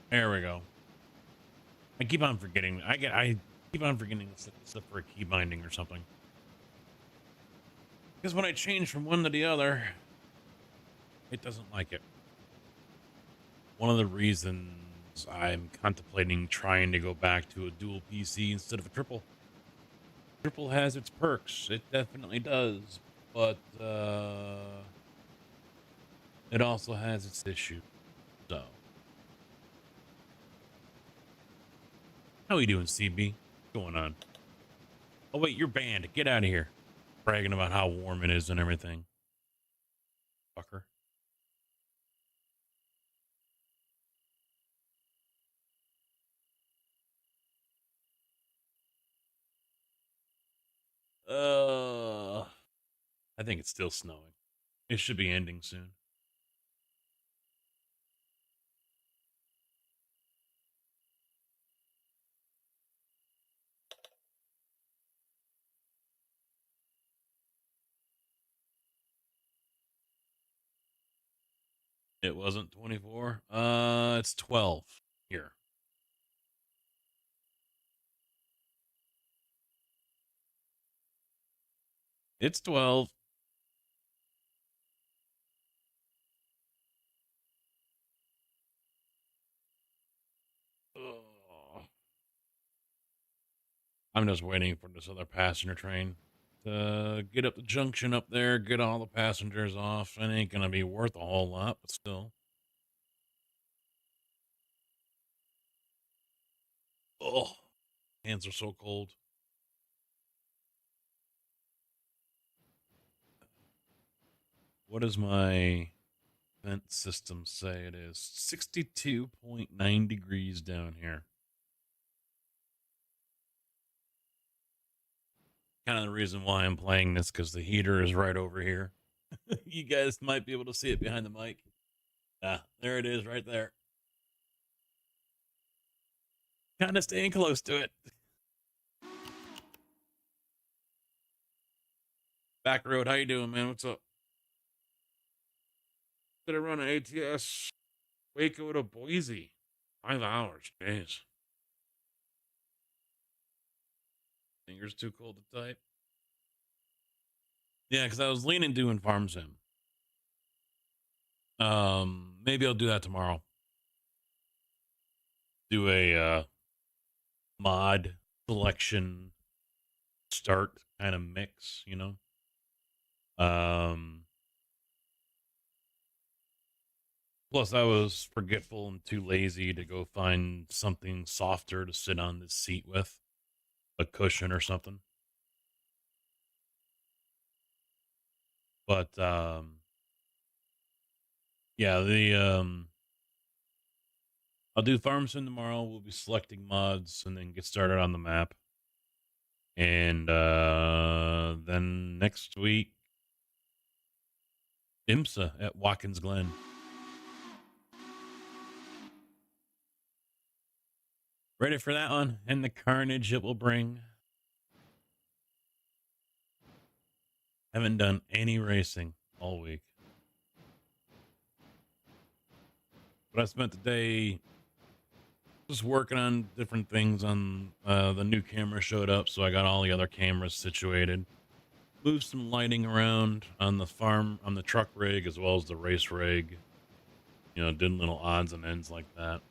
There we go. I keep on forgetting. I keep on forgetting to set this up for a key binding or something. Because when I change from one to the other, it doesn't like it. One of the reasons I'm contemplating trying to go back to a dual PC instead of a triple. Triple has its perks. It definitely does. But it also has its issues. So, how you doing, CB? What's going on? Oh wait, you're banned. Get out of here. Bragging about how warm it is and everything. Fucker. I think it's still snowing. It should be ending soon. It wasn't 24. It's 12 here. It's 12. Ugh. I'm just waiting for this other passenger train to get up the junction up there, get all the passengers off. It ain't gonna be worth a whole lot, but still. Oh, hands are so cold. What does my vent system say it is? 62.9 degrees down here. Kind of the reason why I'm playing this, because the heater is right over here. You guys might be able to see it behind the mic. Ah, there it is right there. Kind of staying close to it. Back road, how you doing, man? What's up? Did I run an ATS Waco to Boise? 5 hours, jeez. Fingers too cold to type. Yeah, because I was leaning doing farm sim. Maybe I'll do that tomorrow. Do a mod selection start kind of mix, you know. Plus I was forgetful and too lazy to go find something softer to sit on the seat with, a cushion or something. But yeah, the I'll do farm sim tomorrow. We'll be selecting mods and then get started on the map. And then next week, IMSA at Watkins Glen. Ready for that one and the carnage it will bring. Haven't done any racing all week. But I spent the day just working on different things on the new camera showed up, so I got all the other cameras situated. Moved some lighting around on the farm, on the truck rig, as well as the race rig. You know, did little odds and ends like that.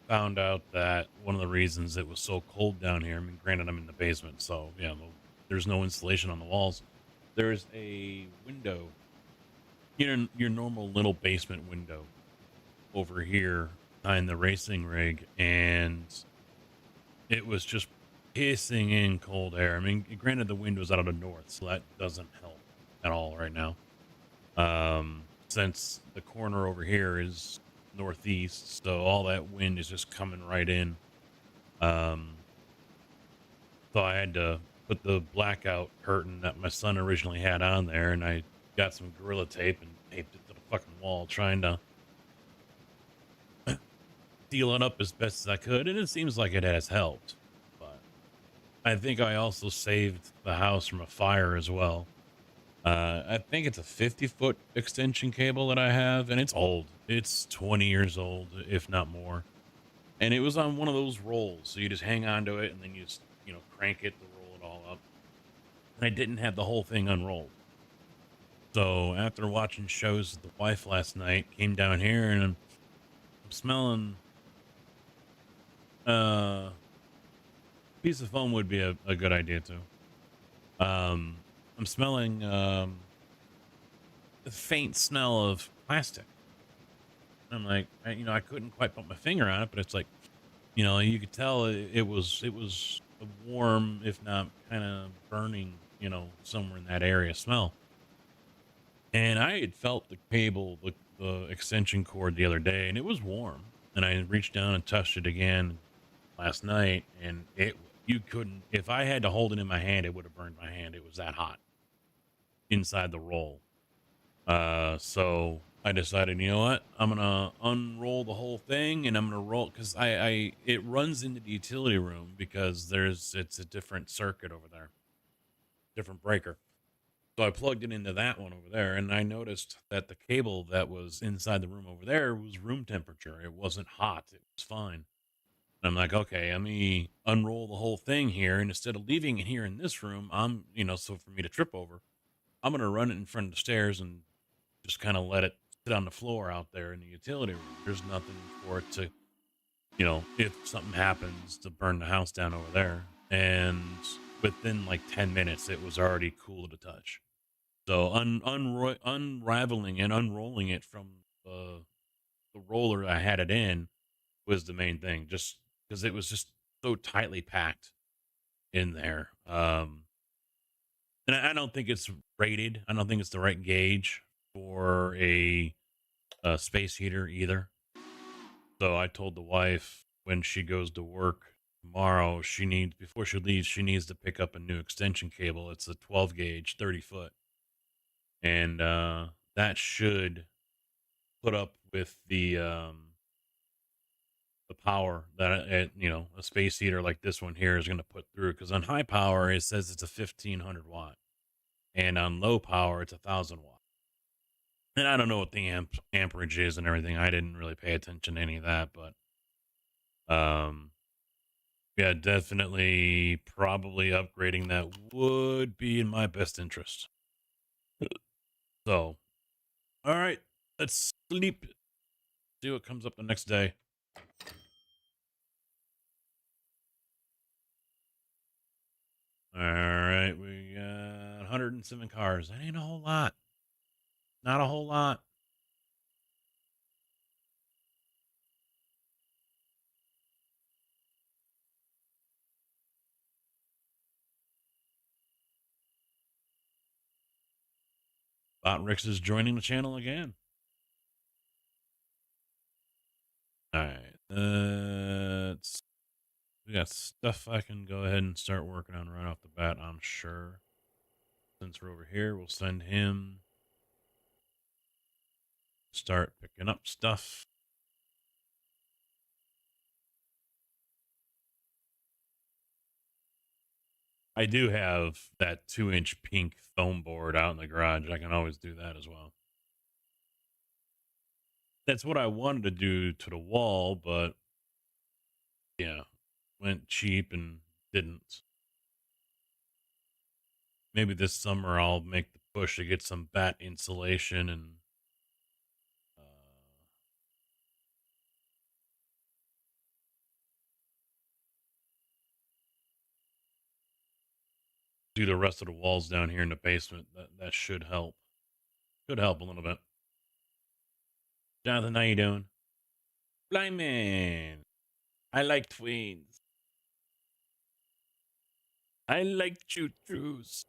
Found out that one of the reasons it was so cold down here, I mean, granted, I'm in the basement, so yeah, there's no insulation on the walls. There's a window, your normal little basement window over here behind the racing rig, and it was just pissing in cold air. I mean, granted, the wind was out of the north, so that doesn't help at all right now. Since the corner over here is northeast, so all that wind is just coming right in. So I had to put the blackout curtain that my son originally had on there, and I got some Gorilla Tape and taped it to the fucking wall, trying to seal it up as best as I could, and it seems like it has helped. But I think I also saved the house from a fire as well. I think it's a 50-foot extension cable that I have, and it's old. It's 20 years old, if not more. And it was on one of those rolls, so you just hang on to it and then you just, crank it to roll it all up. And I didn't have the whole thing unrolled. So after watching shows with the wife last night, came down here and I'm smelling a piece of foam would be a good idea too. I'm smelling a faint smell of plastic. I'm like, I couldn't quite put my finger on it, but it's like, you could tell it was a warm, if not kind of burning, somewhere in that area smell. And I had felt the cable, the extension cord the other day, and it was warm. And I reached down and touched it again last night, and you couldn't, if I had to hold it in my hand, it would have burned my hand. It was that hot inside the roll. So I decided, you know what? I'm gonna unroll the whole thing, and I'm gonna roll because it runs into the utility room because it's a different circuit over there, different breaker. So I plugged it into that one over there, and I noticed that the cable that was inside the room over there was room temperature. It wasn't hot. It was fine. And I'm like, okay, let me unroll the whole thing here, and instead of leaving it here in this room, so for me to trip over, I'm gonna run it in front of the stairs and just kind of let it sit on the floor out there in the utility room. There's nothing for it to, if something happens, to burn the house down over there. And within like 10 minutes, it was already cool to touch. So unraveling and unrolling it from the roller I had it in was the main thing, just because it was just so tightly packed in there. And I don't think it's rated. I don't think it's the right gauge for a space heater either. So I told the wife when she goes to work tomorrow, before she leaves, she needs to pick up a new extension cable. It's a 12 gauge, 30 foot. And that should put up with the power that a space heater like this one here is going to put through. Because on high power, it says it's a 1500 watt, and on low power, it's 1000 watt. And I don't know what the amperage is and everything. I didn't really pay attention to any of that, but yeah, definitely probably upgrading that would be in my best interest. So, all right, let's sleep. See what comes up the next day. All right, we got 107 cars. That ain't a whole lot. Not a whole lot. Botrix is joining the channel again. All right, we got stuff I can go ahead and start working on right off the bat, I'm sure. Since we're over here, we'll send him start picking up stuff. I do have that 2-inch pink foam board out in the garage. I can always do that as well. That's what I wanted to do to the wall, but yeah, went cheap and didn't. Maybe this summer I'll make the push to get some bat insulation and do the rest of the walls down here in the basement. That should help. Could help a little bit. Jonathan, how you doing? Blind man. I like twins. I like choo-choos.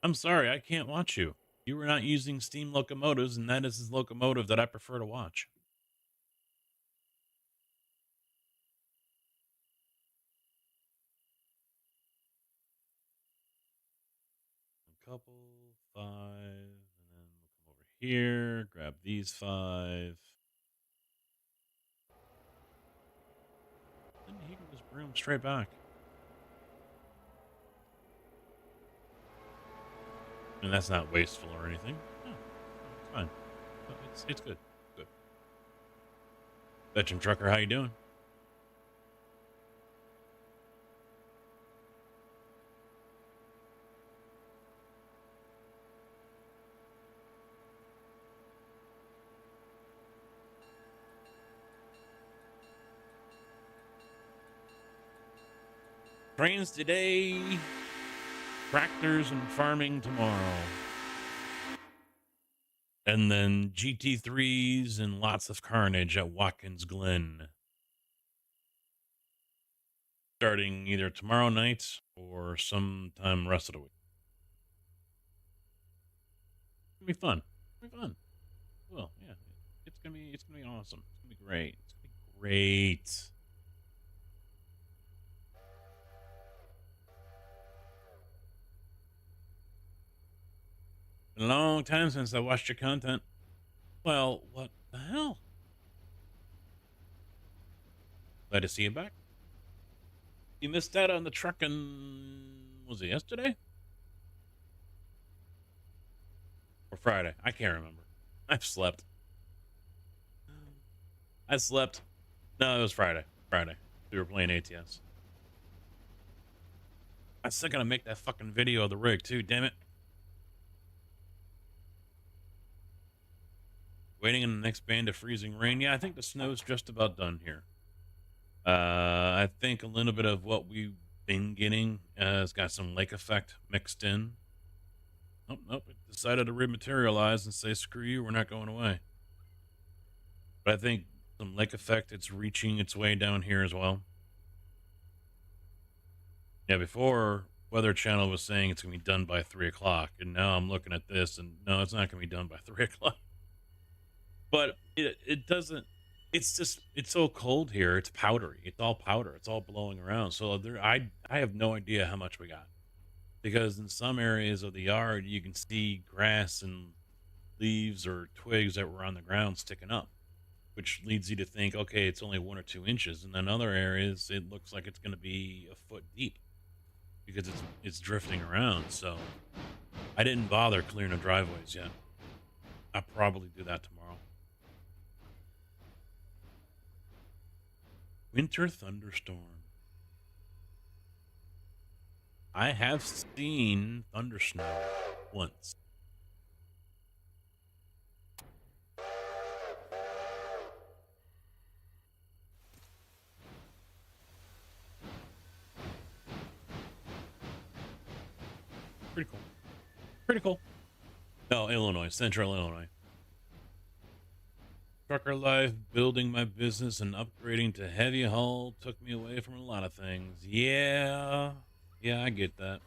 I'm sorry, I can't watch you. You were not using steam locomotives, and that is the locomotive that I prefer to watch. A couple, 5, and then we'll come over here, grab these 5. Then he can just bring them straight back. And that's not wasteful or anything. No, no, it's fine. No, it's good. Good. Veteran Trucker, how you doing? Trains today, tractors and farming tomorrow. And then GT3s and lots of carnage at Watkins Glen. Starting either tomorrow night or sometime rest of the week. It's gonna be fun. It's gonna be fun. Well, yeah. It's gonna be awesome. It's gonna be great. It's gonna be great. Been a long time since I watched your content. Well, what the hell? Glad to see you back. You missed out on the trucking. Was it yesterday or Friday? I can't remember. I've slept. I slept. No, it was Friday. Friday. We were playing ATS. I still gotta make that fucking video of the rig too. Damn it. Waiting on the next band of freezing rain. Yeah, I think the snow's just about done here. I think a little bit of what we've been getting has got some lake effect mixed in. Nope, nope. It decided to rematerialize and say, screw you, we're not going away. But I think some lake effect, it's reaching its way down here as well. Yeah, before Weather Channel was saying it's going to be done by 3 o'clock. And now I'm looking at this and no, it's not going to be done by 3 o'clock. But it doesn't, it's just, it's so cold here. It's powdery. It's all powder. It's all blowing around. So I have no idea how much we got. Because in some areas of the yard, you can see grass and leaves or twigs that were on the ground sticking up, which leads you to think, okay, it's only 1 or 2 inches. And then other areas, it looks like it's going to be a foot deep because it's drifting around. So I didn't bother clearing the driveways yet. I'll probably do that tomorrow. Winter thunderstorm. I have seen thunder snow once. Pretty cool. Pretty cool. No, Illinois, Central Illinois. Trucker life, building my business, and upgrading to heavy haul took me away from a lot of things. Yeah, I get that.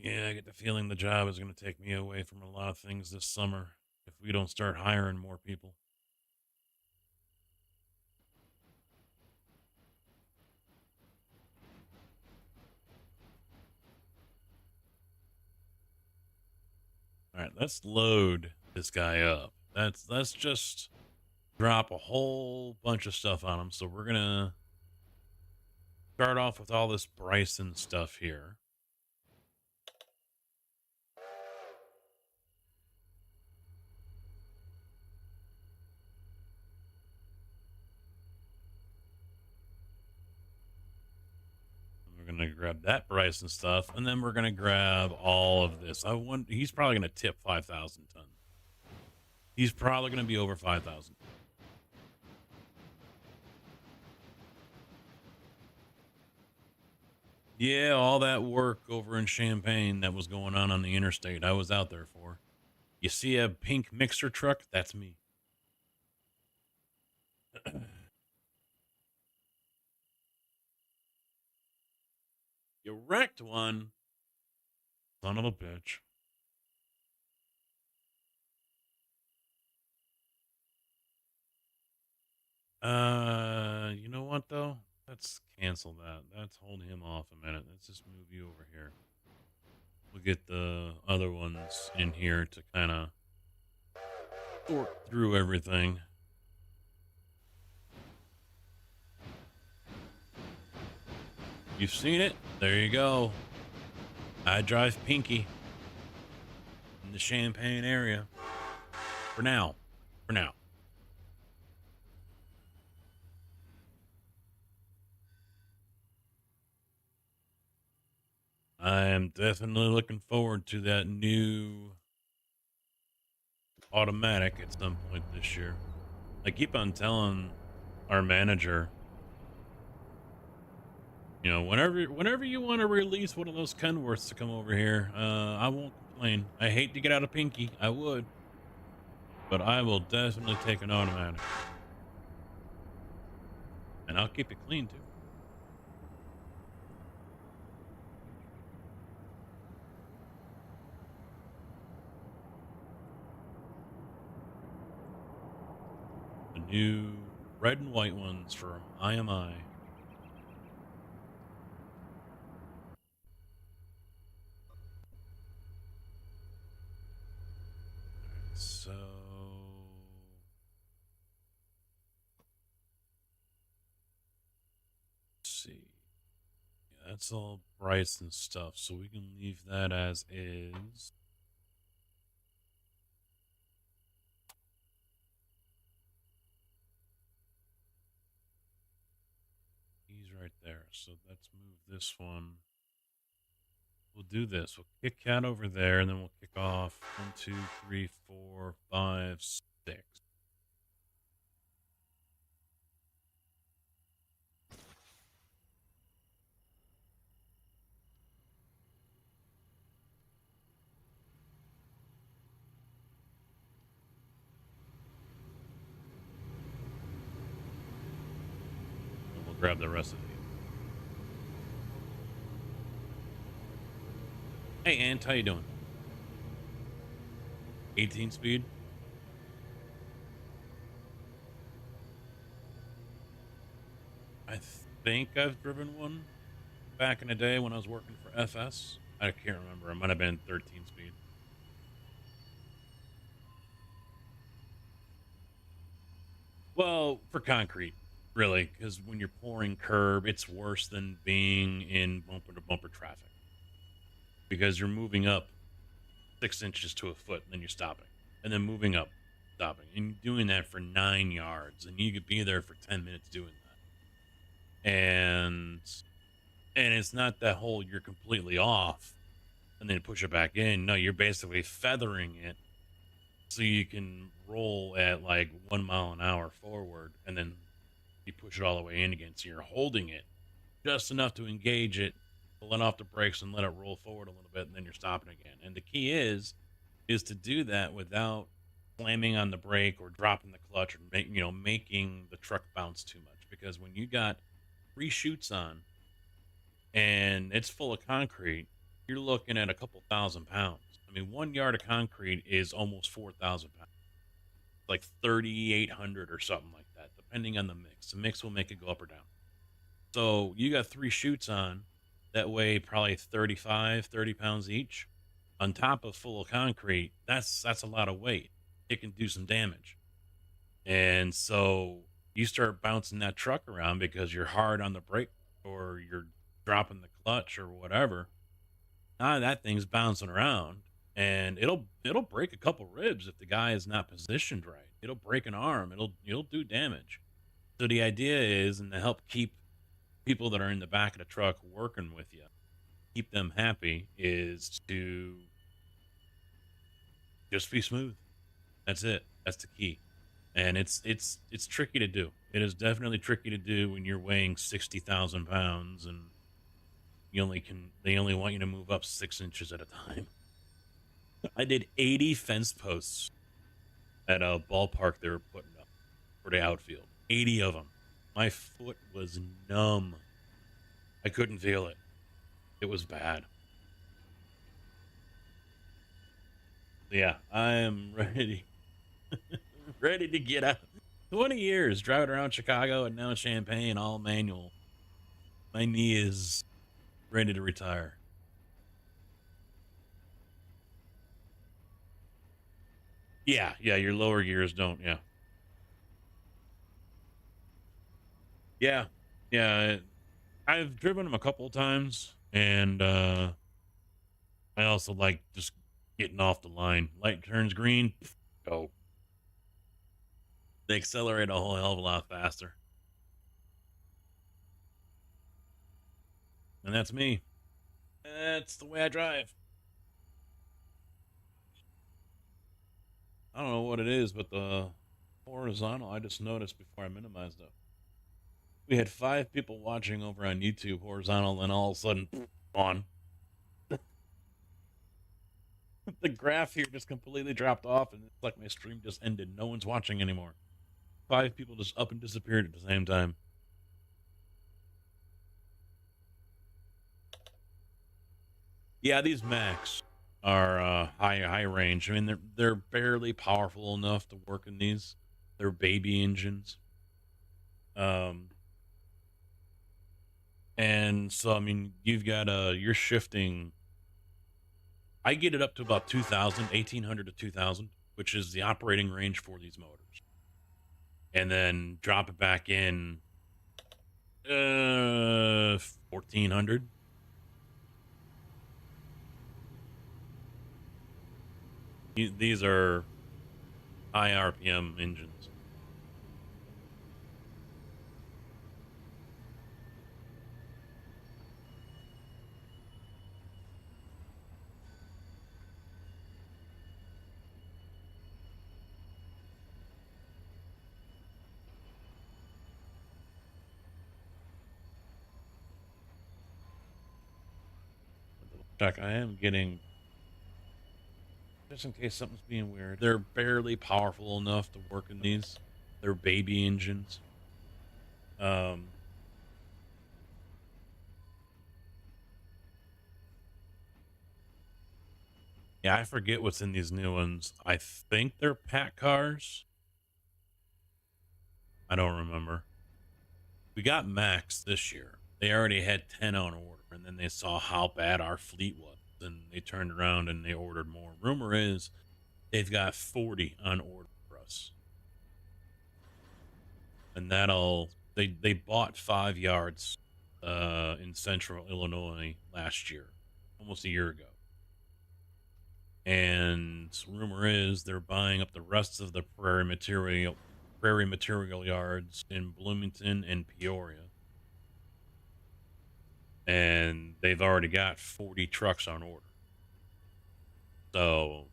Yeah, I get the feeling the job is going to take me away from a lot of things this summer if we don't start hiring more people. All right, let's load this guy up. Let's just drop a whole bunch of stuff on him. So we're gonna start off with all this Bryson stuff here. We're gonna grab that Bryson stuff, and then we're gonna grab all of this. He's probably gonna tip 5,000 tons. He's probably gonna be over 5,000. Yeah, all that work over in Champaign that was going on the interstate, I was out there for. You see a pink mixer truck? That's me. You wrecked one. Son of a bitch. You know what though? Let's cancel that. Let's hold him off a minute. Let's just move you over here. We'll get the other ones in here to kind of sort through everything. You've seen it. There you go. I drive Pinky in the Champaign area. For now. For now. I am definitely looking forward to that new automatic at some point this year. I keep on telling our manager, you know, whenever you want to release one of those Kenworths to come over here, I won't complain. I hate to get out of Pinky. I would. But I will definitely take an automatic. And I'll keep it clean too. The new red and white ones from IMI. So let's see. Yeah, that's all brights and stuff, so we can leave that as is. He's right there. So let's move this one. We'll do this. We'll kick Cat over there, and then we'll kick off 1, 2, 3, 4, 5, 6. And we'll grab the rest of these. Hey, Ant, how you doing? 18 speed? I think I've driven one back in the day when I was working for FS. I can't remember. It might have been 13 speed. Well, for concrete, really, because when you're pouring curb, it's worse than being in bumper to bumper traffic because you're moving up 6 inches to a foot, and then you're stopping, and then moving up, stopping, and doing that for 9 yards, and you could be there for 10 minutes doing that. And it's not that whole you're completely off and then push it back in. No, you're basically feathering it so you can roll at like 1 mile an hour forward, and then you push it all the way in again. So you're holding it just enough to engage it, let off the brakes, and let it roll forward a little bit, and then you're stopping again. And the key is to do that without slamming on the brake or dropping the clutch or making the truck bounce too much. Because when you got 3 chutes on and it's full of concrete, you're looking at a couple thousand pounds. I mean, 1 yard of concrete is almost 4,000 pounds, like 3,800 or something like that, depending on the mix. The mix will make it go up or down. So you got 3 chutes on that weigh probably 30 pounds each on top of full of concrete. That's a lot of weight. It can do some damage. And so you start bouncing that truck around because you're hard on the brake or you're dropping the clutch or whatever. Now that thing's bouncing around, and it'll break a couple ribs if the guy is not positioned right. It'll break an arm. It'll do damage. So the idea is, and to help keep people that are in the back of the truck working with you, keep them happy, is to just be smooth. That's it. That's the key. And it's tricky to do. It is definitely tricky to do when you're weighing 60,000 pounds and they only want you to move up 6 inches at a time. I did 80 fence posts at a ballpark they were putting up for the outfield. 80 of them. My foot was numb. I couldn't feel it. It was bad. Yeah, I am ready. Ready to get out. 20 years driving around Chicago and now Champaign, all manual. My knee is ready to retire. Yeah, yeah, your lower gears don't. Yeah, yeah, yeah. I've driven them a couple of times, and I also like just getting off the line. Light turns green, go. They accelerate a whole hell of a lot faster, and that's me. That's the way I drive. I don't know what it is, but the horizontal, I just noticed before I minimized it. We had 5 people watching over on YouTube horizontal, and all of a sudden, on. The graph here just completely dropped off, and it's like my stream just ended. No one's watching anymore. 5 people just up and disappeared at the same time. Yeah, these Macs are high range. I mean, they're barely powerful enough to work in these. They're baby engines. Um, and so I mean, you've got you're shifting. I get it up to about 2000, 1800 to 2000, which is the operating range for these motors, and then drop it back in 1400. These are high RPM engines. Check. I am getting, just in case something's being weird. They're barely powerful enough to work in these. They're baby engines. Um, yeah, I forget what's in these new ones. I think they're pack cars. I don't remember. We got Max this year. They already had 10 on order, and then they saw how bad our fleet was, and they turned around and they ordered more. Rumor is they've got 40 on order for us. And they bought 5 yards in central Illinois last year, almost a year ago. And rumor is they're buying up the rest of the prairie material yards in Bloomington and Peoria. And they've already got 40 trucks on order. So,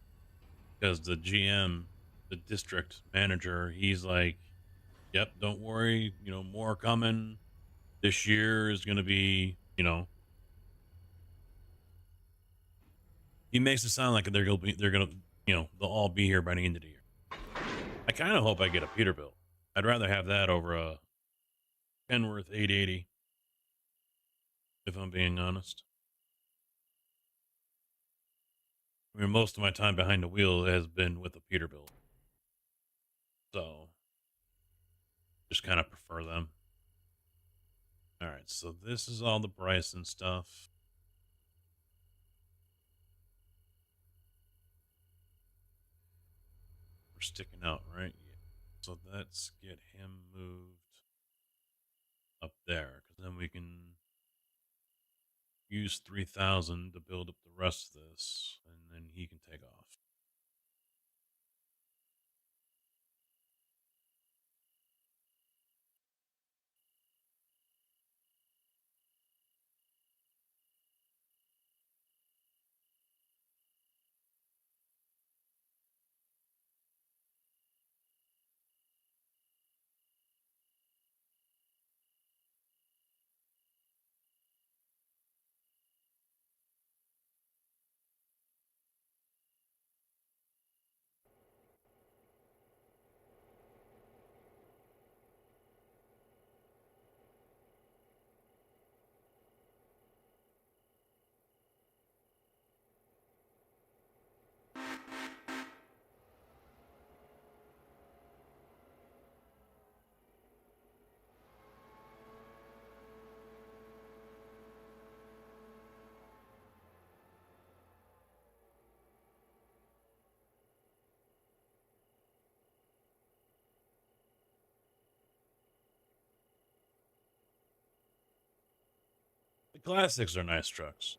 because the GM, the district manager, he's like, yep, don't worry, more coming. This year is going to be, he makes it sound like they're gonna, they'll all be here by the end of the year. I kind of hope I get a Peterbilt. I'd rather have that over a Kenworth 880, if I'm being honest. I mean, most of my time behind the wheel has been with a Peterbilt, so just kind of prefer them. All right, so this is all the Bryson stuff. We're sticking out, right? Yeah. So let's get him moved up there, because then we can use 3,000 to build up the rest of this, and then he can take off. Classics are nice trucks.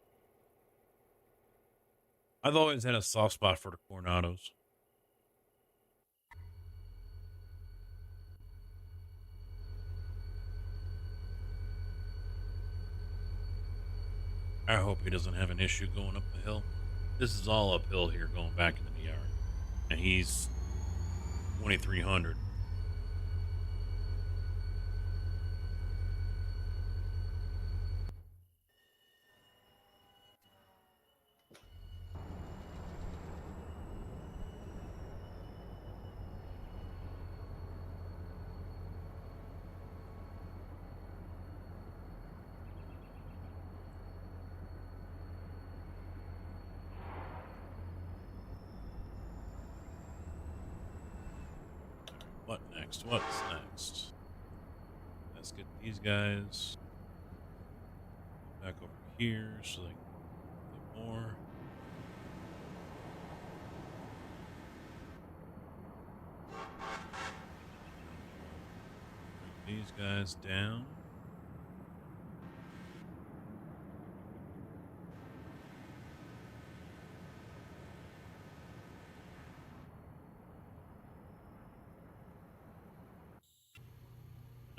I've always had a soft spot for the Coronados. I hope he doesn't have an issue going up the hill. This is all uphill here going back into the yard. And he's 2,300. What next? What's next? Let's get these guys back over here so they can get more. Bring these guys down.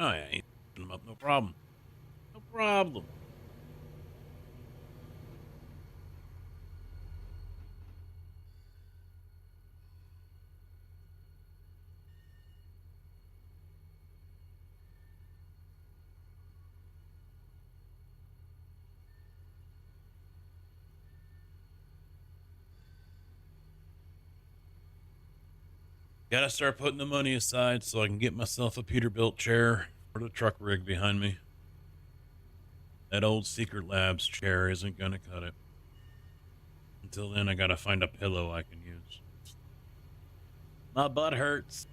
Oh yeah, he's putting them up, no problem. No problem. Gotta start putting the money aside so I can get myself a Peterbilt chair for the truck rig behind me. That old Secret Labs chair isn't gonna cut it. Until then, I gotta find a pillow I can use. My butt hurts.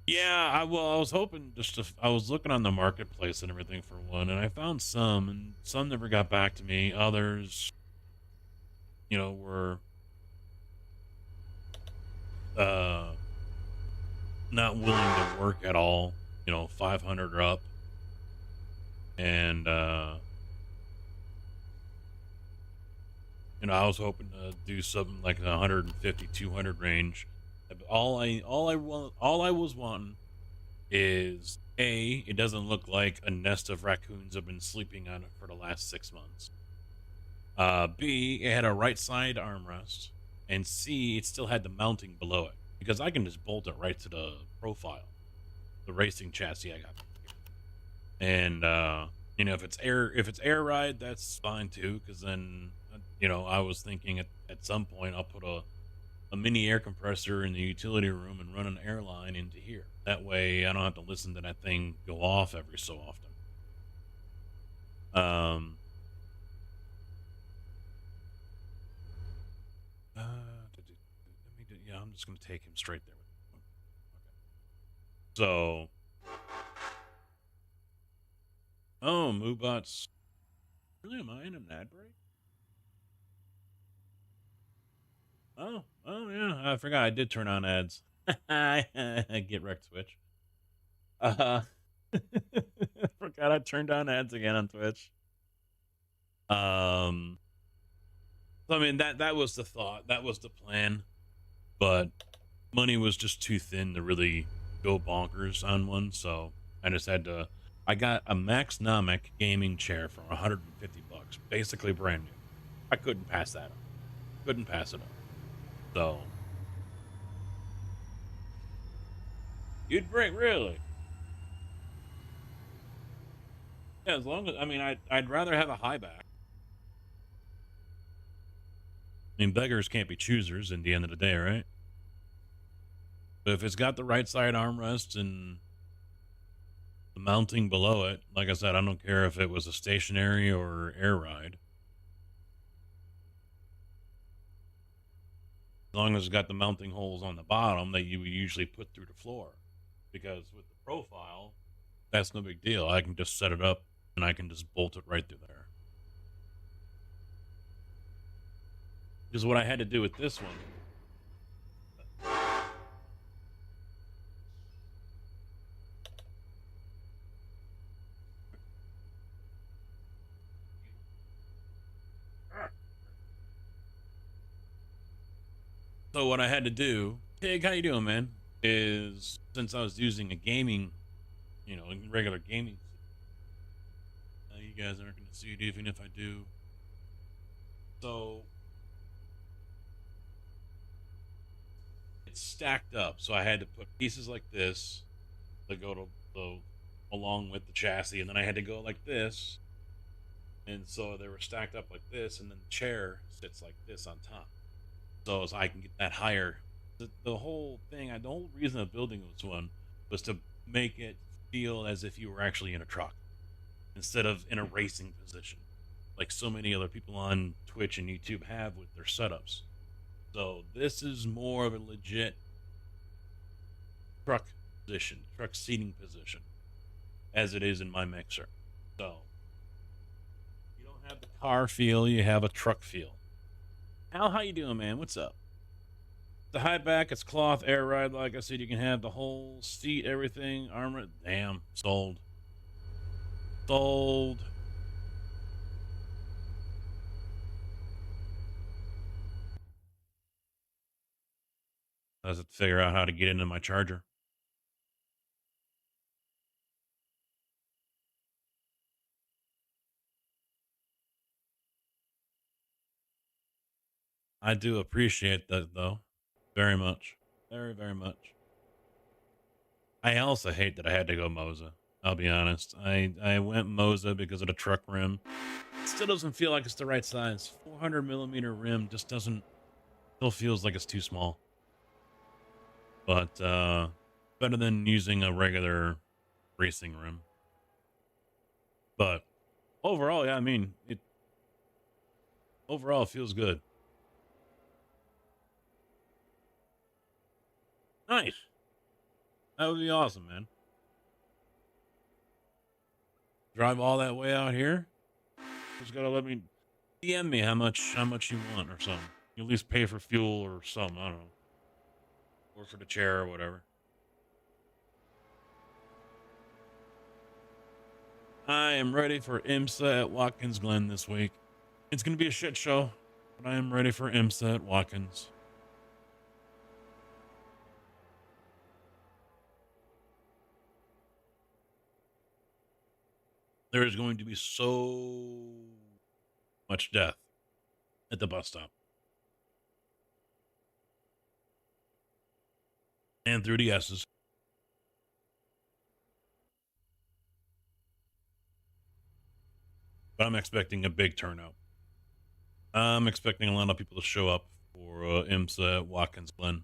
Yeah, I was hoping I was looking on the marketplace and everything for one, and I found some, and some never got back to me. Others, were uh not willing to work at all. 500 or up, and I was hoping to do something like the 150, 200 range. All I was wanting is it doesn't look like a nest of raccoons have been sleeping on it for the last 6 months. B, it had a right side armrest, and C, it still had the mounting below it because I can just bolt it right to the profile, the racing chassis I got. And if it's air ride, that's fine too, because then I was thinking at some point I'll put a mini air compressor in the utility room and run an airline into here. That way I don't have to listen to that thing go off every so often. Yeah, I'm just going to take him straight there. Okay. So, Moobot's, really, am I in an ad break? Oh yeah, I forgot I did turn on ads. Get wrecked, Twitch. Forgot I turned on ads again on Twitch. So I mean that was the thought, that was the plan, but money was just too thin to really go bonkers on one, so I just had to. I got a Maxnomic gaming chair for 150 bucks, basically brand new. I couldn't pass that up. Couldn't pass it up. So you'd break, really? Yeah, as long as I'd rather have a high back. I mean, beggars can't be choosers in the end of the day, right? But if it's got the right side armrest and the mounting below it, like I said, I don't care if it was a stationary or air ride. As long as it's got the mounting holes on the bottom that you would usually put through the floor. Because with the profile, that's no big deal. I can just set it up and I can just bolt it right through there. Because what I had to do with this one, so what I had to do, Pig, how you doing, man? Is since I was using a gaming, regular gaming, you guys aren't going to see it even if I do. So it's stacked up. So I had to put pieces like this that go along with the chassis, and then I had to go like this, and so they were stacked up like this, and then the chair sits like this on top, so I can get that higher. The whole thing, the whole reason of building this one was to make it feel as if you were actually in a truck instead of in a racing position, like so many other people on Twitch and YouTube have with their setups. So this is more of a legit truck position, truck seating position, as it is in my mixer. So you don't have the car feel, you have a truck feel. Al, how you doing, man? What's up? The high back, it's cloth, air ride. Like I said, you can have the whole seat, everything, armor. Damn, sold. Sold. I have to figure out how to get into my charger. I do appreciate that, though. Very much. Very, very much. I also hate that I had to go Moza. I'll be honest. I went Moza because of the truck rim. It still doesn't feel like it's the right size. 400 millimeter rim just still feels like it's too small. But better than using a regular racing rim. But overall, yeah, I mean, overall it feels good. Nice. That would be awesome, man. Drive all that way out here. Just gotta let me DM me how much you want or something. You at least pay for fuel or something. I don't know, or for the chair or whatever. I am ready for IMSA at Watkins Glen this week. It's gonna be a shit show, but I am ready for IMSA at Watkins. There is going to be so much death at the bus stop and through the S's. But I'm expecting a big turnout. I'm expecting a lot of people to show up for IMSA at Watkins Glen.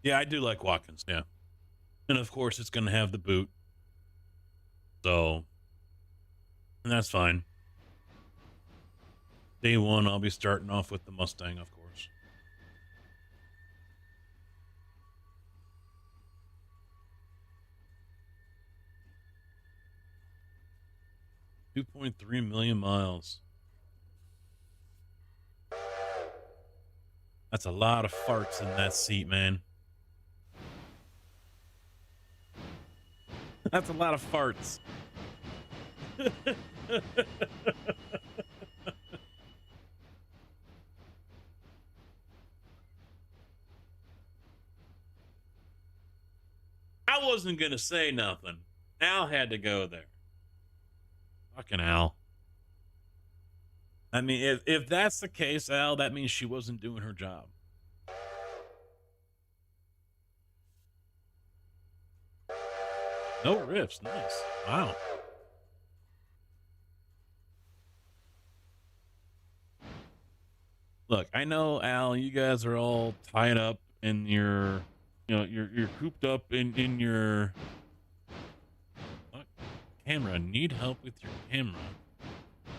Yeah, I do like Watkins, yeah. And of course, it's going to have the boot. So, and that's fine. Day one, I'll be starting off with the Mustang, of course. $2.3 million miles. That's a lot of farts in that seat, man. That's a lot of farts. I wasn't going to say nothing. Al had to go there. Fucking Al. I mean, if that's the case, Al, that means she wasn't doing her job. No riffs. Nice. Wow. Look, I know, Al, you guys are all tied up in your, you're cooped up in your what, camera. Need help with your camera?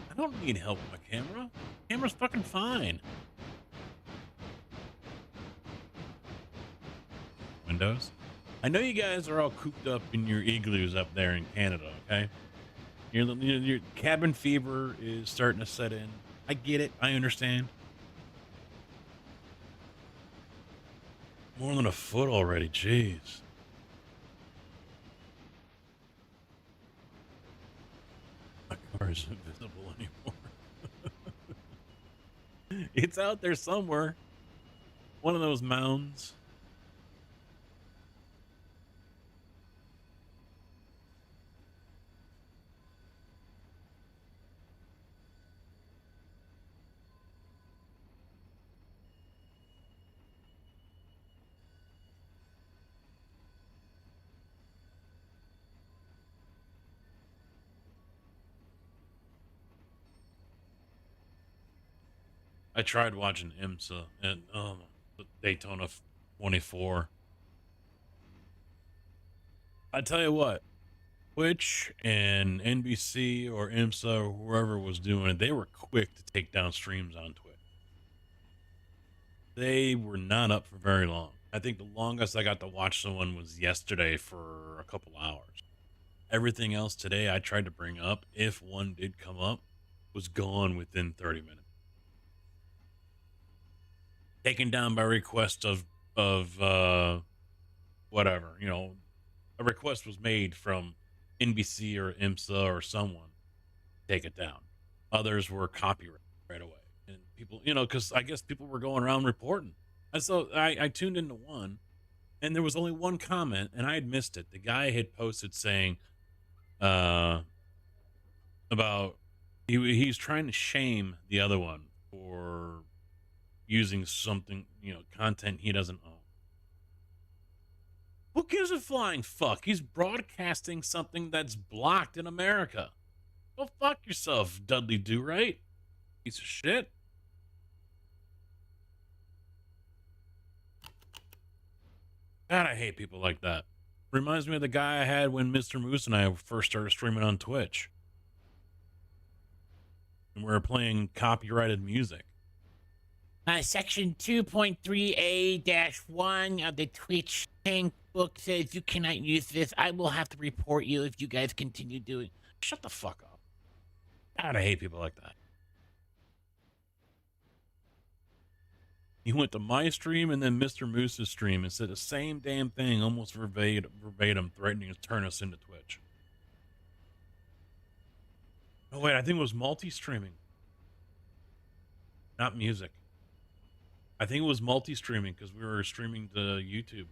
I don't need help with my camera. Camera's fucking fine. Windows. I know you guys are all cooped up in your igloos up there in Canada. Okay, your cabin fever is starting to set in. I get it. I understand. More than a foot already. Jeez. My car isn't visible anymore. It's out there somewhere. One of those mounds. I tried watching IMSA and Daytona 24. I tell you what, Twitch and NBC or IMSA or whoever was doing it, they were quick to take down streams on Twitch. They were not up for very long. I think the longest I got to watch someone was yesterday for a couple hours. Everything else today I tried to bring up, if one did come up, was gone within 30 minutes. Taken down by request of whatever, a request was made from NBC or IMSA or someone, take it down. Others were copyrighted right away. And people, because I guess people were going around reporting. And so I tuned into one, and there was only one comment, and I had missed it. The guy had posted saying about he's trying to shame the other one for using something, content he doesn't own. Who gives a flying fuck? He's broadcasting something that's blocked in America. Go fuck yourself, Dudley Do-Right. Piece of shit. God, I hate people like that. Reminds me of the guy I had when Mr. Moose and I first started streaming on Twitch. And we were playing copyrighted music. Section 2.3A-1 of the Twitch handbook says you cannot use this. I will have to report you if you guys continue doing. Shut the fuck up. God, I hate people like that. He went to my stream and then Mr. Moose's stream and said the same damn thing, almost verbatim, threatening to turn us into Twitch. Oh, wait, I think it was multi-streaming. Not music. I think it was multi-streaming because we were streaming to YouTube.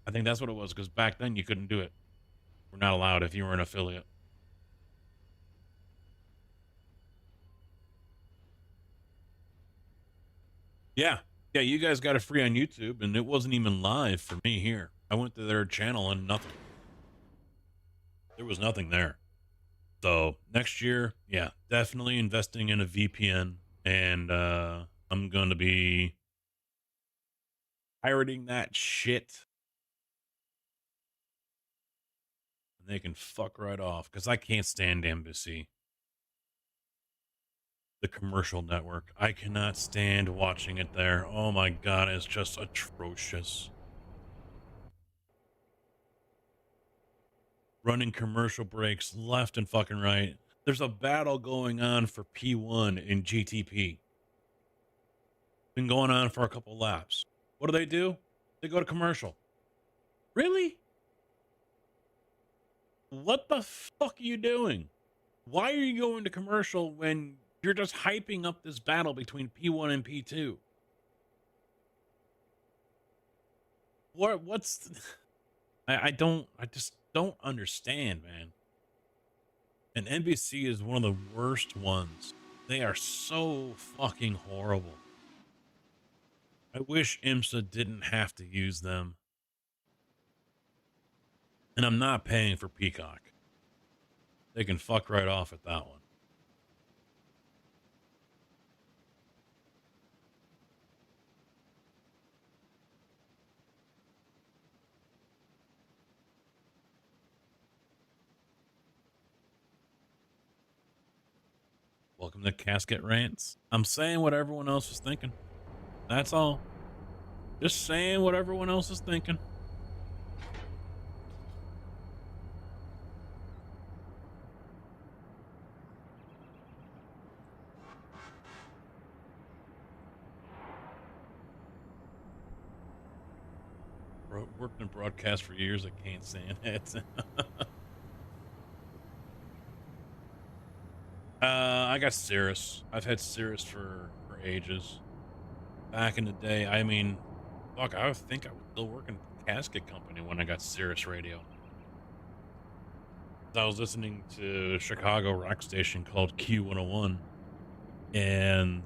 I think that's what it was, because back then you couldn't do it. We're not allowed if you were an affiliate. Yeah, you guys got it free on YouTube, and it wasn't even live for me here. I went to their channel and nothing. There was nothing there. So next year, yeah, definitely investing in a VPN, and I'm going to be pirating that shit. And they can fuck right off, because I can't stand Embassy. The commercial network. I cannot stand watching it there. Oh my god, it's just atrocious. Running commercial breaks left and fucking right. There's a battle going on for P1 in GTP. Been going on for a couple laps. What do? They go to commercial. Really? What the fuck are you doing? Why are you going to commercial when you're just hyping up this battle between P1 and P2? What's I just don't understand, man. And NBC is one of the worst ones. They are so fucking horrible. I wish IMSA didn't have to use them. And I'm not paying for Peacock. They can fuck right off at that one. Welcome to Casket Rants. I'm saying what everyone else is thinking. That's all. Just saying what everyone else is thinking. Worked in broadcast for years. I can't stand it. I got Cirrus. I've had Cirrus for ages. Back in the day, I mean, fuck, I think I was still working at the casket company when I got Cirrus Radio. I was listening to a Chicago rock station called Q101, and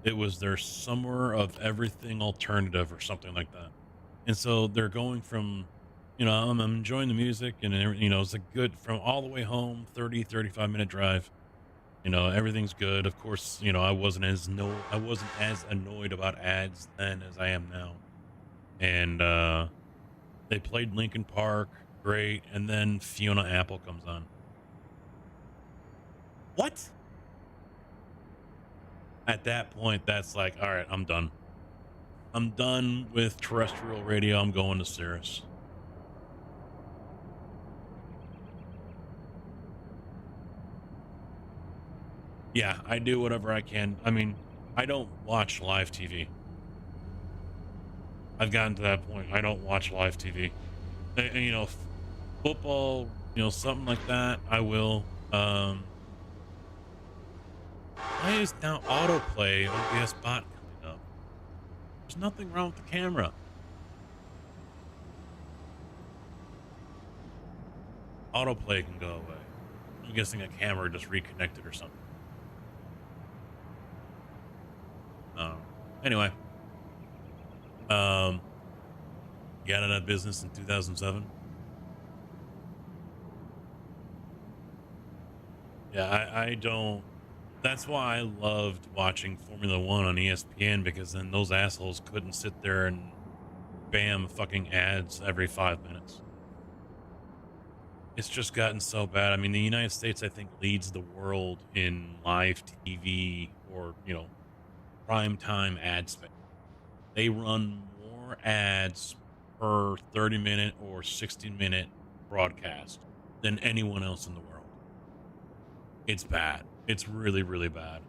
it was their Summer of Everything Alternative or something like that. And so they're going from, I'm enjoying the music and, it's a good from all the way home, 35-minute drive. Everything's good. Of course, I wasn't as annoyed about ads then as I am now. And they played Linkin Park, great, and then Fiona Apple comes on. What? At that point, that's like, all right, I'm done. I'm done with terrestrial radio. I'm going to Cirrus. Yeah, I do whatever I can. I mean, I don't watch live TV. I've gotten to that point. I don't watch live TV. And, football, something like that, I will. Why is now autoplay OBS bot coming up? There's nothing wrong with the camera. Autoplay can go away. I'm guessing a camera just reconnected or something. Anyway, got out of that business in 2007. Yeah, I don't. That's why I loved watching Formula One on ESPN, because then those assholes couldn't sit there and bam fucking ads every 5 minutes. It's just gotten so bad. I mean, the United States, I think, leads the world in live TV or, prime time ad space. They run more ads per 30-minute or 60-minute broadcast than anyone else in the world. It's bad. It's really, really bad.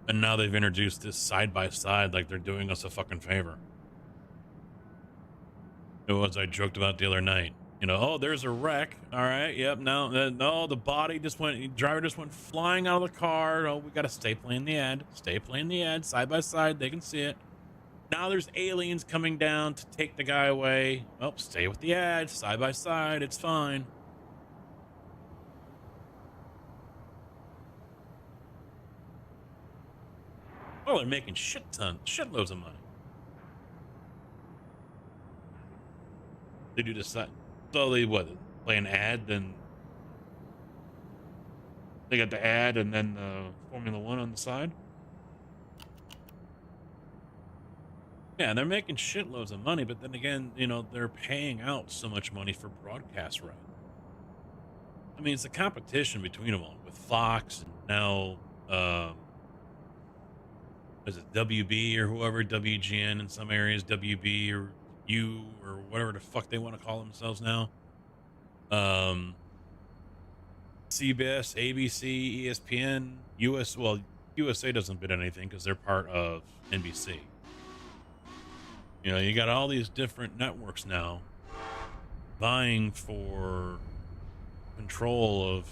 And now they've introduced this side by side, like they're doing us a fucking favor. It was, I joked about the other night. Oh, there's a wreck. All right. Yep. No, the driver just went flying out of the car. Oh, we got to stay playing the ad. Stay playing the ad side by side. They can see it. Now there's aliens coming down to take the guy away. Oh, stay with the ad side by side. It's fine. Oh, they're making shitloads of money. They do this. So they play an ad, then they got the ad and then Formula One on the side. Yeah, they're making shitloads of money, but then again, they're paying out so much money for broadcast rights. I mean, it's a competition between them all with Fox and now, is it WB or whoever, WGN in some areas, WB or U or whatever the fuck they want to call themselves now. CBS, ABC, ESPN, USA doesn't bid anything because they're part of NBC. You got all these different networks now vying for control of,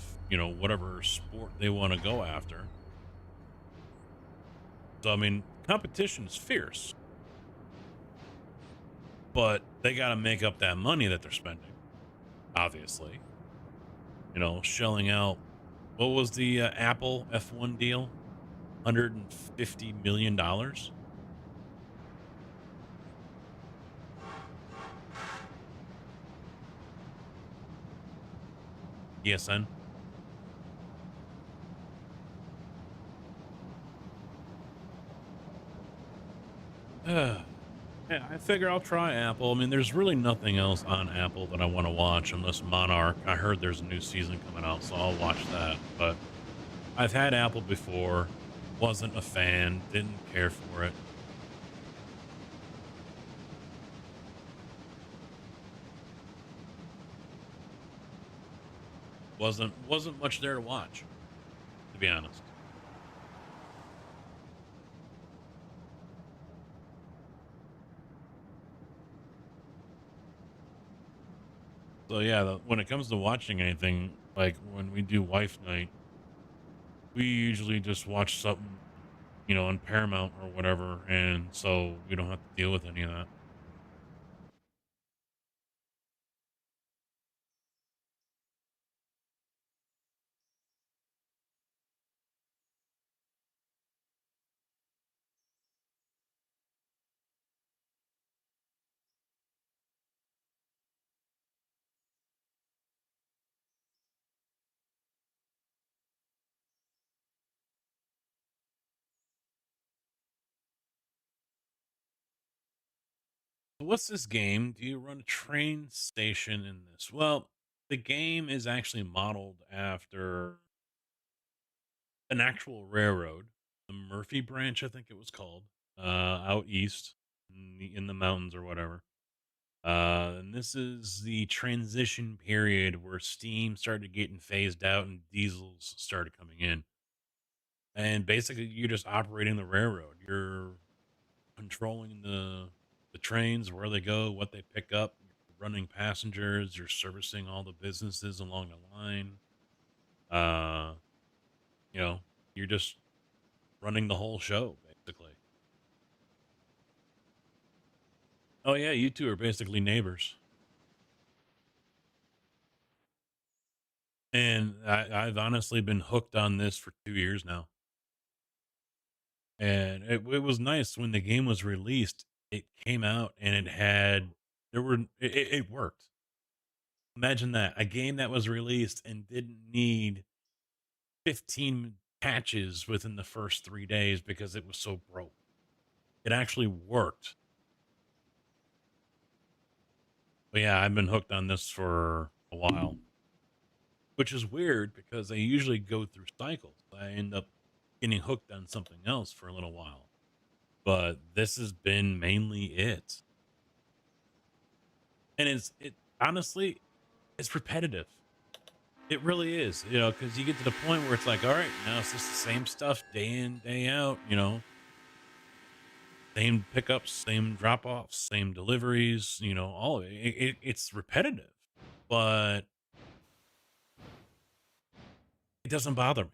whatever sport they want to go after. So, I mean, competition is fierce. But they got to make up that money that they're spending. obviously. Shelling out, what was the Apple F1 deal? $150 million. ESN. Yeah, I figure I'll try Apple. I mean, there's really nothing else on Apple that I want to watch unless Monarch. I heard there's a new season coming out, so I'll watch that. But I've had Apple before, wasn't a fan, didn't care for it. Wasn't much there to watch, to be honest. So yeah, when it comes to watching anything, like when we do wife night, we usually just watch something, on Paramount or whatever, and so we don't have to deal with any of that. So what's this game? Do you run a train station in this? Well, the game is actually modeled after an actual railroad, the Murphy Branch, I think it was called, out east in the mountains or whatever. And this is the transition period where steam started getting phased out and diesels started coming in. And basically, you're just operating the railroad. You're controlling the trains, where they go, what they pick up, you're running passengers, you're servicing all the businesses along the line. Uh, you know, you're just running the whole show basically. Oh yeah, you two are basically neighbors. And I've honestly been hooked on this for 2 years now. And it was nice when the game was released. It came out and it worked. Imagine that, a game that was released and didn't need 15 patches within the first 3 days because it was so broke. It actually worked. But yeah, I've been hooked on this for a while, which is weird because I usually go through cycles. I end up getting hooked on something else for a little while, but this has been mainly it. And it honestly, it's repetitive. It really is, because you get to the point where it's like, all right, now it's just the same stuff day in, day out, same pickups, same drop offs, same deliveries, all of it. It's repetitive, but it doesn't bother me.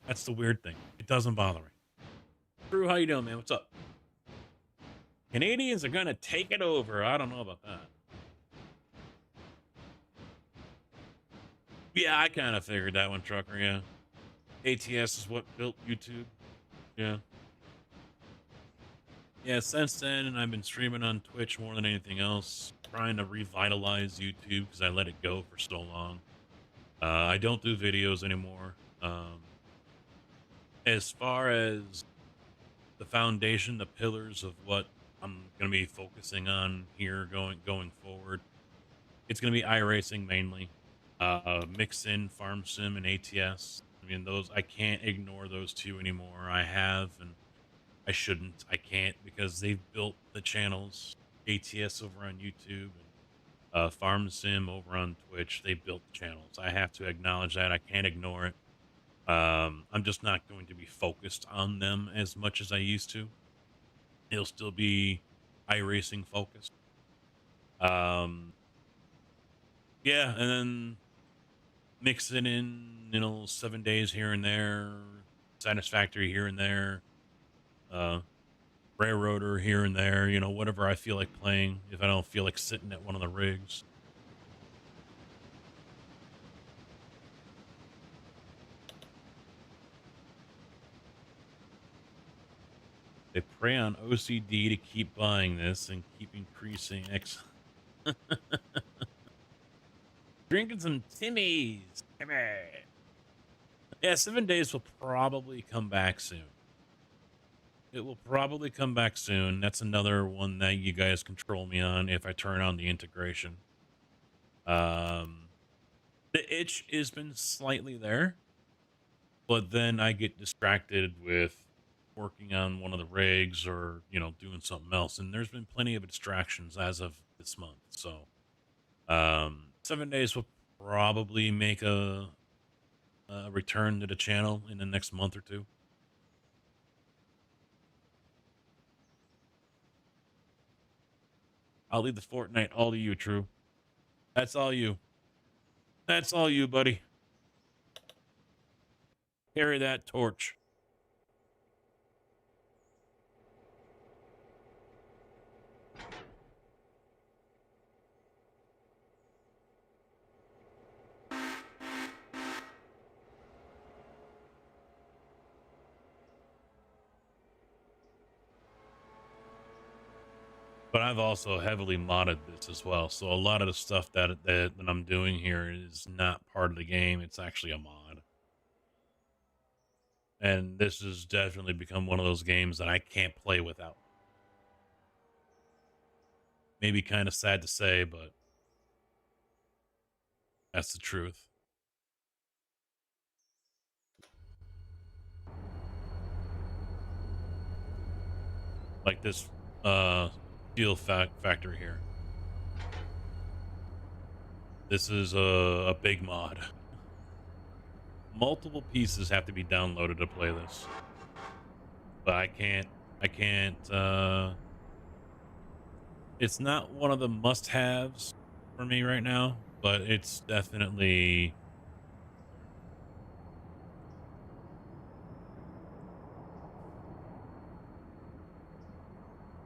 That's the weird thing. It doesn't bother me. Drew, how you doing, man? What's up? Canadians are gonna take it over. I don't know about that. Yeah, I kind of figured that one, trucker. Yeah, ATS is what built YouTube. Yeah, yeah. Since then, and I've been streaming on Twitch more than anything else, trying to revitalize YouTube because I let it go for so long. I don't do videos anymore. As far as the foundation, the pillars of what I'm going to be focusing on here going forward, it's going to be iRacing mainly. Mix in Farm Sim and ATS. I mean, those I can't ignore those two anymore. I have, and I shouldn't. I can't because they've built the channels. ATS over on YouTube and Farm Sim over on Twitch. They built the channels. I have to acknowledge that. I can't ignore it. I'm just not going to be focused on them as much as I used to. It'll still be iRacing focused. Um, yeah, and then mix it in, 7 days here and there, Satisfactory here and there, uh, Railroader here and there, whatever I feel like playing if I don't feel like sitting at one of the rigs. They prey on OCD to keep buying this and keep increasing X. Drinking some Timmy's. Timmy. Yeah, 7 days will probably come back soon. It will probably come back soon. That's another one that you guys control me on if I turn on the integration. Um, the itch has been slightly there, but then I get distracted with working on one of the rigs or, doing something else. And there's been plenty of distractions as of this month. So, 7 days will probably make a return to the channel in the next month or two. I'll leave the Fortnite all to you, True. That's all you. That's all you, buddy. Carry that torch. But I've also heavily modded this as well. So a lot of the stuff that I'm doing here is not part of the game. It's actually a mod. And this has definitely become one of those games that I can't play without. Maybe kind of sad to say, but that's the truth. Like this steel factory here. This is a big mod. Multiple pieces have to be downloaded to play this. But I can't it's not one of the must-haves for me right now, but it's definitely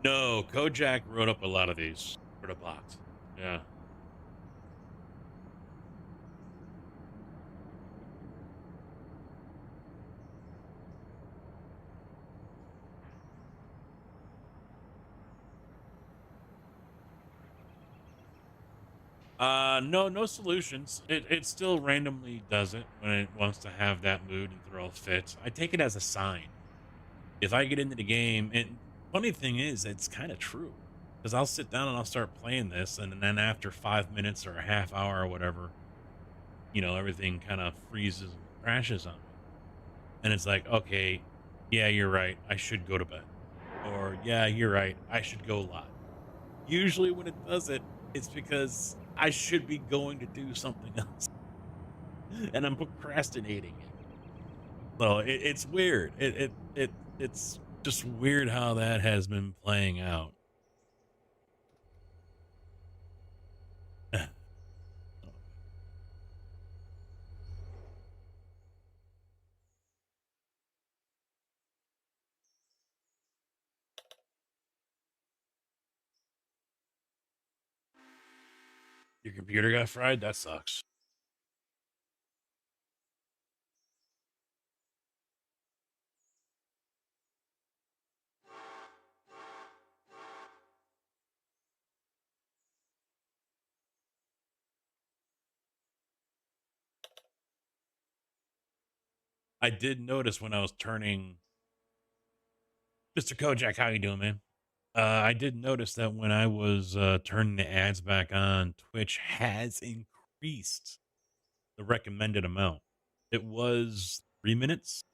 no, Kojak wrote up a lot of these for the bot. Yeah. No solutions. It still randomly does it when it wants to have that mood and throw a fit. I take it as a sign. If I get into the game, and funny thing is, it's kind of true because I'll sit down and I'll start playing this, and then after 5 minutes or a half hour or whatever, everything kind of freezes and crashes on me, and it's like, okay, yeah, you're right, I should go to bed, or yeah, you're right, I should go live. Usually, when it does it, it's because I should be going to do something else, and I'm procrastinating it. So it's weird. It's just weird how that has been playing out. Your computer got fried? That sucks. I did notice when I was turning Mr. Kojak, how you doing, man? I did notice that when I was turning the ads back on, Twitch has increased the recommended amount. It was 3 minutes.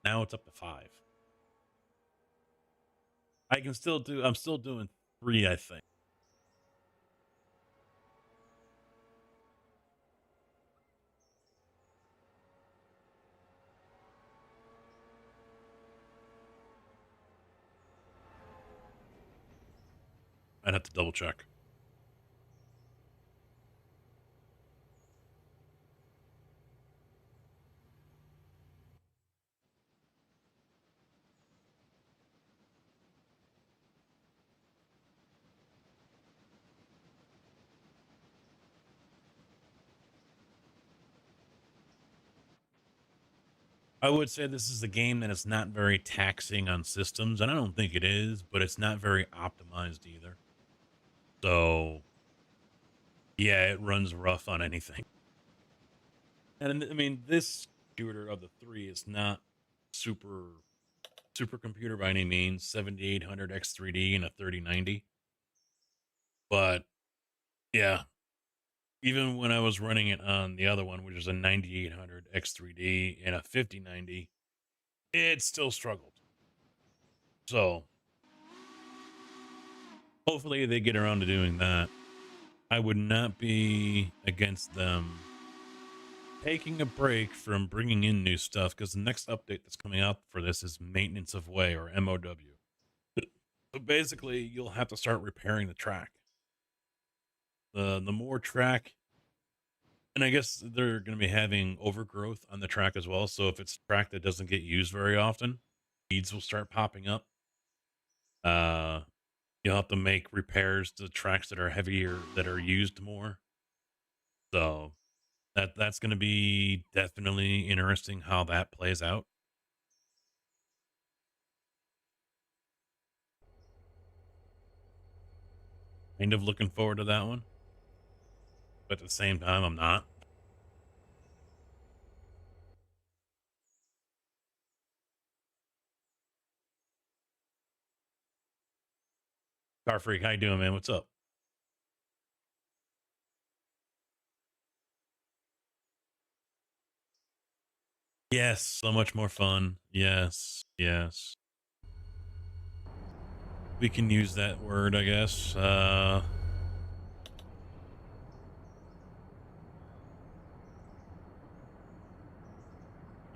Now it's up to 5. I'm still doing 3, I think. I'd have to double check. I would say this is a game that is not very taxing on systems, and I don't think it is, but it's not very optimized either. So yeah, it runs rough on anything. And I mean, this shooter of the three is not supercomputer by any means, 7800 X3D and a 3090. But yeah, even when I was running it on the other one, which is a 9800 X3D and a 5090, it still struggled. So hopefully they get around to doing that. I would not be against them taking a break from bringing in new stuff, because the next update that's coming out for this is Maintenance of Way, or MOW. So basically, you'll have to start repairing the track. The more track, and I guess they're going to be having overgrowth on the track as well. So if it's a track that doesn't get used very often, weeds will start popping up. Uh, you'll have to make repairs to tracks that are heavier, that are used more. So that's going to be definitely interesting how that plays out. Kind of looking forward to that one, but at the same time, I'm not. Car Freak, how you doing, man? What's up? Yes, so much more fun. Yes, yes. We can use that word, I guess.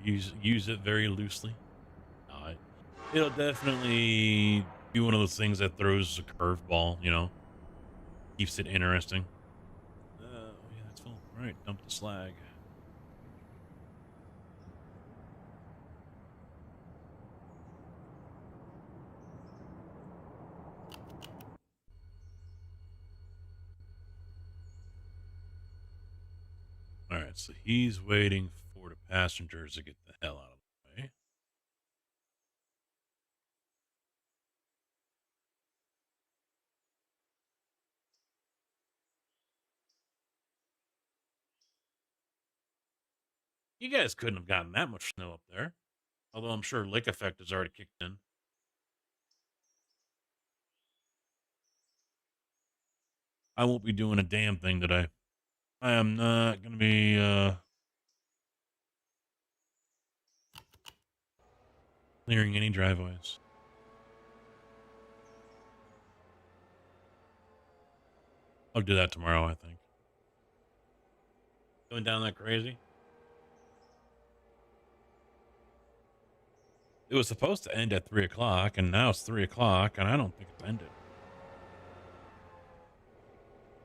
Use it very loosely. It'll definitely be one of those things that throws a curveball, keeps it interesting. Oh yeah, that's full. All right, dump the slag. All right, so he's waiting for the passengers to get the hell out of the way. You guys couldn't have gotten that much snow up there. Although I'm sure lake effect has already kicked in. I won't be doing a damn thing today. I am not going to be clearing any driveways. I'll do that tomorrow, I think. Going down that crazy? It was supposed to end at 3 o'clock, and now it's 3 o'clock, and I don't think it's ended.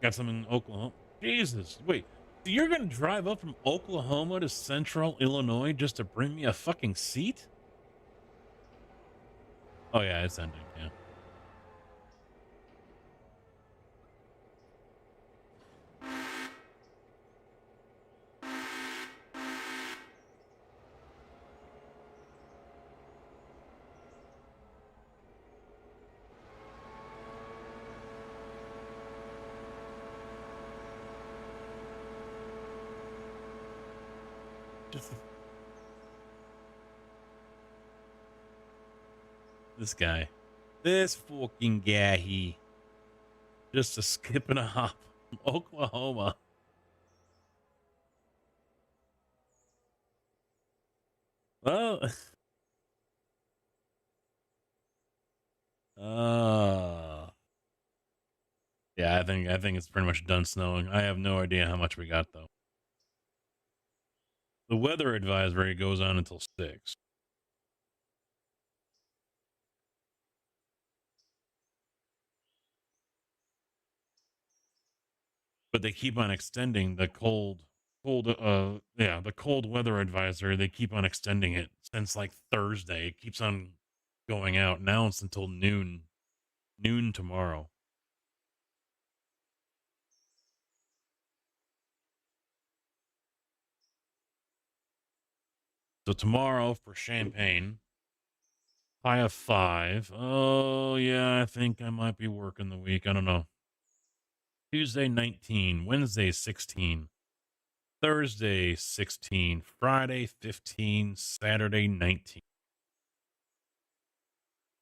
Got some in Oklahoma. Jesus, wait. So you're going to drive up from Oklahoma to central Illinois just to bring me a fucking seat? Oh, yeah, it's ending, yeah. Just this guy. This fucking guy, he just a skip and a hop from Oklahoma. Well, yeah, I think it's pretty much done snowing. I have no idea how much we got though. The weather advisory goes on until 6. But they keep on extending the the cold weather advisory. They keep on extending it since like Thursday. It keeps on going out. Now it's until noon tomorrow. So tomorrow for Champagne, high of 5. Oh, yeah, I think I might be working the week. I don't know. Tuesday, 19. Wednesday, 16. Thursday, 16. Friday, 15. Saturday, 19.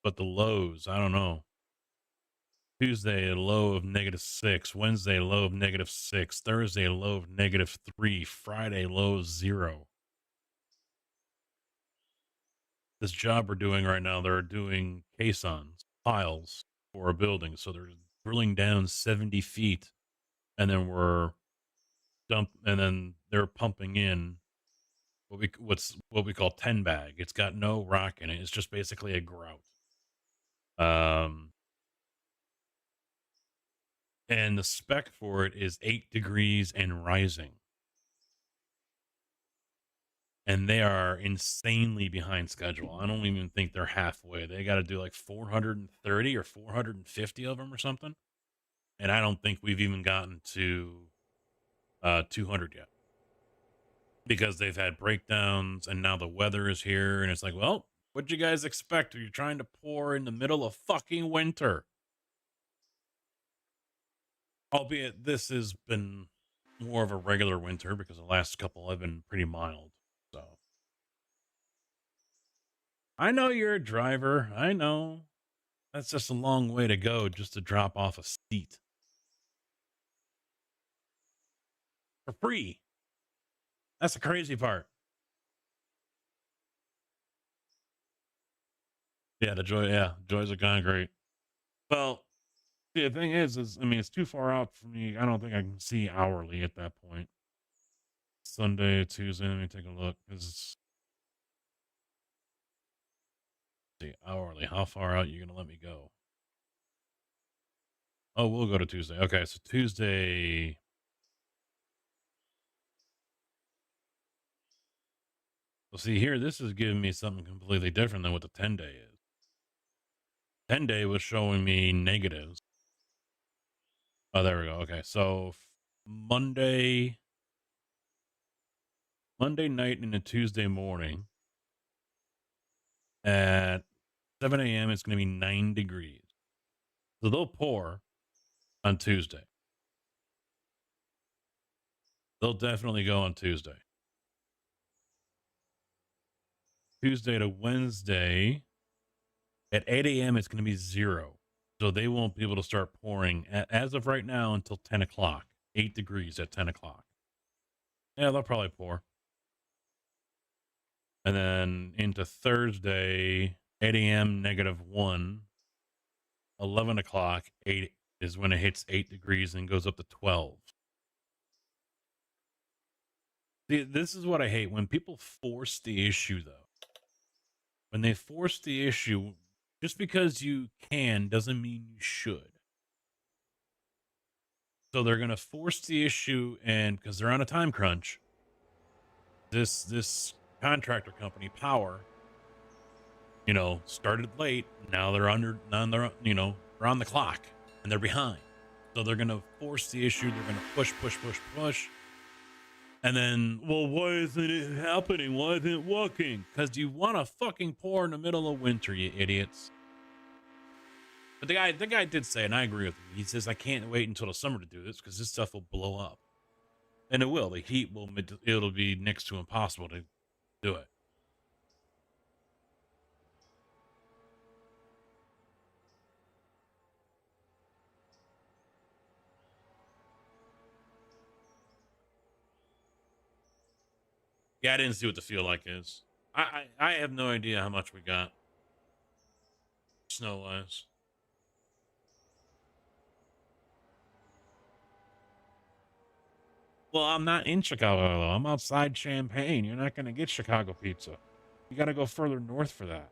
But the lows, I don't know. Tuesday, a low of -6. Wednesday, a low of -6. Thursday, a low of -3. Friday, low of 0. This job we're doing right now, they're doing caissons, piles for a building. So they're drilling down 70 feet, and then and then they're pumping in what we call 10 bag. It's got no rock in it. It's just basically a grout. Um, and the spec for it is 8 degrees and rising. And they are insanely behind schedule. I don't even think they're halfway. They got to do like 430 or 450 of them or something. And I don't think we've even gotten to 200 yet, because they've had breakdowns and now the weather is here. And it's like, well, what'd you guys expect? Are you trying to pour in the middle of fucking winter? Albeit this has been more of a regular winter because the last couple have been pretty mild. So I know you're a driver. I know. That's just a long way to go just to drop off a seat for free. That's the crazy part. Yeah, joys of concrete. Well, the thing is I mean, it's too far out for me. I don't think I can see hourly at that point. Sunday, Tuesday. Let me take a look. See hourly. How far out you gonna let me go? Oh, we'll go to Tuesday. Okay, so Tuesday. Well, see here, this is giving me something completely different than what the 10-day is. 10-day was showing me negatives. Oh, there we go. Okay, so Monday night and a Tuesday morning at 7 a.m. It's going to be 9 degrees. So they'll pour on Tuesday. They'll definitely go on Tuesday. Tuesday to Wednesday at 8 a.m. It's going to be 0. So they won't be able to start pouring as of right now until 10 o'clock. 8 degrees at 10 o'clock. Yeah, they'll probably pour. And then into Thursday, 8 a.m. -1. 11 o'clock, 8 is when it hits 8 degrees and goes up to 12. See, this is what I hate when people force the issue, though. When they force the issue, just because you can doesn't mean you should. So they're going to force the issue, and because they're on a time crunch, this contractor company, Power, started late. Now they're they're on the clock and they're behind. So they're going to force the issue. They're going to push. And then, well, why isn't it happening? Why isn't it working? Because you want to fucking pour in the middle of winter, you idiots. But the guy did say, and I agree with him. He says, I can't wait until the summer to do this because this stuff will blow up. And it will. The heat it'll be next to impossible to do it. Yeah, I didn't see what the feel like is. I have no idea how much we got snow wise. Well, I'm not in Chicago though. I'm outside Champaign. You're not gonna get Chicago pizza. You gotta go further north for that.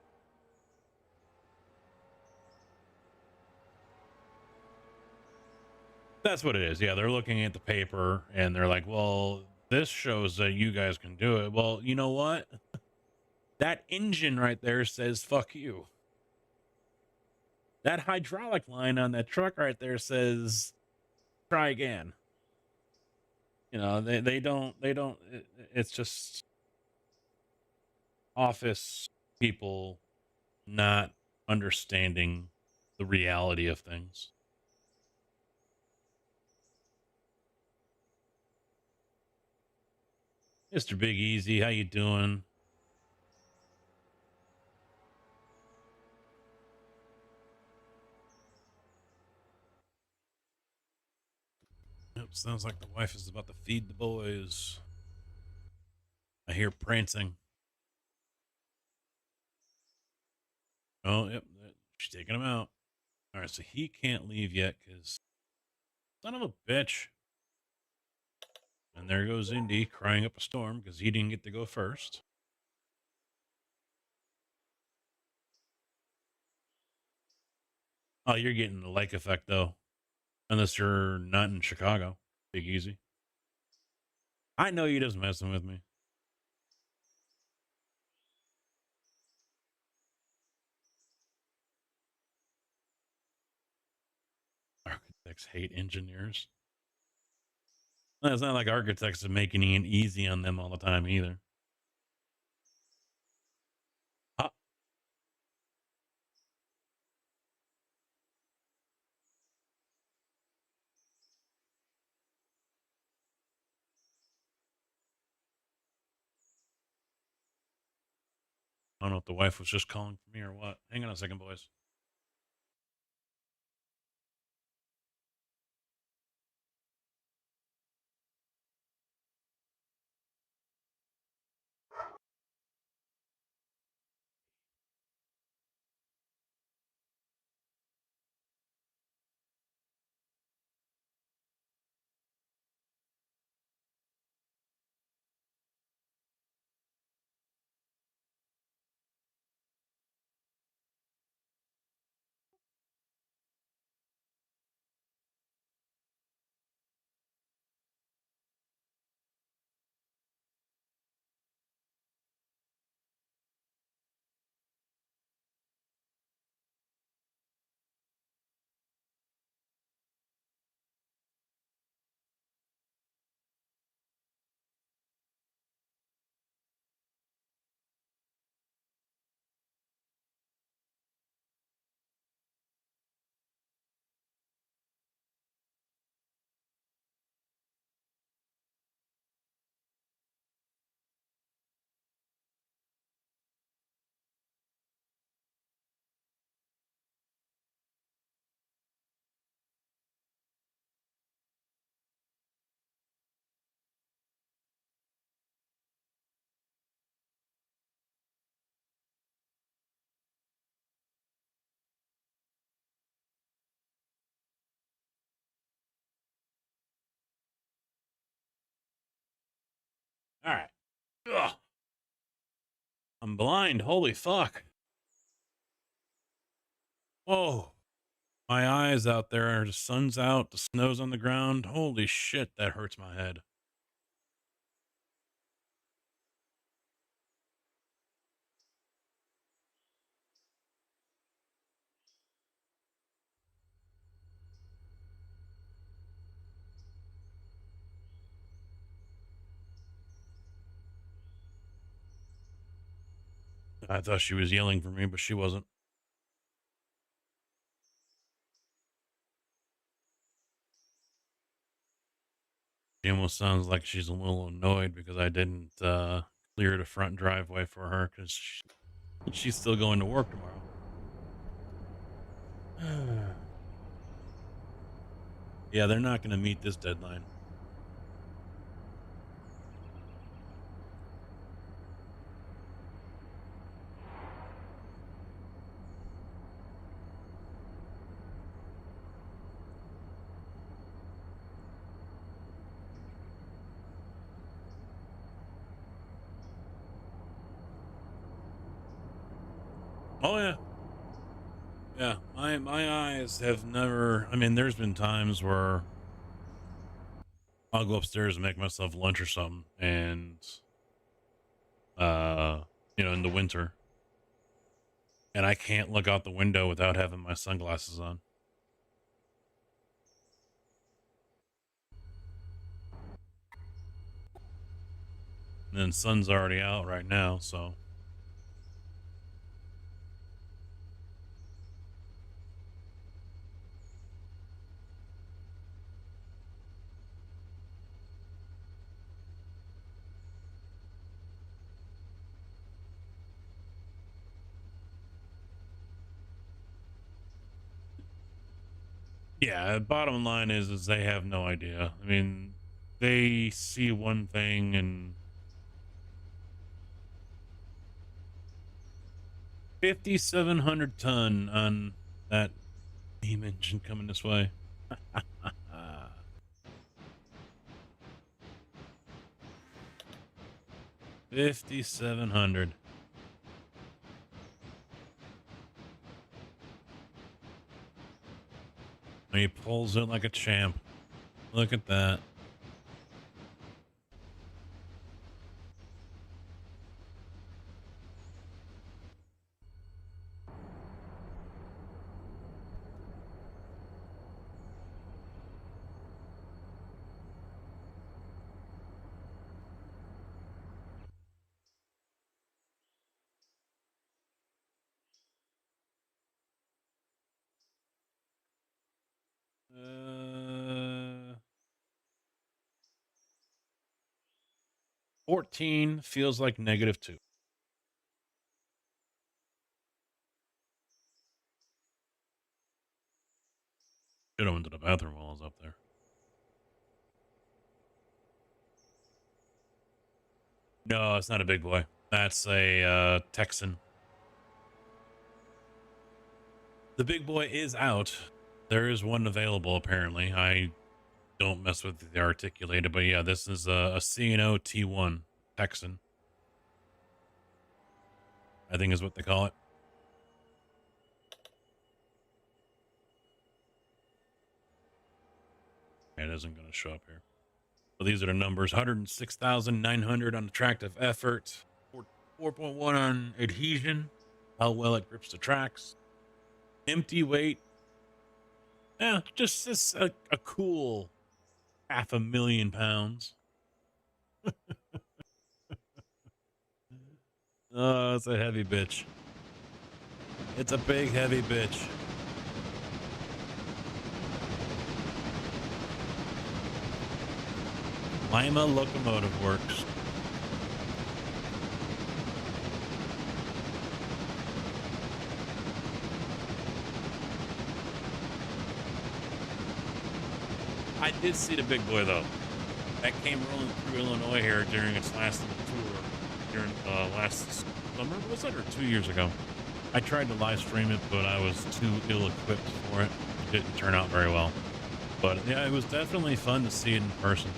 That's what it is. Yeah, they're looking at the paper and they're like, well, this shows that you guys can do it. Well, you know what? That engine right there says fuck you. That hydraulic line on that truck right there says try again. They don't it's just office people not understanding the reality of things. Mr. Big Easy, how you doing? Yep, sounds like the wife is about to feed the boys. I hear prancing. Oh, yep, she's taking him out. All right, so he can't leave yet because son of a bitch. And there goes Indy crying up a storm because he didn't get to go first. Oh, you're getting the like effect though, unless you're not in Chicago. Big Easy. I know you just messing with me. Architects hate engineers. Well, it's not like architects are making it easy on them all the time either. Ah, I don't know if the wife was just calling for me or what. Hang on a second, boys. All right. Ugh. I'm blind. Holy fuck. Oh, my eyes out there. The sun's out. The snow's on the ground. Holy shit, that hurts my head. I thought she was yelling for me, but she wasn't. She almost sounds like she's a little annoyed because I didn't clear the front driveway for her because she's still going to work tomorrow. Yeah, they're not going to meet this deadline. Oh yeah, yeah. My eyes have never. I mean, there's been times where I'll go upstairs and make myself lunch or something, and uh, in the winter, and I can't look out the window without having my sunglasses on. And then sun's already out right now, so Yeah, bottom line is they have no idea. I mean, they see one thing and 5,700 ton on that steam engine coming this way. 5,700. He pulls it like a champ. Look at that. Uh, 14 feels like -2. Should have went to the bathroom while I was up there. No, it's not a big boy. That's a Texan. The big boy is out. There is one available, apparently. I don't mess with the articulated, but yeah, this is a C&O T1 Texan, I think is what they call it. It isn't going to show up here. So these are the numbers: 106,900 on attractive effort, 4.1 on adhesion, how well it grips the tracks, empty weight. Yeah, just a cool 500,000 pounds. Oh, it's a heavy bitch. It's a big, heavy bitch. Lima Locomotive Works. I did see the big boy though. That came rolling through Illinois here during its last tour during last summer. Was it, or 2 years ago? I tried to live stream it, but I was too ill-equipped for it. It didn't turn out very well. But yeah, it was definitely fun to see it in person.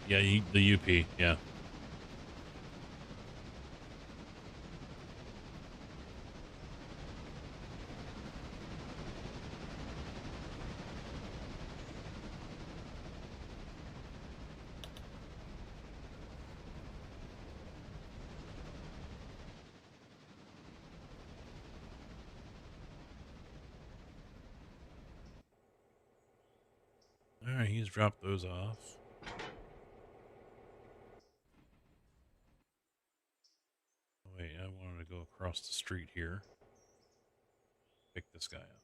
Yeah, the UP, yeah. All right, he's dropped those off. Wait, I wanted to go across the street here. Pick this guy up.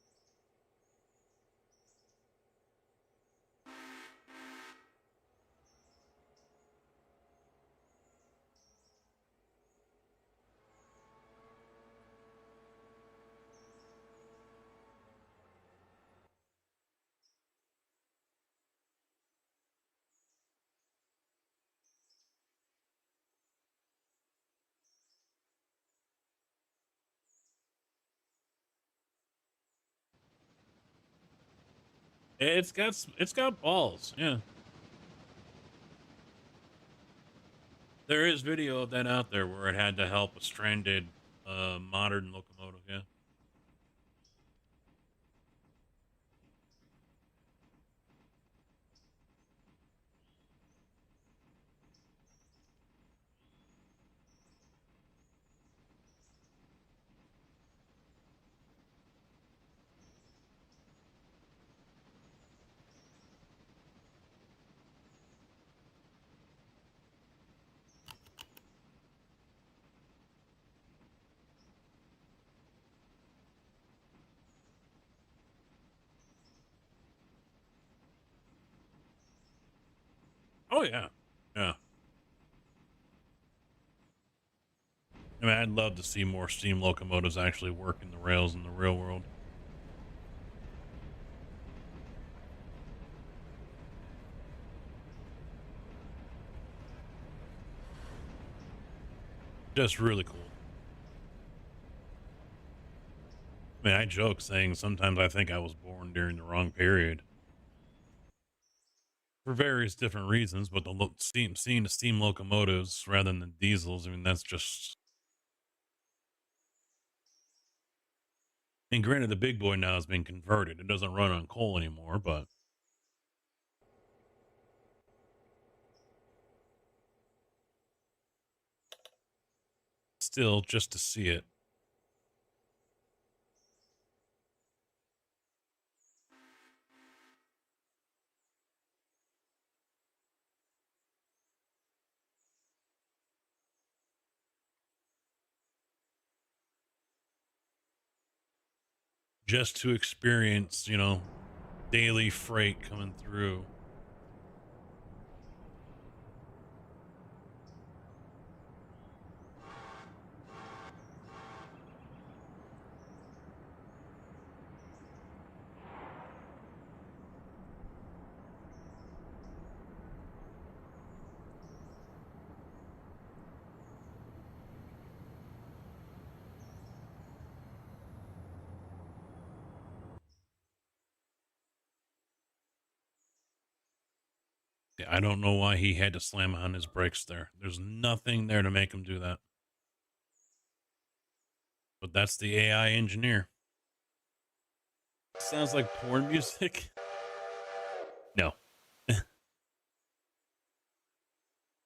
It's got balls, yeah. There is video of that out there where it had to help a stranded modern locomotive, yeah. Oh yeah, yeah. I mean, I'd love to see more steam locomotives actually working the rails in the real world. Just really cool. I mean, I joke saying sometimes I think I was born during the wrong period for various different reasons, but seeing the steam locomotives rather than the diesels, I mean, that's just. And granted, the big boy now has been converted. It doesn't run on coal anymore, but still, just to see it. Just to experience, daily freight coming through. Yeah, I don't know why he had to slam on his brakes there. There's nothing there to make him do that. But that's the AI engineer. Sounds like porn music. No.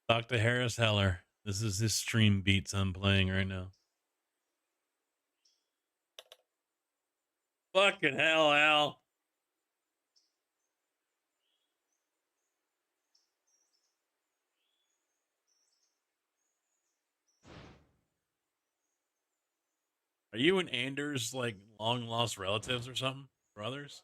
Dr. Harris Heller. This is his stream beats I'm playing right now. Fucking hell, Al. Are you and Anders like long lost relatives or something? Brothers?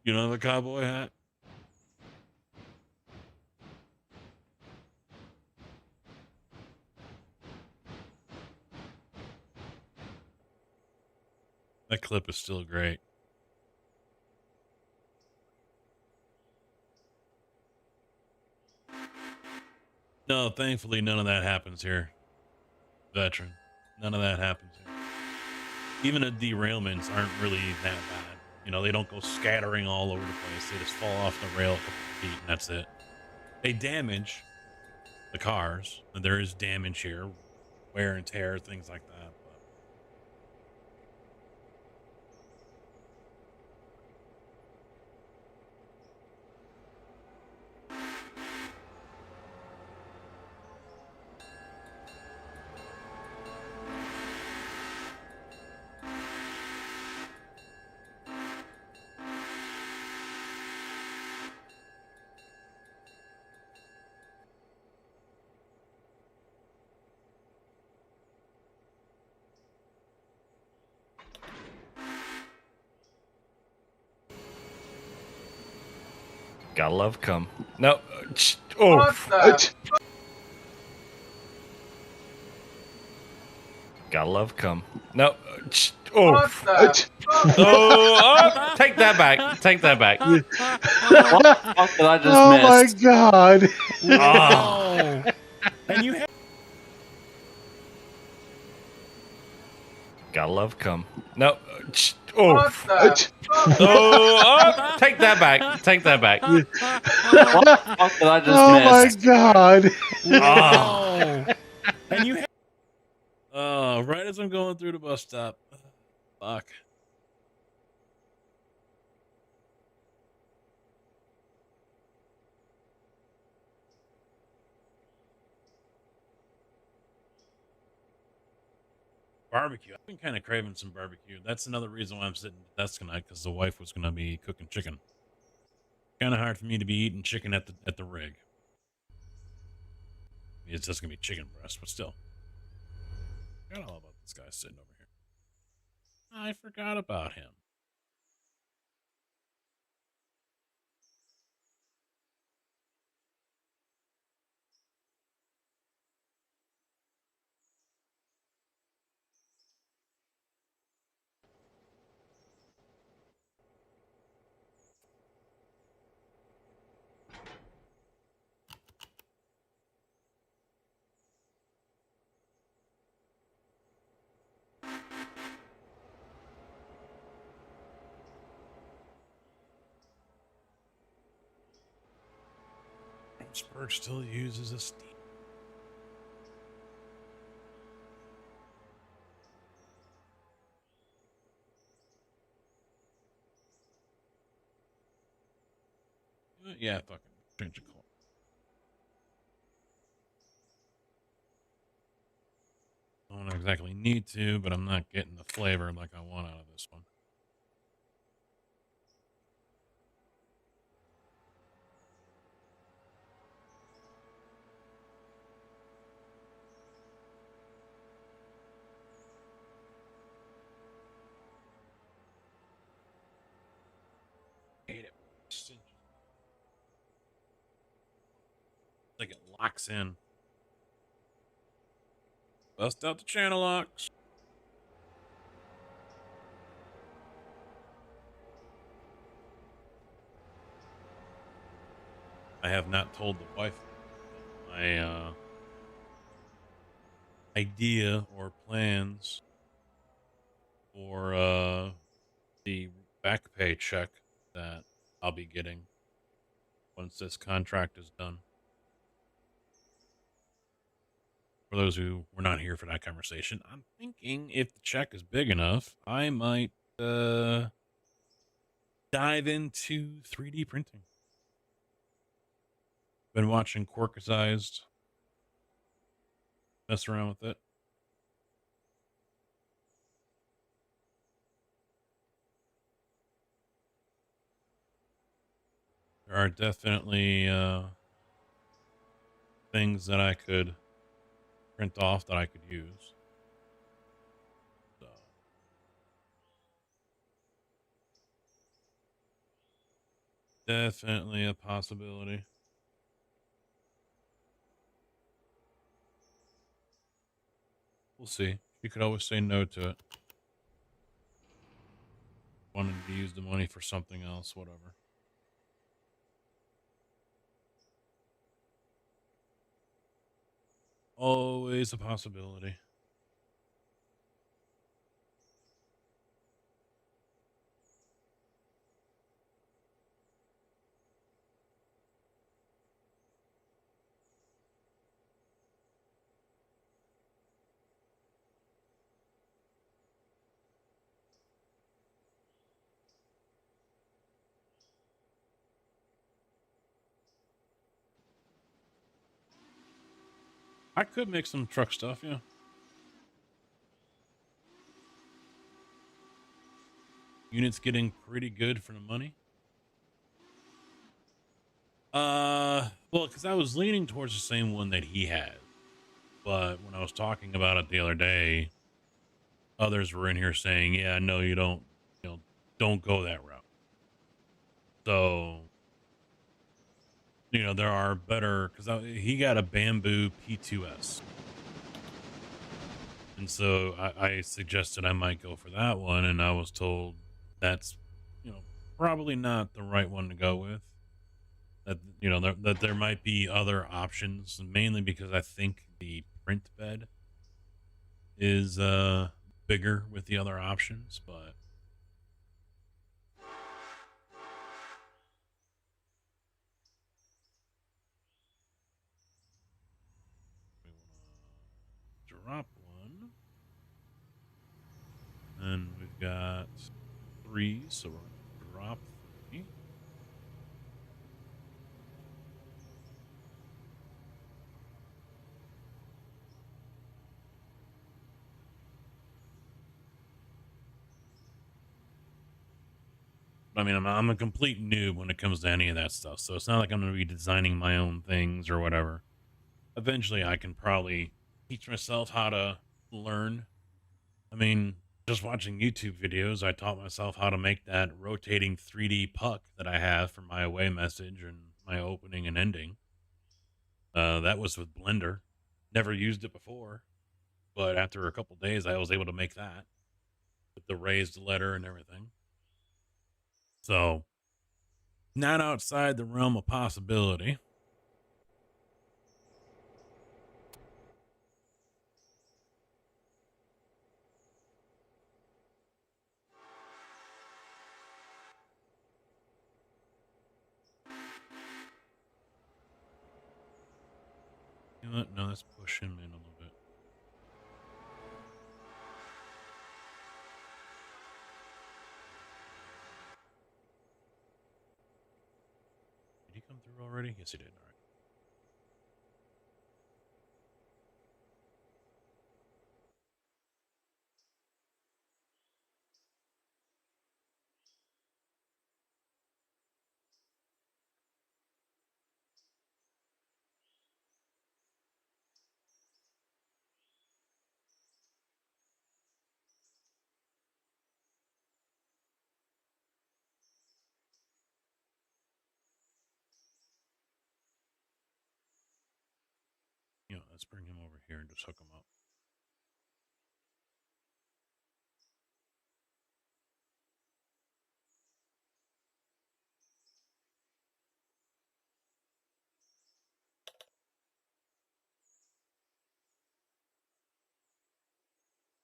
You know the cowboy hat? That clip is still great. No, thankfully none of that happens here. Veteran. None of that happens here. Even the derailments aren't really that bad. They don't go scattering all over the place. They just fall off the rail a couple of feet and that's it. They damage the cars. And there is damage here, wear and tear, things like that. But Gotta love cum. No. Oh. Gotta love cum. No. Oh. Oh. Take that back. Take that back. What the fuck did I just miss? My god. Oh. and you have Gotta love cum. No. Oh. Oh. Take that back. Take that back. What the fuck did I just miss? My god. Oh. and you have right as I'm going through the bus stop. Fuck. Barbecue. I've been kind of craving some barbecue. That's another reason why I'm sitting at the desk tonight, because the wife was going to be cooking chicken. Kind of hard for me to be eating chicken at the rig. It's just gonna be chicken breast, but still. Forgot all about this guy sitting over here. I forgot about him. Spurge still uses a steam. Yeah, fucking change the color. I don't exactly need to, but I'm not getting the flavor like I want out of this one. Hate it. Like it locks in. Bust out the channel locks. I have not told the wife my idea or plans for the back pay check that I'll be getting once this contract is done. For those who were not here for that conversation, I'm thinking if the check is big enough, I might dive into 3D printing. Been watching Quirkicized mess around with it. There are definitely things that I could print off that I could use. So definitely a possibility. We'll see. You could always say no to it. Wanted to use the money for something else, whatever. Always a possibility. I could make some truck stuff, yeah. Units getting pretty good for the money. Well, because I was leaning towards the same one that he had, but when I was talking about it the other day, others were in here saying, "Yeah, no, you don't, don't go that route." So, there are better because he got a Bamboo P2S, and so I suggested I might go for that one, and I was told that's, probably not the right one to go with. That that there might be other options, mainly because I think the print bed is bigger with the other options, but we want to drop one, and we've got 3, so we're gonna drop 3. I mean, I'm a complete noob when it comes to any of that stuff. So it's not like I'm going to be designing my own things or whatever. Eventually, I can probably teach myself how to learn. I mean, just watching YouTube videos, I taught myself how to make that rotating 3D puck that I have for my away message and my opening and ending. That was with Blender. Never used it before, but after a couple days, I was able to make that with the raised letter and everything. So, not outside the realm of possibility. You know what? No, let's push him in a little bit. Did he come through already? Yes, he did. All right. You know, let's bring him over here and just hook him up.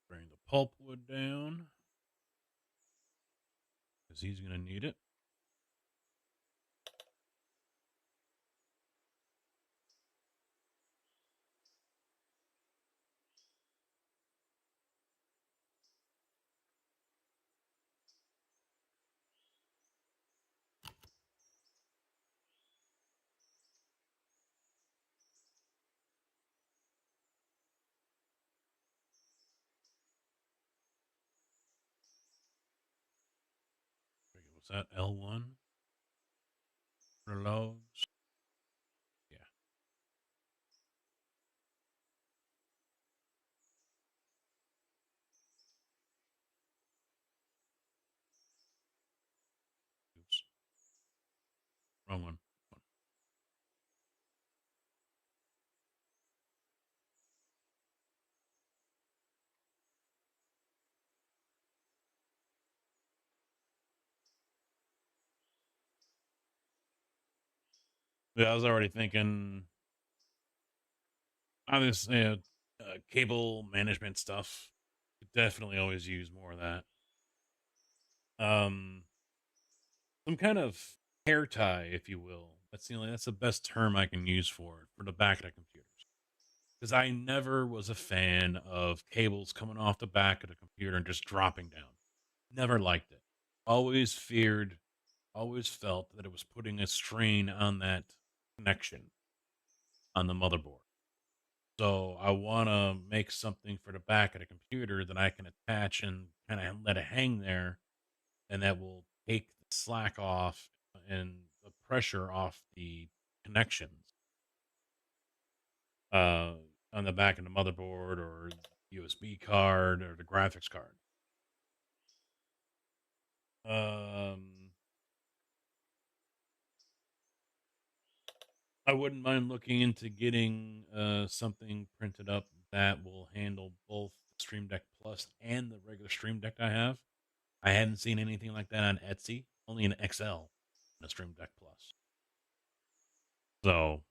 Bring the pulpwood down because he's going to need it. Was that L1? Reloads. Yeah. Oops. Wrong one. Yeah, I was already thinking, obviously, cable management stuff. Could definitely always use more of that. Some kind of hair tie, if you will. That's the best term I can use for it for the back of the computers. Because I never was a fan of cables coming off the back of the computer and just dropping down. Never liked it. Always feared, always felt that it was putting a strain on that connection on the motherboard. So I want to make something for the back of the computer that I can attach and kind of let it hang there, and that will take the slack off and the pressure off the connections on the back of the motherboard or USB card or the graphics card. I wouldn't mind looking into getting something printed up that will handle both the Stream Deck Plus and the regular Stream Deck I have. I hadn't seen anything like that on Etsy, only an XL and a Stream Deck Plus. So,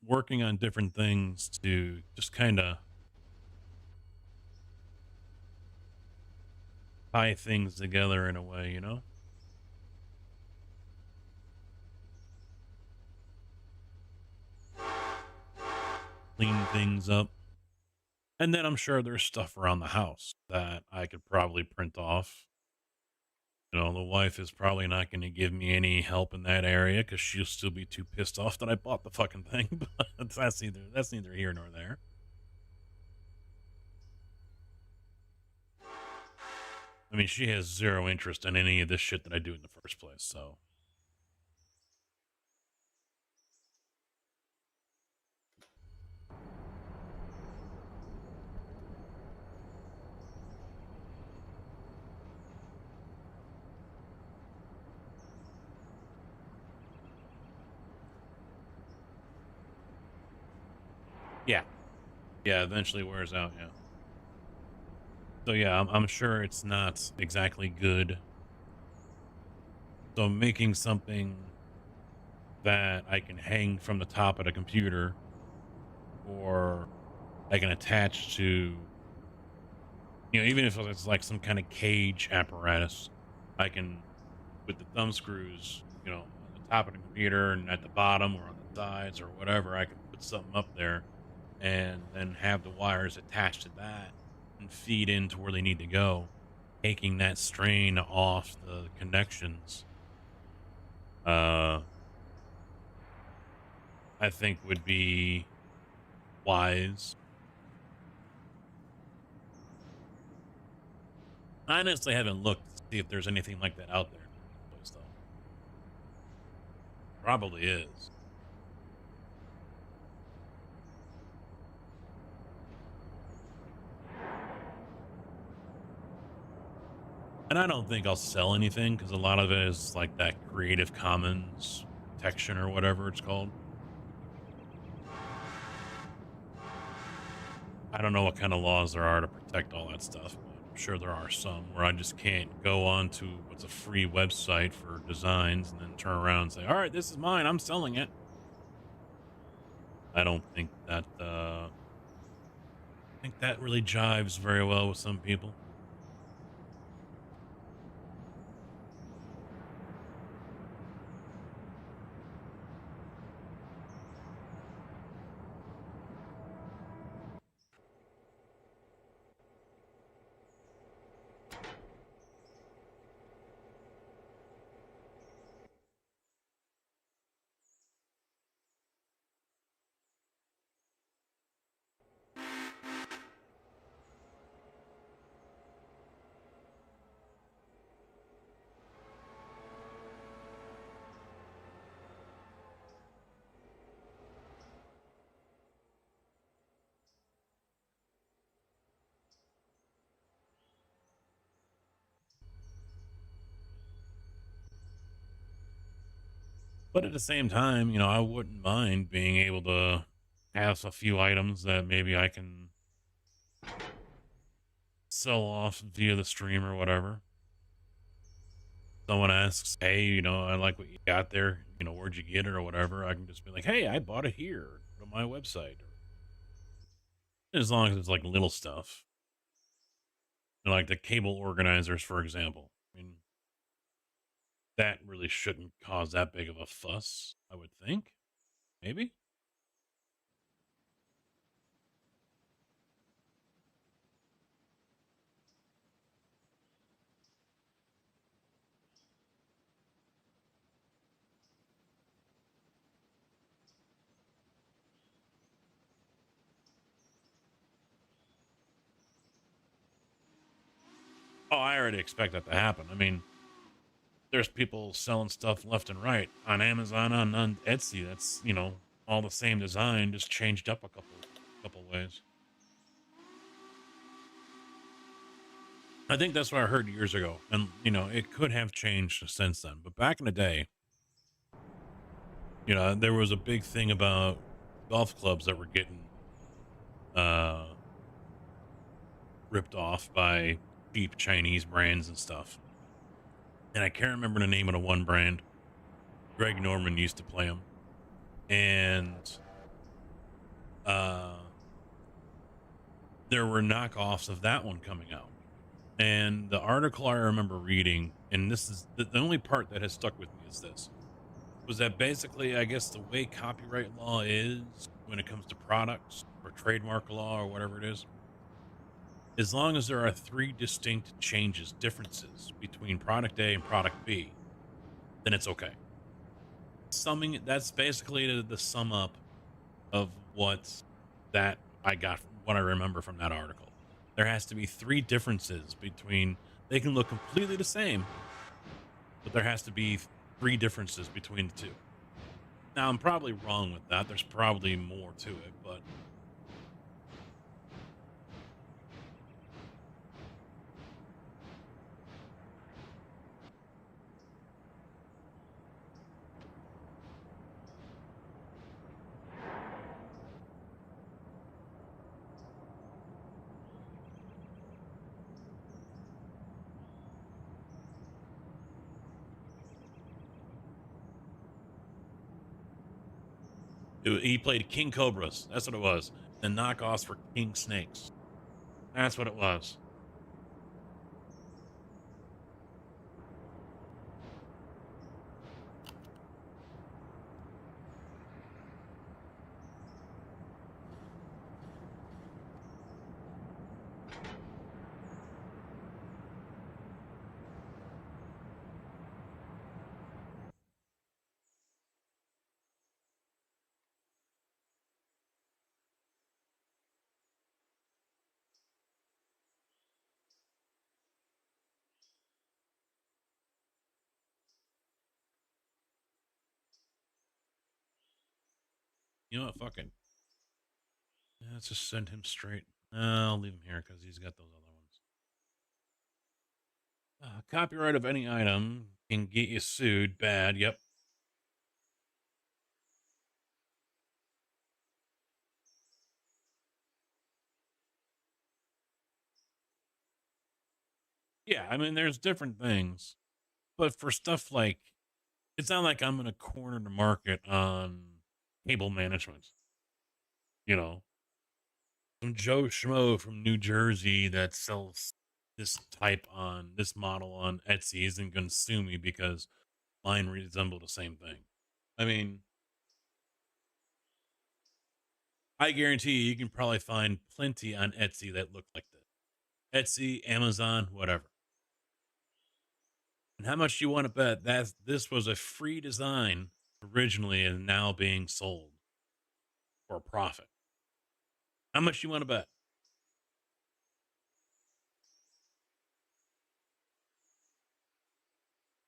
working on different things to just kind of tie things together in a way, clean things up. And then I'm sure there's stuff around the house that I could probably print off. The wife is probably not going to give me any help in that area because she'll still be too pissed off that I bought the fucking thing. But that's neither here nor there. I mean, she has zero interest in any of this shit that I do in the first place. So yeah, eventually wears out. Yeah. So yeah, I'm sure it's not exactly good. So making something that I can hang from the top of the computer, or I can attach to, even if it's like some kind of cage apparatus, I can, with the thumb screws, on the top of the computer and at the bottom or on the sides or whatever, I can put something up there and then have the wires attached to that and feed into where they need to go, taking that strain off the connections. I think would be wise. I honestly haven't looked to see if there's anything like that out there in the place, though. Probably is. And I don't think I'll sell anything because a lot of it is like that Creative Commons protection or whatever it's called. I don't know what kind of laws there are to protect all that stuff, but I'm sure there are some where I just can't go on to what's a free website for designs and then turn around and say, all right, this is mine, I'm selling it. I don't think that really jives very well with some people. But at the same time, I wouldn't mind being able to have a few items that maybe I can sell off via the stream or whatever. Someone asks, hey, I like what you got there. Where'd you get it or whatever? I can just be like, hey, I bought it here. Go to my website. As long as it's like little stuff. Like the cable organizers, for example. I mean, that really shouldn't cause that big of a fuss, I would think. Maybe? Oh, I already expect that to happen. I mean, there's people selling stuff left and right on Amazon, on Etsy. That's, all the same design, just changed up a couple ways. I think that's what I heard years ago. And, it could have changed since then. But back in the day, there was a big thing about golf clubs that were getting ripped off by cheap Chinese brands and stuff. And I can't remember the name of the one brand. Greg Norman used to play them. And there were knockoffs of that one coming out. And the article I remember reading, and this is the only part that has stuck with me is this, was that basically, I guess the way copyright law is when it comes to products or trademark law or whatever it is, as long as there are 3 distinct differences between product A and product B, then it's okay. That's basically the sum up of what I remember from that article. There has to be 3 differences between They can look completely the same, but there has to be 3 differences between the 2. Now, I'm probably wrong with that. There's probably more to it, but he played King Cobras. That's what it was. The knockoffs for King Snakes. That's what it was. You know what? Fuck it. Let's just send him straight. I'll leave him here because he's got those other ones. Copyright of any item can get you sued. Bad. Yep. Yeah, I mean, there's different things, but for stuff like, it's not like I'm going to corner the market on cable management. You know, some Joe Schmo from New Jersey that sells this model on Etsy isn't going to sue me because mine resemble the same thing. I mean, I guarantee you can probably find plenty on Etsy that look like this. Etsy, Amazon, whatever. And how much you want to bet that this was a free design originally and now being sold for a profit? How much you want to bet?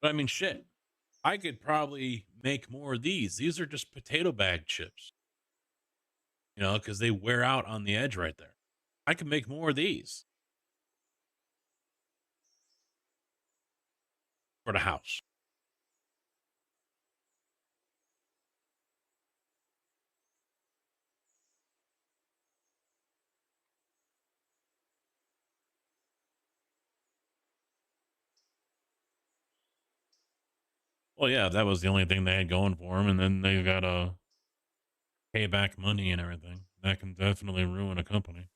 But I mean, shit. I could probably make more of these. These are just potato bag chips, you know, because they wear out on the edge right there. I could make more of these for the house. Well, yeah, that was the only thing they had going for them, and then they got to pay back money and everything. That can definitely ruin a company.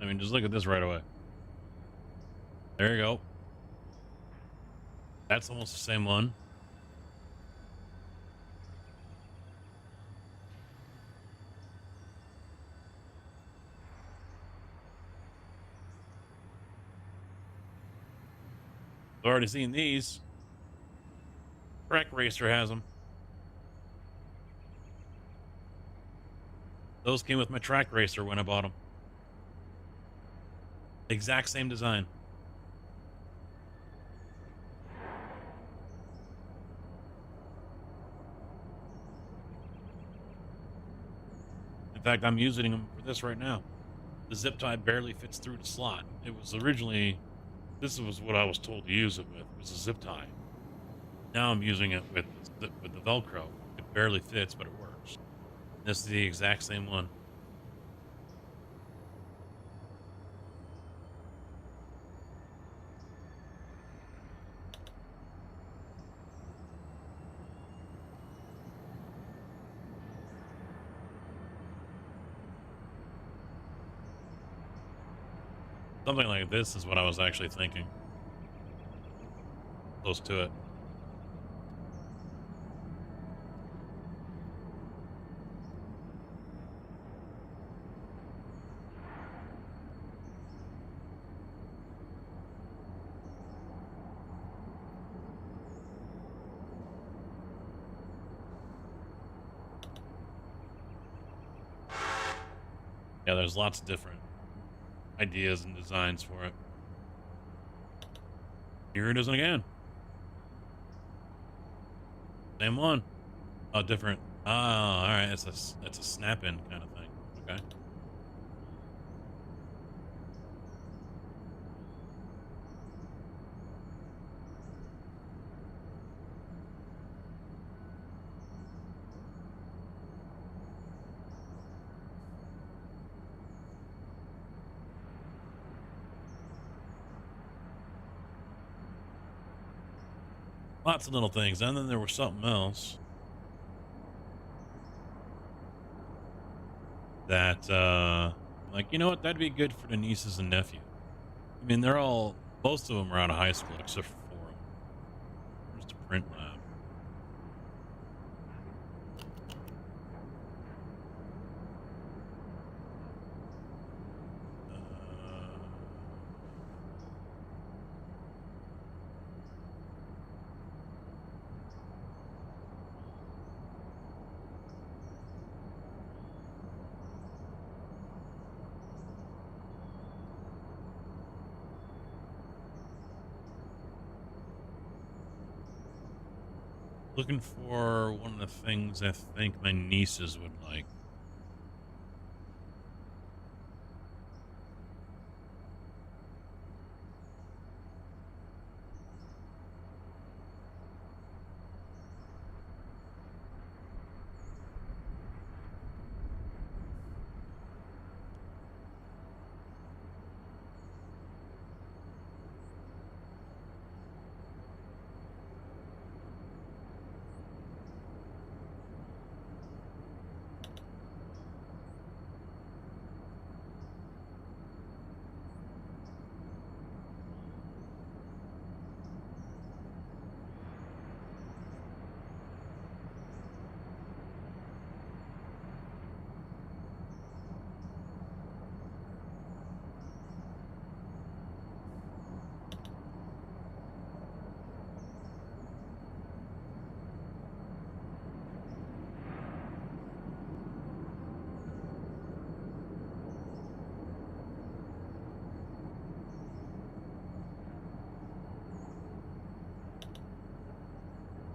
I mean, just look at this right away. There you go. That's almost the same one. I've already seen these. Track Racer has them. Those came with my Track Racer when I bought them. Exact same design. In fact, I'm using them for this right now. The zip tie barely fits through the slot. It was originally, this was what I was told to use it with, was a zip tie. Now I'm using it with the Velcro. It barely fits, but it works. This is the exact same one. Something like this is what I was actually thinking. Close to it. Yeah, there's lots of different ideas and designs for it. Here it is again. Same one. Oh, different. Oh, all right. It's a snap-in kind of thing. Okay. Lots of little things. And then there was something else that, like, you know what? That'd be good for the nieces and nephews. I mean, most of them are out of high school except for 4 of them. There's the print lab. Looking for one of the things I think my nieces would like.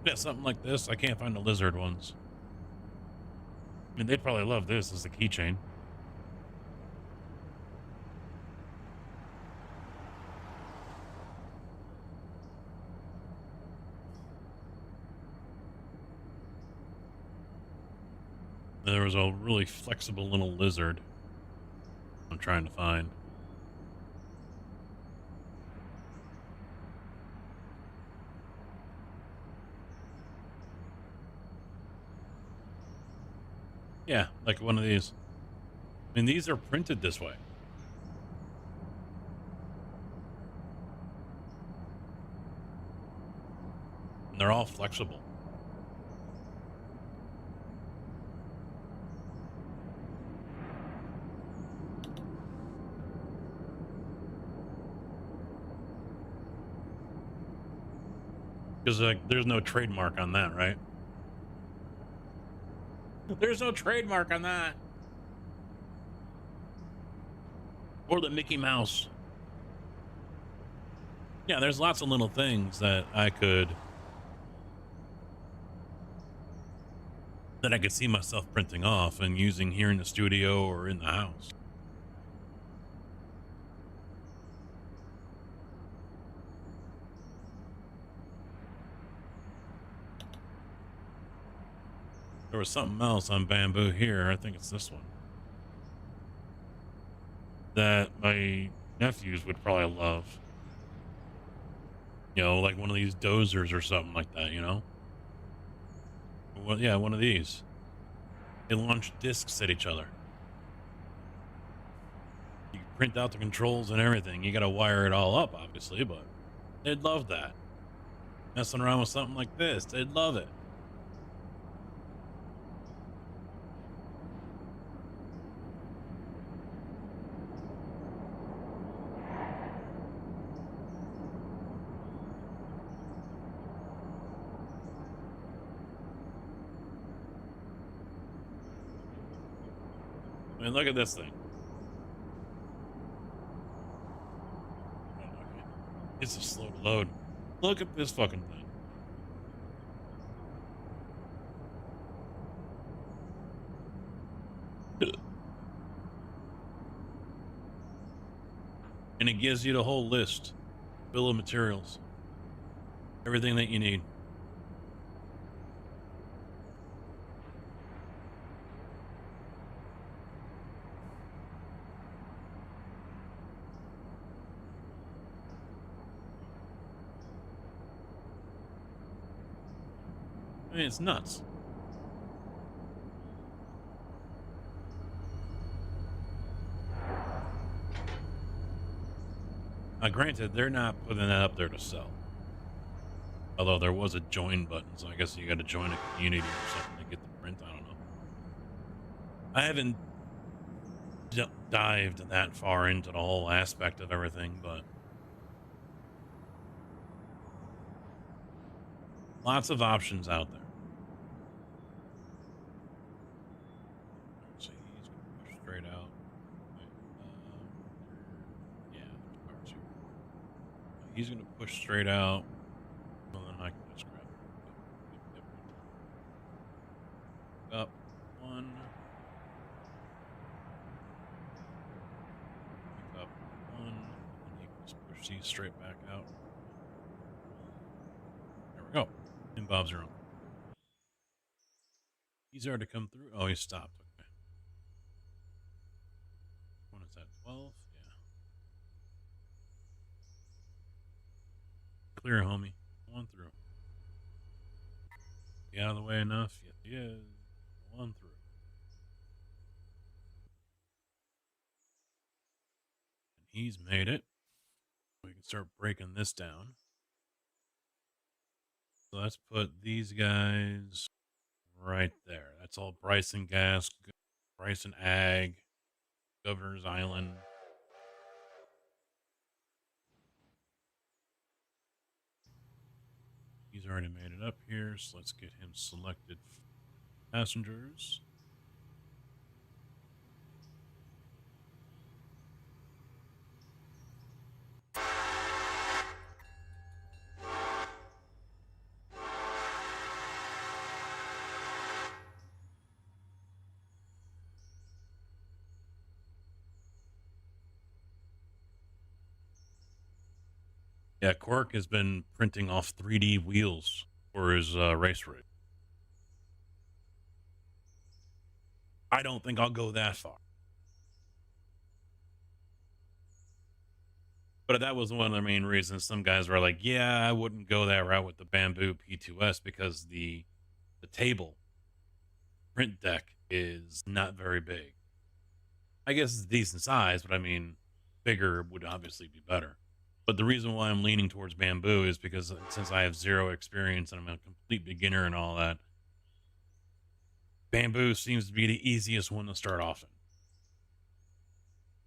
Yeah, something like this. I can't find the lizard ones. I mean, they'd probably love this as a keychain. There was a really flexible little lizard I'm trying to find. Yeah, like one of these. I mean, these are printed this way. And they're all flexible. Because there's no trademark on that, right? There's no trademark on that. Or the Mickey Mouse. Yeah, there's lots of little things that I could see myself printing off and using here in the studio or in the house. There was something else on bamboo here. I think it's this one. That my nephews would probably love. You know, like one of these dozers or something like that, you know? Well, yeah, one of these. They launch discs at each other. You print out the controls and everything. You got to wire it all up, obviously, but they'd love that. Messing around with something like this, they'd love it. I mean, look at this thing. It's just slow to load. Look at this fucking thing. And it gives you the whole list, bill of materials, everything that you need. I mean, it's nuts. Now, granted, they're not putting that up there to sell. Although there was a join button, so I guess you got to join a community or something to get the print. I don't know. I haven't dived that far into the whole aspect of everything, but lots of options out there. So he's going to push straight out. Yeah, he's going to push straight out. Well, then I can just grab it. Yep. Up one. Pick up one. And he can just push these straight back out. There we go. And Bob's your own. He's already come through. Oh, he stopped. Okay. When is that? 12? Yeah. Clear, homie. Go on through. Be out of the way enough? Yes, he is. Go on through. And he's made it. We can start breaking this down. So let's put these guys right there. That's all Bryson Gas, Bryson Ag, Governor's Island. He's already made it up here, so let's get him selected passengers. Yeah, Quirk has been printing off 3D wheels for his race rig. I don't think I'll go that far. But that was one of the main reasons some guys were like, yeah, I wouldn't go that route with the Bamboo P2S because the table print deck is not very big. I guess it's decent size, but I mean, bigger would obviously be better. But the reason why I'm leaning towards Bamboo is because since I have zero experience and I'm a complete beginner and all that, Bamboo seems to be the easiest one to start off in.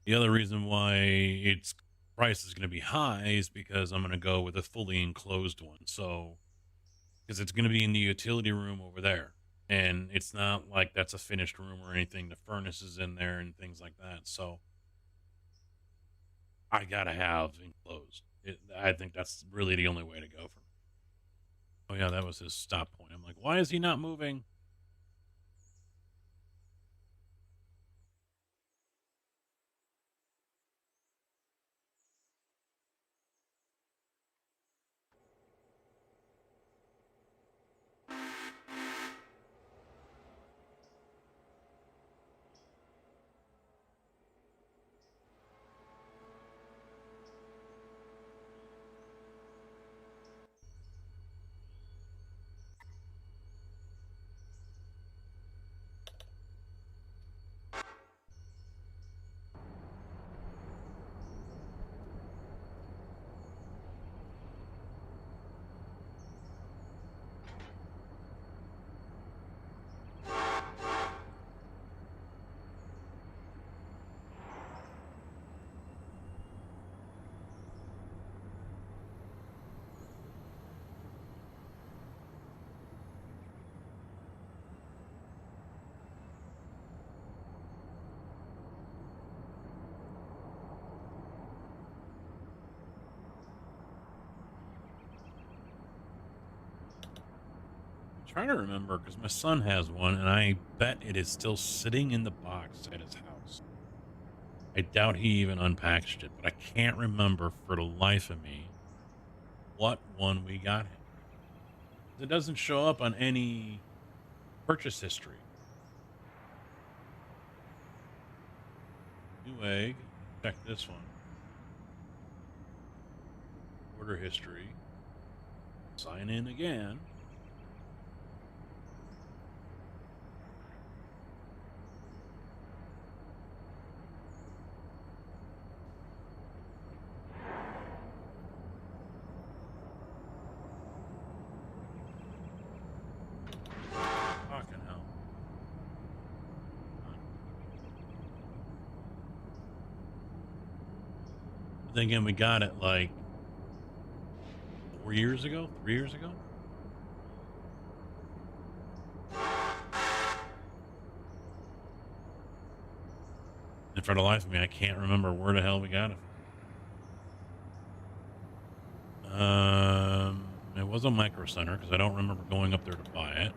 The other reason why its price is going to be high is because I'm going to go with a fully enclosed one. So, because it's going to be in the utility room over there. And it's not like that's a finished room or anything. The furnace is in there and things like that. So, I gotta have enclosed. I think that's really the only way to go for me. Oh yeah, that was his stop point. I'm like, why is he not moving? trying to remember because my son has one, and I bet it is still sitting in the box at his house. I doubt he even unpackaged it, but I can't remember for the life of me what one we got him. It doesn't show up on any purchase history. New egg. Check this one. Order history. Sign in again. Fucking hell. Then again, we got it like 4 years ago, 3 years ago. And for the life of me, I can't remember where the hell we got it. It was a Micro Center because I don't remember going up there to buy it.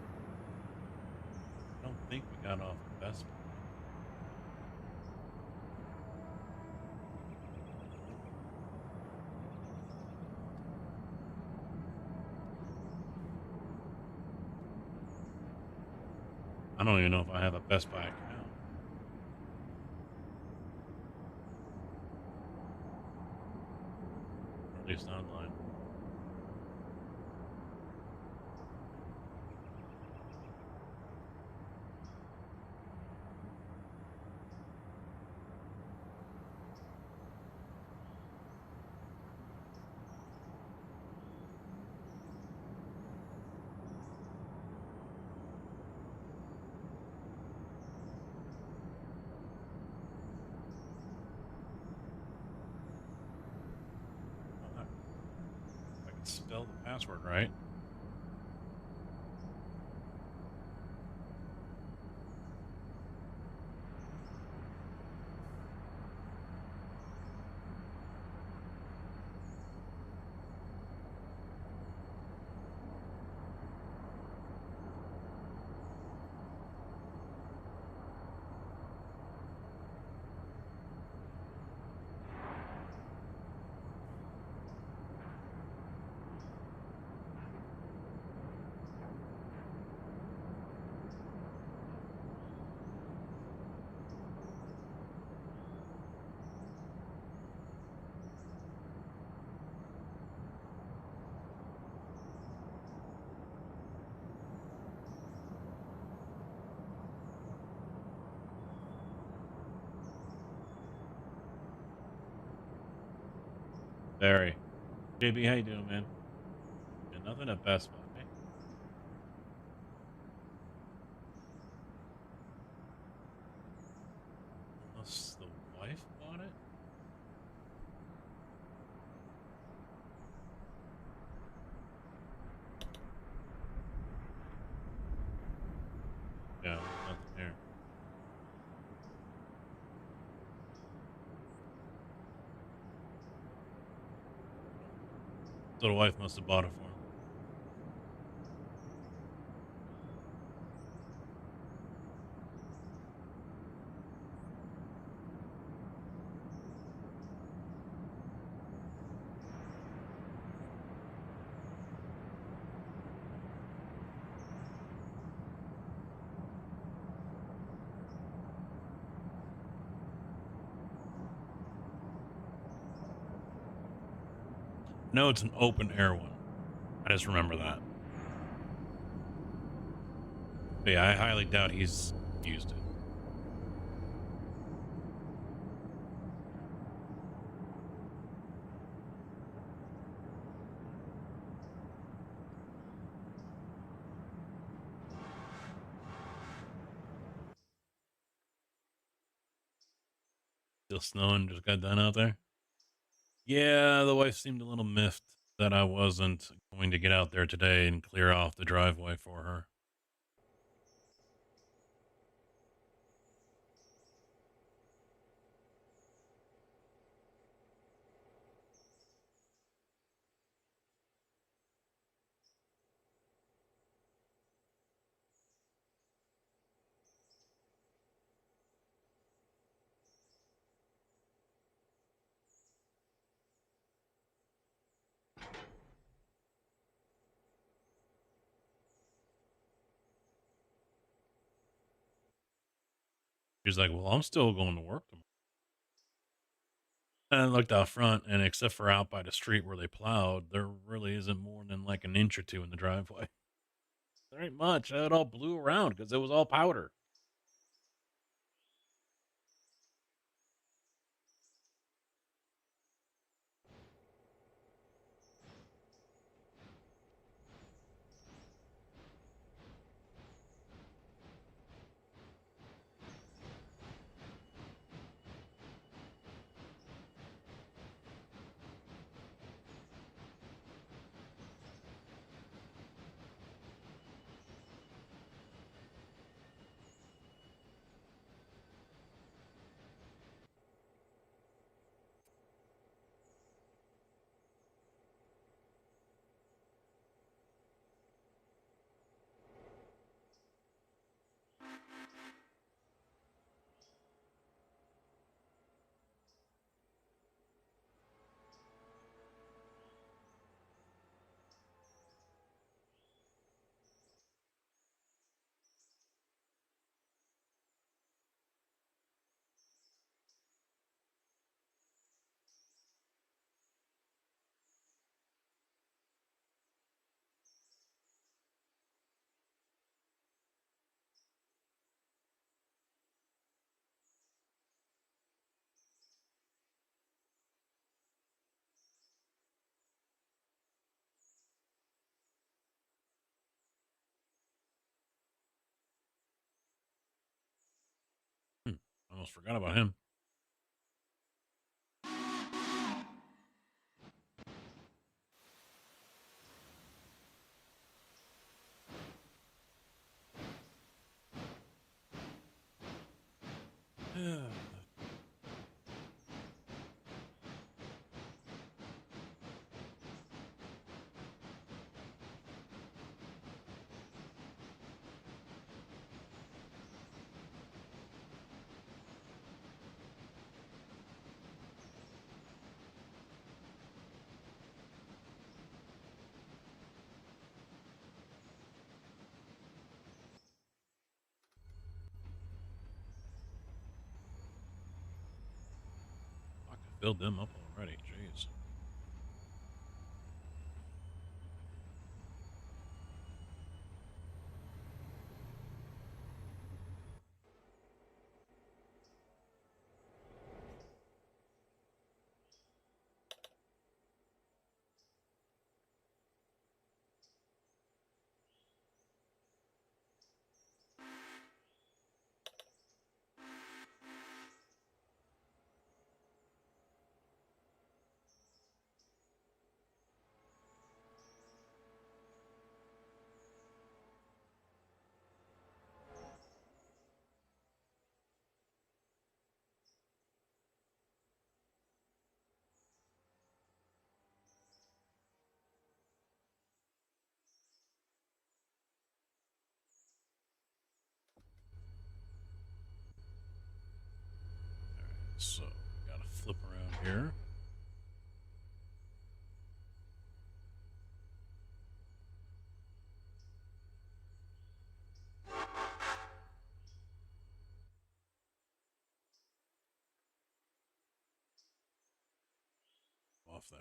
I don't think we got off the Best Buy. I don't even know if I have a Best Buy account. Or at least online. If I can spell the password right. Barry. JB, how you doing, man? Yeah, nothing at Best Buy. Unless the wife bought it? Yeah, nothing here. So the wife must have bought it for him. No, it's an open air one. I just remember that. But yeah, I highly doubt he's used it. Still snowing, just got done out there. Yeah, the wife seemed a little miffed that I wasn't going to get out there today and clear off the driveway for her. She's like, well, I'm still going to work tomorrow. And I looked out front, and except for out by the street where they plowed, there really isn't more than like an inch or two in the driveway. There ain't much. It all blew around because it was all powder. I almost forgot about him. I could filled them up already. Jeez. So, gotta flip around here. Off there.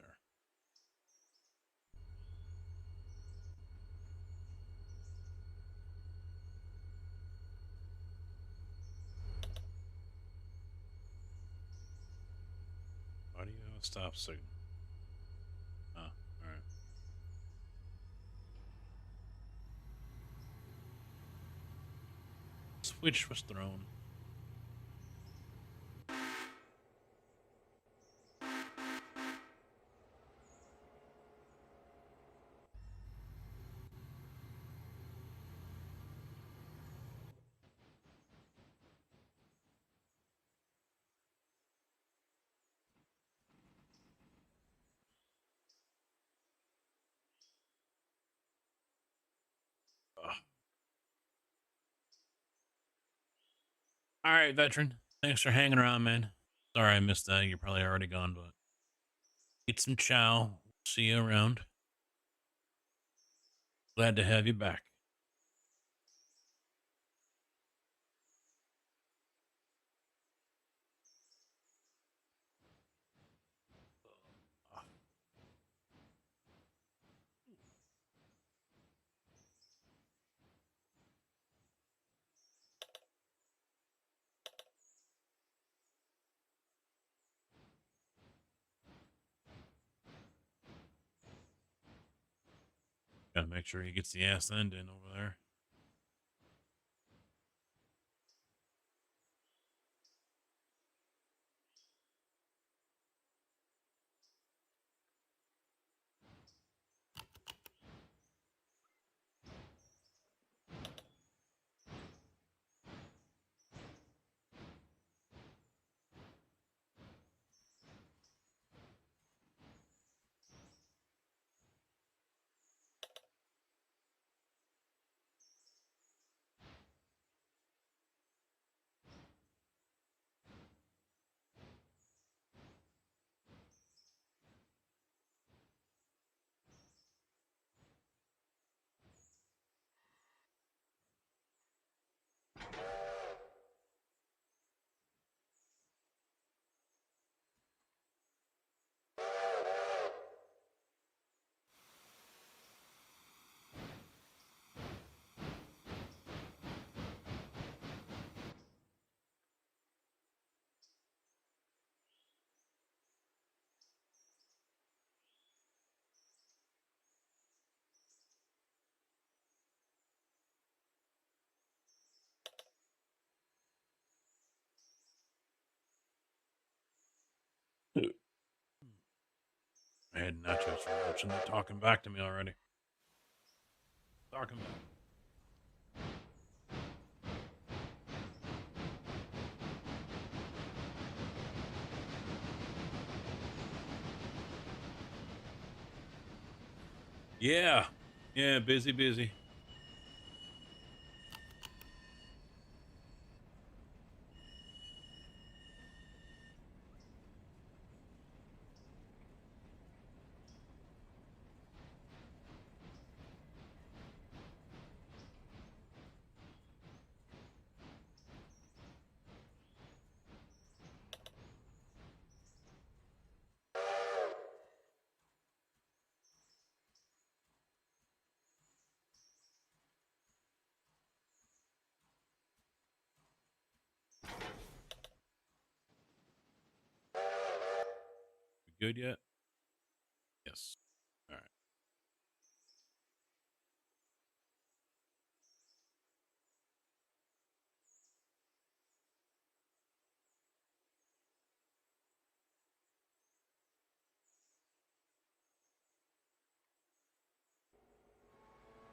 Why do you have a stop signal? Oh, alright. Switch was thrown. All right, veteran. Thanks for hanging around, man. Sorry I missed that. You're probably already gone, but eat some chow. See you around. Glad to have you back. Make sure he gets the ass end in over there. I had nachos for lunch and they're talking back to me already. Talking back. Yeah. Yeah, busy. We good yet? Yes. All right. Keep going around over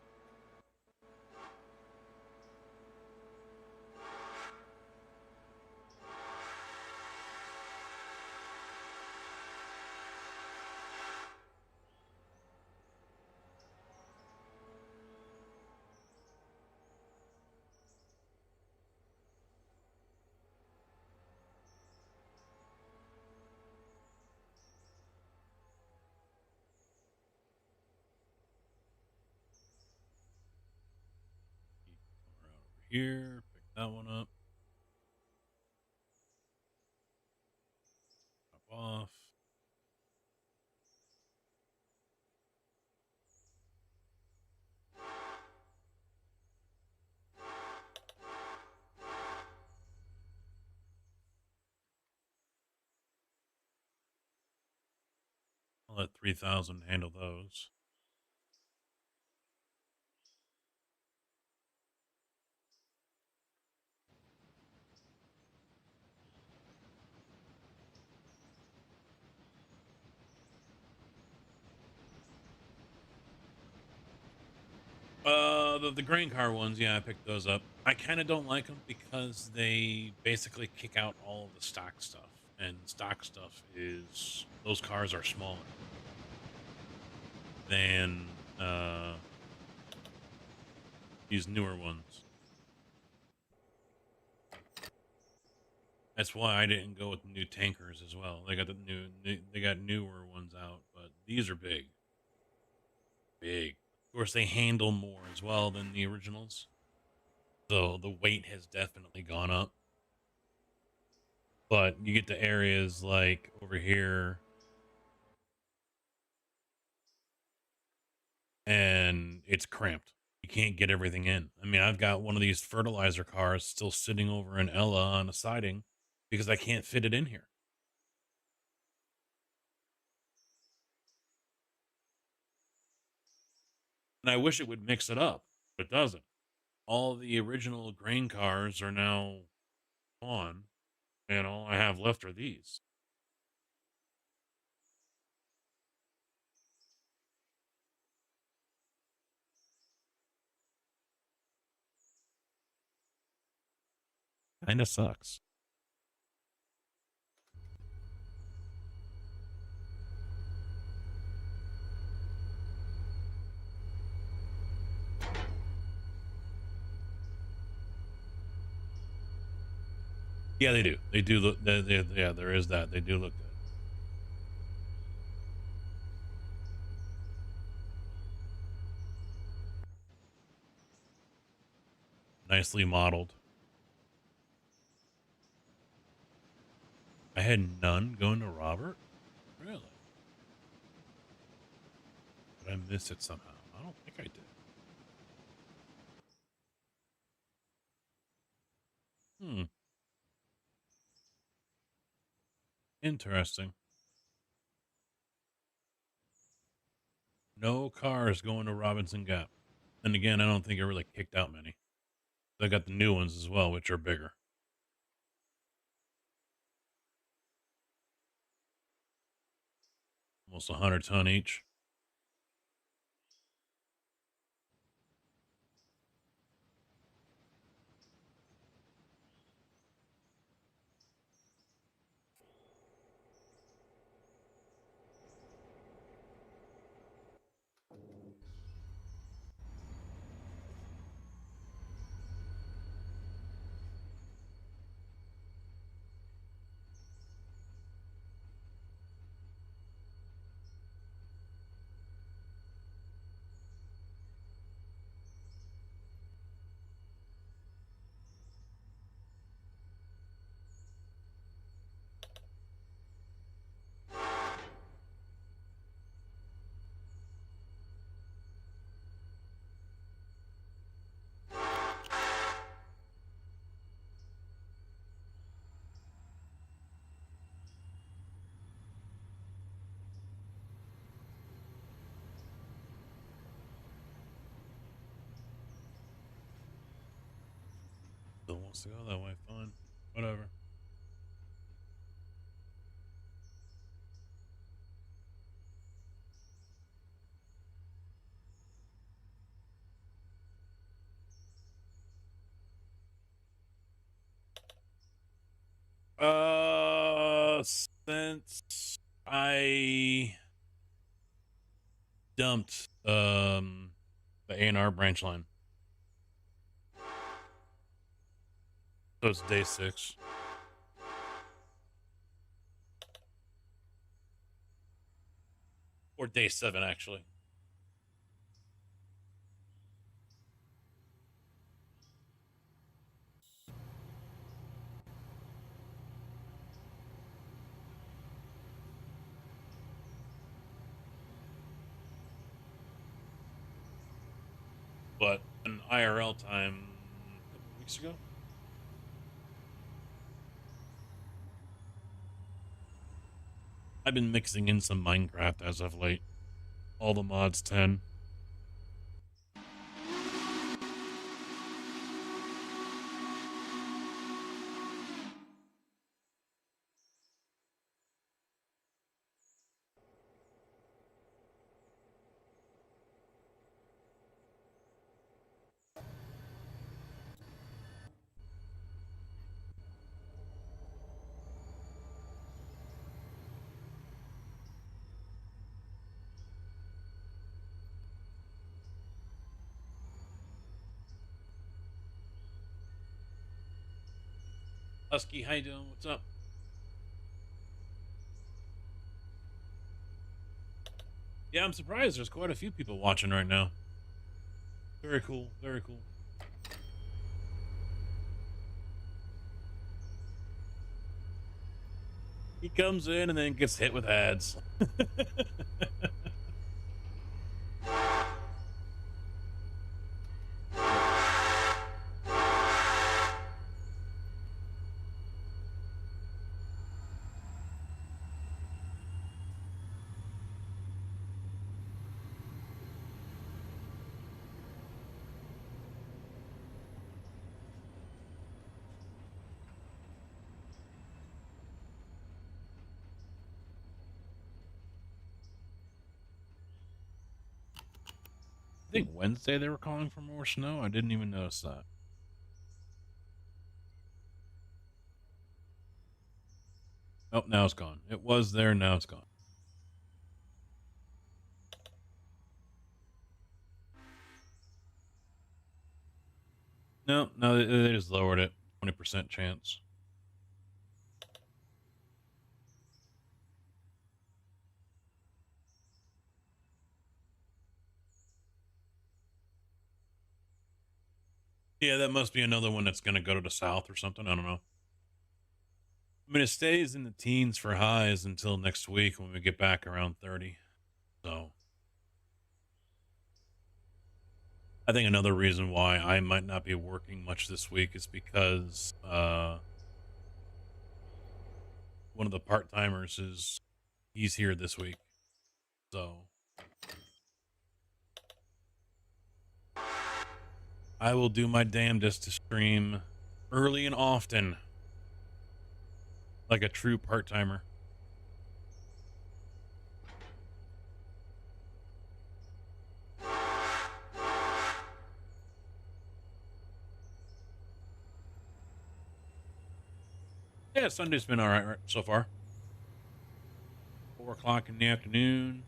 here. Pick that one up. Pop off. I'll let 3,000 handle those. The grain car ones, yeah, I picked those up. I kind of don't like them because they basically kick out all of the stock stuff, and stock stuff is those cars are smaller than these newer ones. That's why I didn't go with the new tankers as well. They got they got newer ones out, but these are big. Of course, they handle more as well than the originals. So the weight has definitely gone up. But you get to areas like over here and it's cramped. You can't get everything in. I mean, I've got one of these fertilizer cars still sitting over in Ella on a siding because I can't fit it in here. And I wish it would mix it up, but it doesn't. All the original grain cars are now gone, and all I have left are these. Kinda sucks. Yeah, they do. They do look. Yeah, there is that. They do look good. Nicely modeled. I had none going to Robert. Really? Did I miss it somehow? I don't think I did. Hmm. Interesting. No cars going to Robinson Gap. And again, I don't think I really kicked out many. I got the new ones as well, which are bigger. Almost 100-ton each. Still wants to go that way. Fine. Whatever. Since I dumped the A&R branch line. So it's day 6. Or day 7, actually. But an IRL time a couple weeks ago. I've been mixing in some Minecraft as of late. All the mods 10. Husky, how you doing? What's up? Yeah, I'm surprised there's quite a few people watching right now. Very cool. Very cool. He comes in and then gets hit with ads. think Wednesday they were calling for more snow. I didn't even notice that. Oh, now it's gone. It was there, now it's gone. No, they just lowered it. 20% chance. Yeah, that must be another one that's going to go to the south or something. I don't know. I mean, it stays in the teens for highs until next week when we get back around 30. So I think another reason why I might not be working much this week is because one of the part-timers he's here this week. So I will do my damnedest to stream early and often like a true part-timer. Yeah, Sunday's been all right so far. 4 o'clock in the afternoon.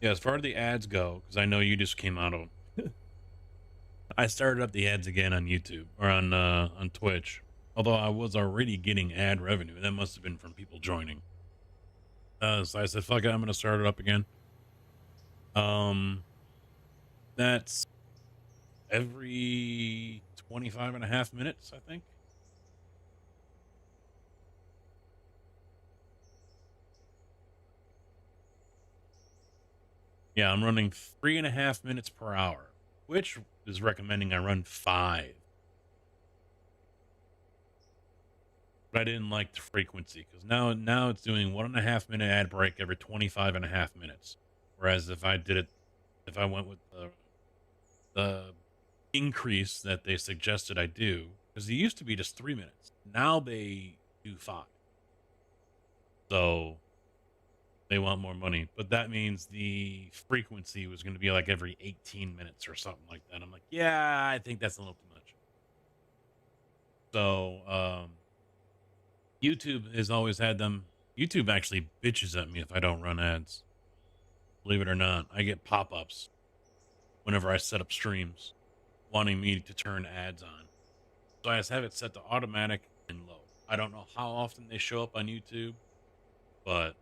Yeah, as far as the ads go, because I know you just came out of them. I started up the ads again on YouTube or on Twitch. Although I was already getting ad revenue. That must have been from people joining. So I said, fuck it, I'm gonna start it up again. That's every 25.5 minutes, I think. Yeah, I'm running 3.5 minutes per hour, which is recommending I run 5. But I didn't like the frequency because now it's doing 1.5 minute ad break every 25.5 minutes. Whereas if I went with the increase that they suggested I do, because it used to be just 3 minutes. Now they do 5. So they want more money, but that means the frequency was going to be like every 18 minutes or something like that. I'm like, yeah, I think that's a little too much. So, YouTube has always had them. YouTube actually bitches at me if I don't run ads. Believe it or not, I get pop-ups whenever I set up streams wanting me to turn ads on. So I just have it set to automatic and low. I don't know how often they show up on YouTube, but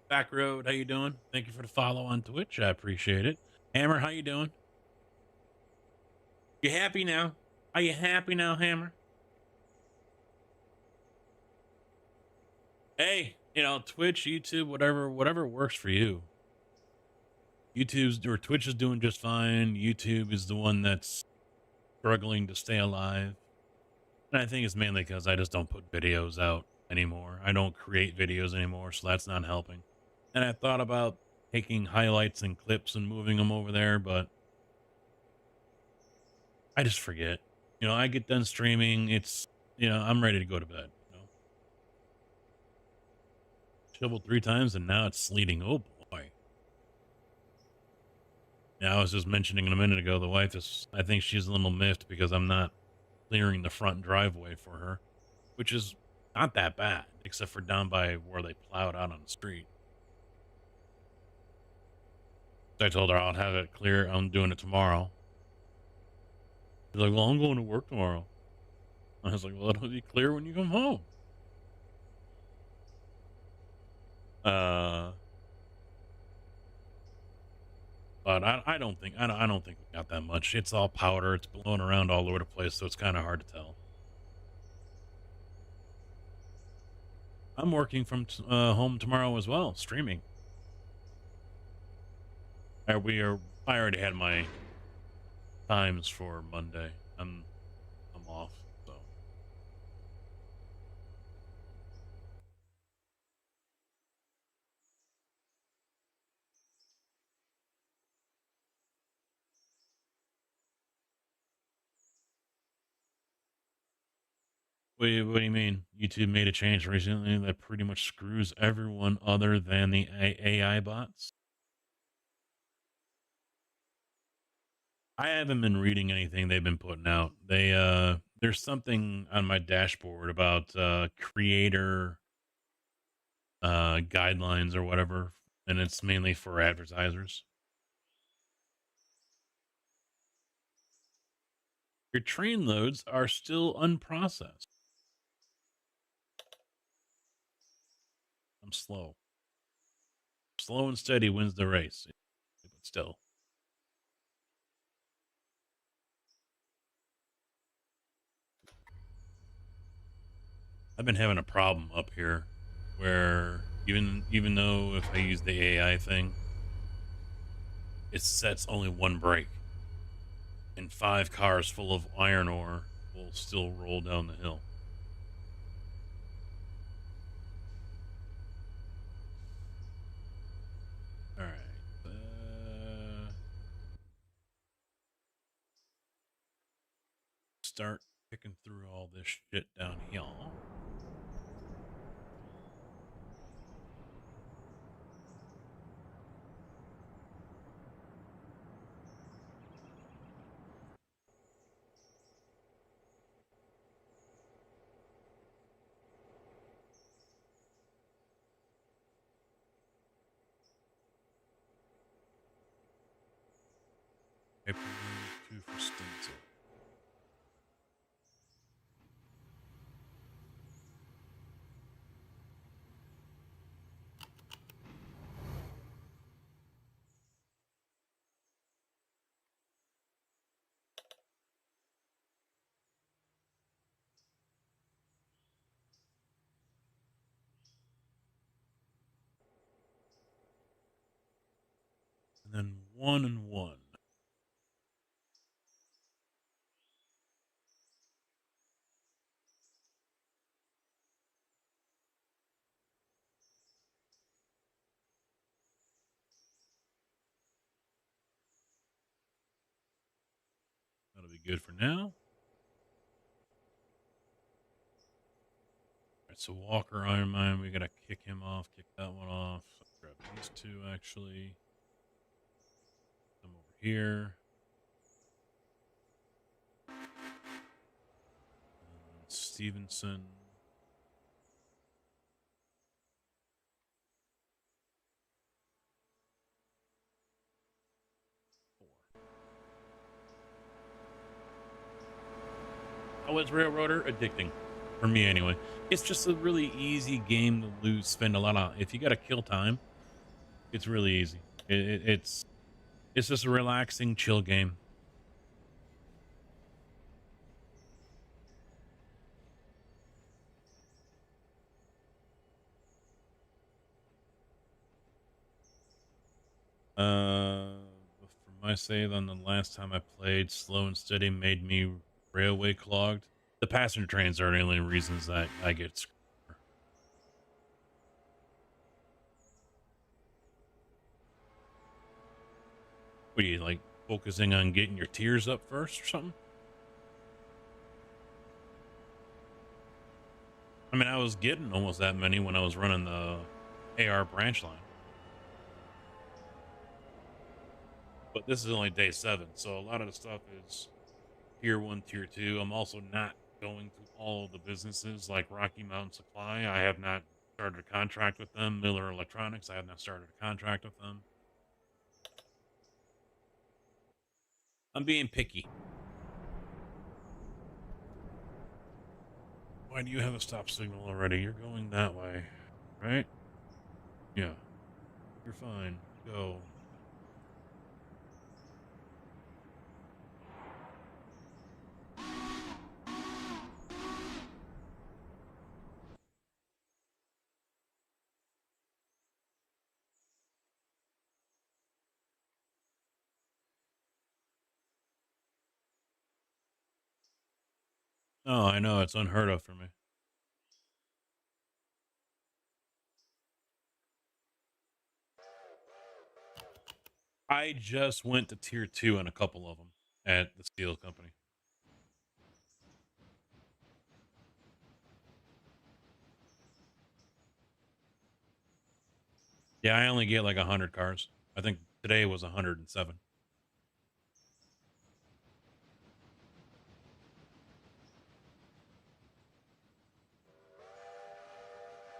Back Road, how you doing? Thank you for the follow on Twitch. I appreciate it. Hammer, how you doing? You happy now? Are you happy now, Hammer? Hey, Twitch, YouTube, whatever works for you. Twitch is doing just fine. YouTube is the one that's struggling to stay alive. And I think it's mainly because I just don't put videos out anymore. I don't create videos anymore, so that's not helping. And I thought about taking highlights and clips and moving them over there, but I just forget. I get done streaming. I'm ready to go to bed. Shoveled 3 times and now it's sleeting. Oh boy. Yeah, I was just mentioning a minute ago, the wife I think she's a little miffed because I'm not clearing the front driveway for her, which is not that bad, except for down by where they plowed out on the street. So I told her I'll have it clear. I'm doing it tomorrow. She's like, well, I'm going to work tomorrow. I was like, well, it'll be clear when you come home. But I don't think we got that much. It's all powder. It's blowing around all over the place, so it's kind of hard to tell. I'm working from home tomorrow as well, streaming. I already had my times for Monday. I'm off. So What do you mean? YouTube made a change recently that pretty much screws everyone other than the AI bots? I haven't been reading anything they've been putting out. There's something on my dashboard about creator guidelines or whatever, and it's mainly for advertisers. Your train loads are still unprocessed. I'm slow. Slow and steady wins the race. But still. I've been having a problem up here where even though if I use the AI thing, it sets only one brake. And 5 cars full of iron ore will still roll down the hill. All right. Start picking through all this shit down here. Paper 2 for stencil. And then 1 and 1. That'll be good for now. All right, so Walker Iron Mine, we gotta kick him off, kick that one off. Let's grab these 2 actually. Come over here. Stevenson. How is Railroader? Addicting. For me, anyway. It's just a really easy game to lose, spend a lot of... If you got to kill time, it's really easy. It's just a relaxing, chill game. For my save on the last time I played, Slow and Steady made me railway clogged. The passenger trains are the only reasons that I get screwed. What are you, like, focusing on getting your tiers up first or something? I mean, I was getting almost that many when I was running the AR branch line. But this is only day 7, so a lot of the stuff is tier 1, tier 2. I'm also not going to all of the businesses like Rocky Mountain Supply. I have not started a contract with them. Miller Electronics, I have not started a contract with them. I'm being picky. Why do you have a stop signal already? You're going that way, right? Yeah. You're fine. Go. Oh, I know. It's unheard of for me. I just went to tier 2 on a couple of them at the steel company. Yeah, I only get like 100 cars. I think today was 107.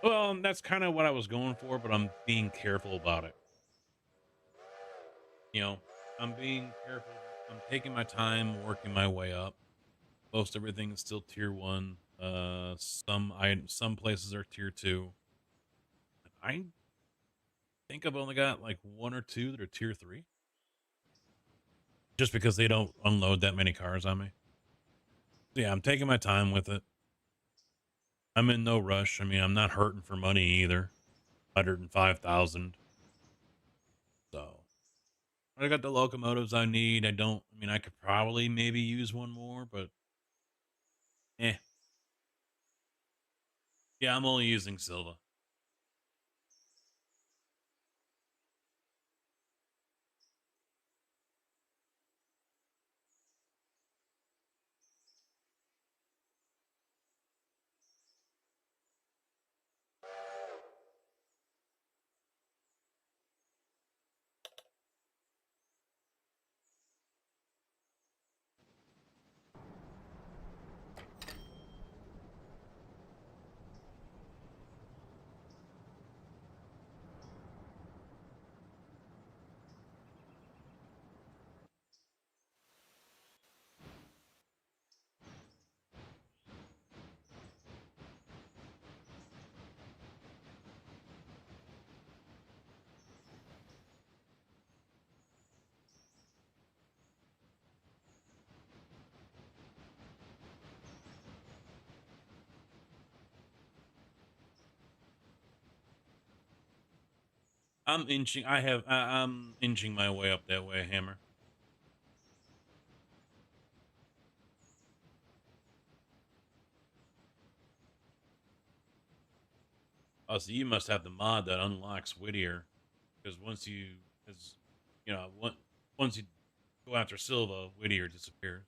Well, that's kind of what I was going for, but I'm being careful about it. You know, I'm being careful. I'm taking my time, working my way up. Most everything is still tier 1. Some places are tier 2. I think I've only got like 1 or 2 that are tier 3. Just because they don't unload that many cars on me. Yeah, I'm taking my time with it. I'm in no rush. I mean, I'm not hurting for money either. 105,000. So I got the locomotives I need. I mean, I could probably maybe use one more, but yeah, I'm only using Silva. I'm inching my way up that way, Hammer. Oh, so you must have the mod that unlocks Whittier, because once you, as you know, once you go after Silva, Whittier disappears.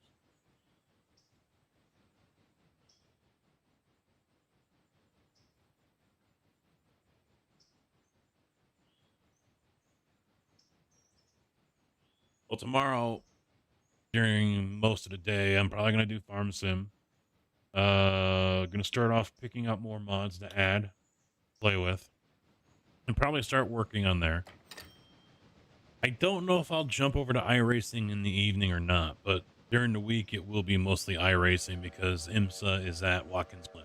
Well, tomorrow during most of the day, I'm probably gonna do Farm Sim. Gonna start off picking up more mods to add, play with, and probably start working on there. I don't know if I'll jump over to iRacing in the evening or not, but during the week it will be mostly iRacing because IMSA is at Watkins Glen.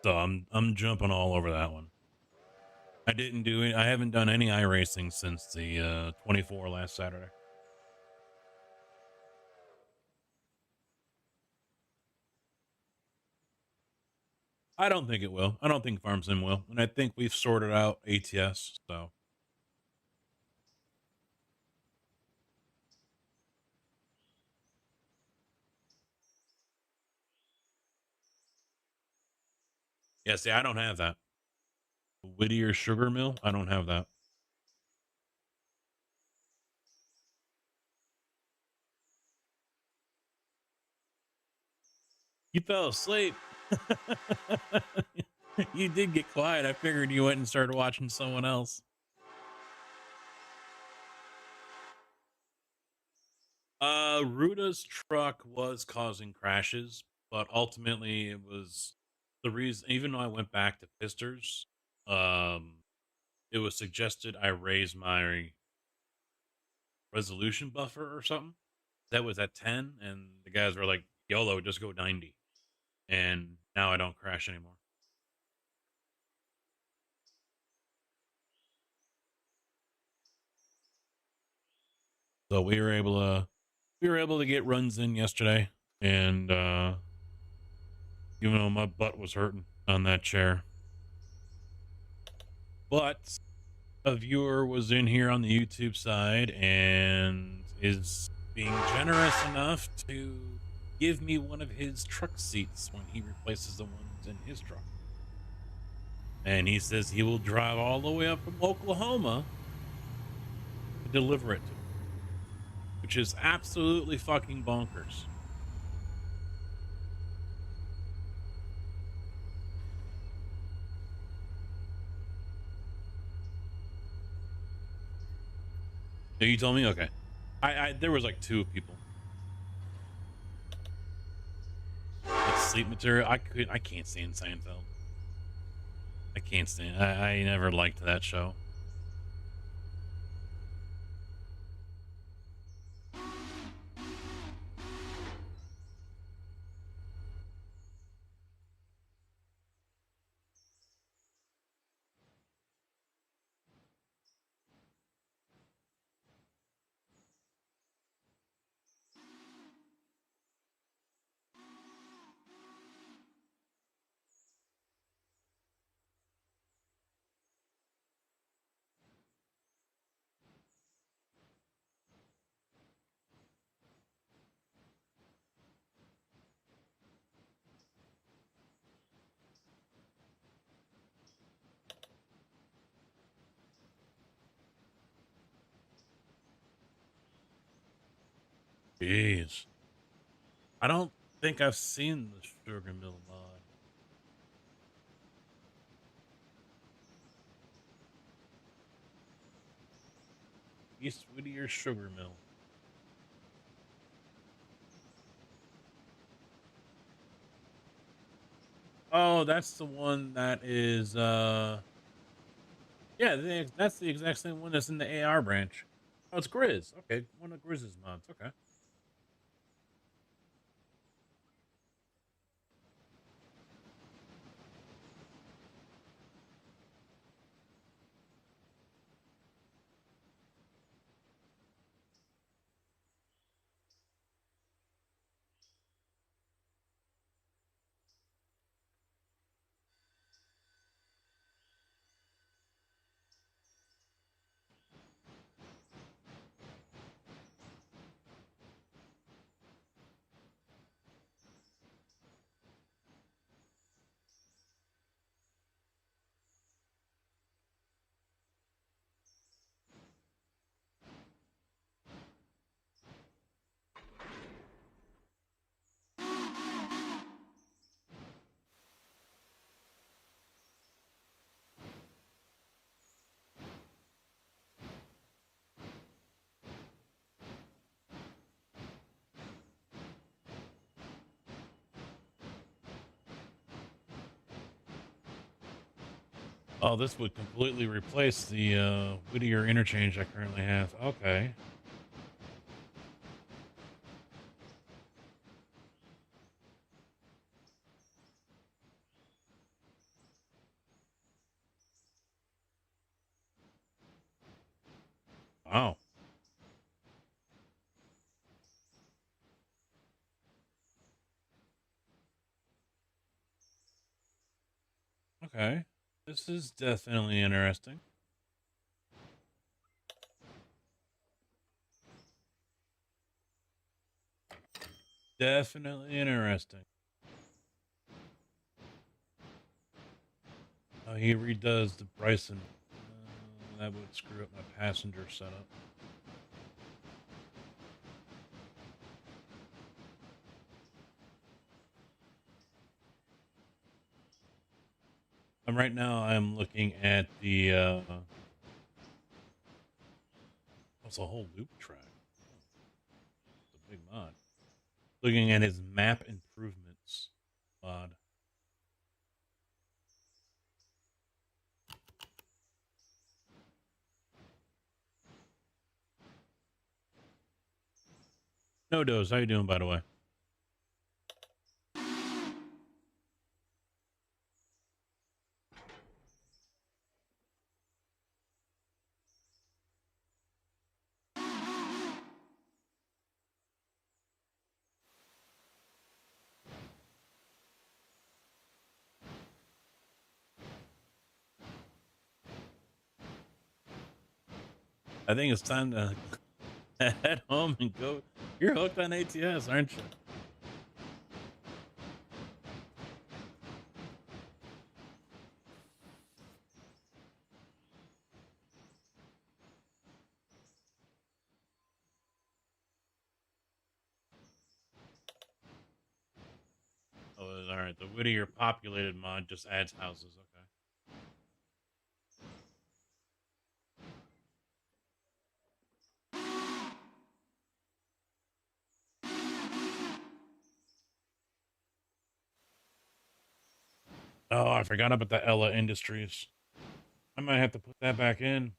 So I'm jumping all over that one. I haven't done any iRacing since the 24 last Saturday. I don't think it will. I don't think Farm Sim will. And I think we've sorted out ATS, so. Yeah, see, I don't have that. Whittier Sugar Mill, I don't have that. You fell asleep. You did get quiet. I figured you went and started watching someone else. Ruta's truck was causing crashes, but ultimately it was the reason. Even though I went back to Pisters, it was suggested I raise my resolution buffer or something. That was at 10, and the guys were like, "YOLO, just go 90," and now I don't crash anymore. So we were able to get runs in yesterday, and even though my butt was hurting on that chair, but a viewer was in here on the YouTube side and is being generous enough to give me one of his truck seats when he replaces the ones in his truck. And he says he will drive all the way up from Oklahoma to deliver it to me, which is absolutely fucking bonkers. No, you told me? Okay. There was like 2 people. Like sleep material. I can't stand Seinfeld. I can't stand. I never liked that show. Jeez. I don't think I've seen the Sugar Mill mod. East Whittier Sugar Mill. Oh, that's the one that is yeah, that's the exact same one that's in the AR branch. Oh, it's Grizz. Okay, one of Grizz's mods. Okay. Oh, this would completely replace the Whittier interchange I currently have. Okay. Wow. Okay. This is definitely interesting. Definitely interesting. Oh, he redoes the Bryson. That would screw up my passenger setup. Right now I'm looking at the it's a whole loop track. It's a big mod. Looking at his map improvements mod. No Dose, how you doing, by the way? I think it's time to head home and go. You're hooked on ATS, aren't you? Oh, all right. The Whittier populated mod just adds houses. Okay. Oh, I forgot about the Ella Industries. I might have to put that back in.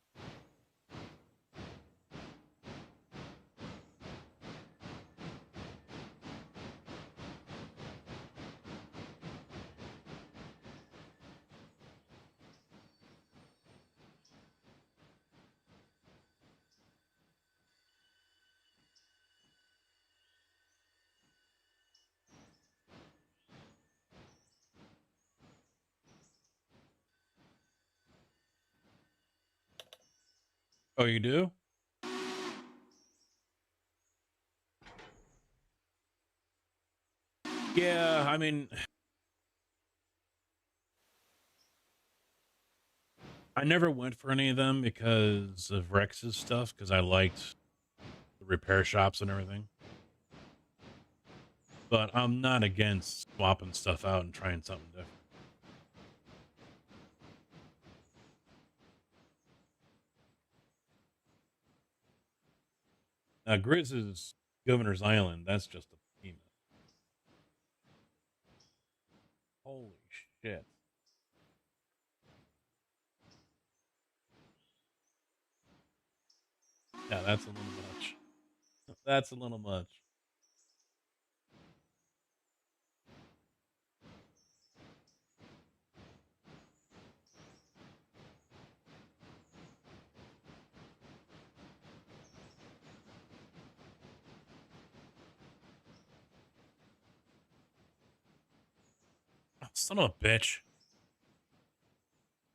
Oh, you do? Yeah, I mean, I never went for any of them because of Rex's stuff, because I liked the repair shops and everything. But I'm not against swapping stuff out and trying something different. Grizz is Governor's Island. That's just a behemoth. Holy shit. Yeah, that's a little much. That's a little much. Oh, son of a bitch.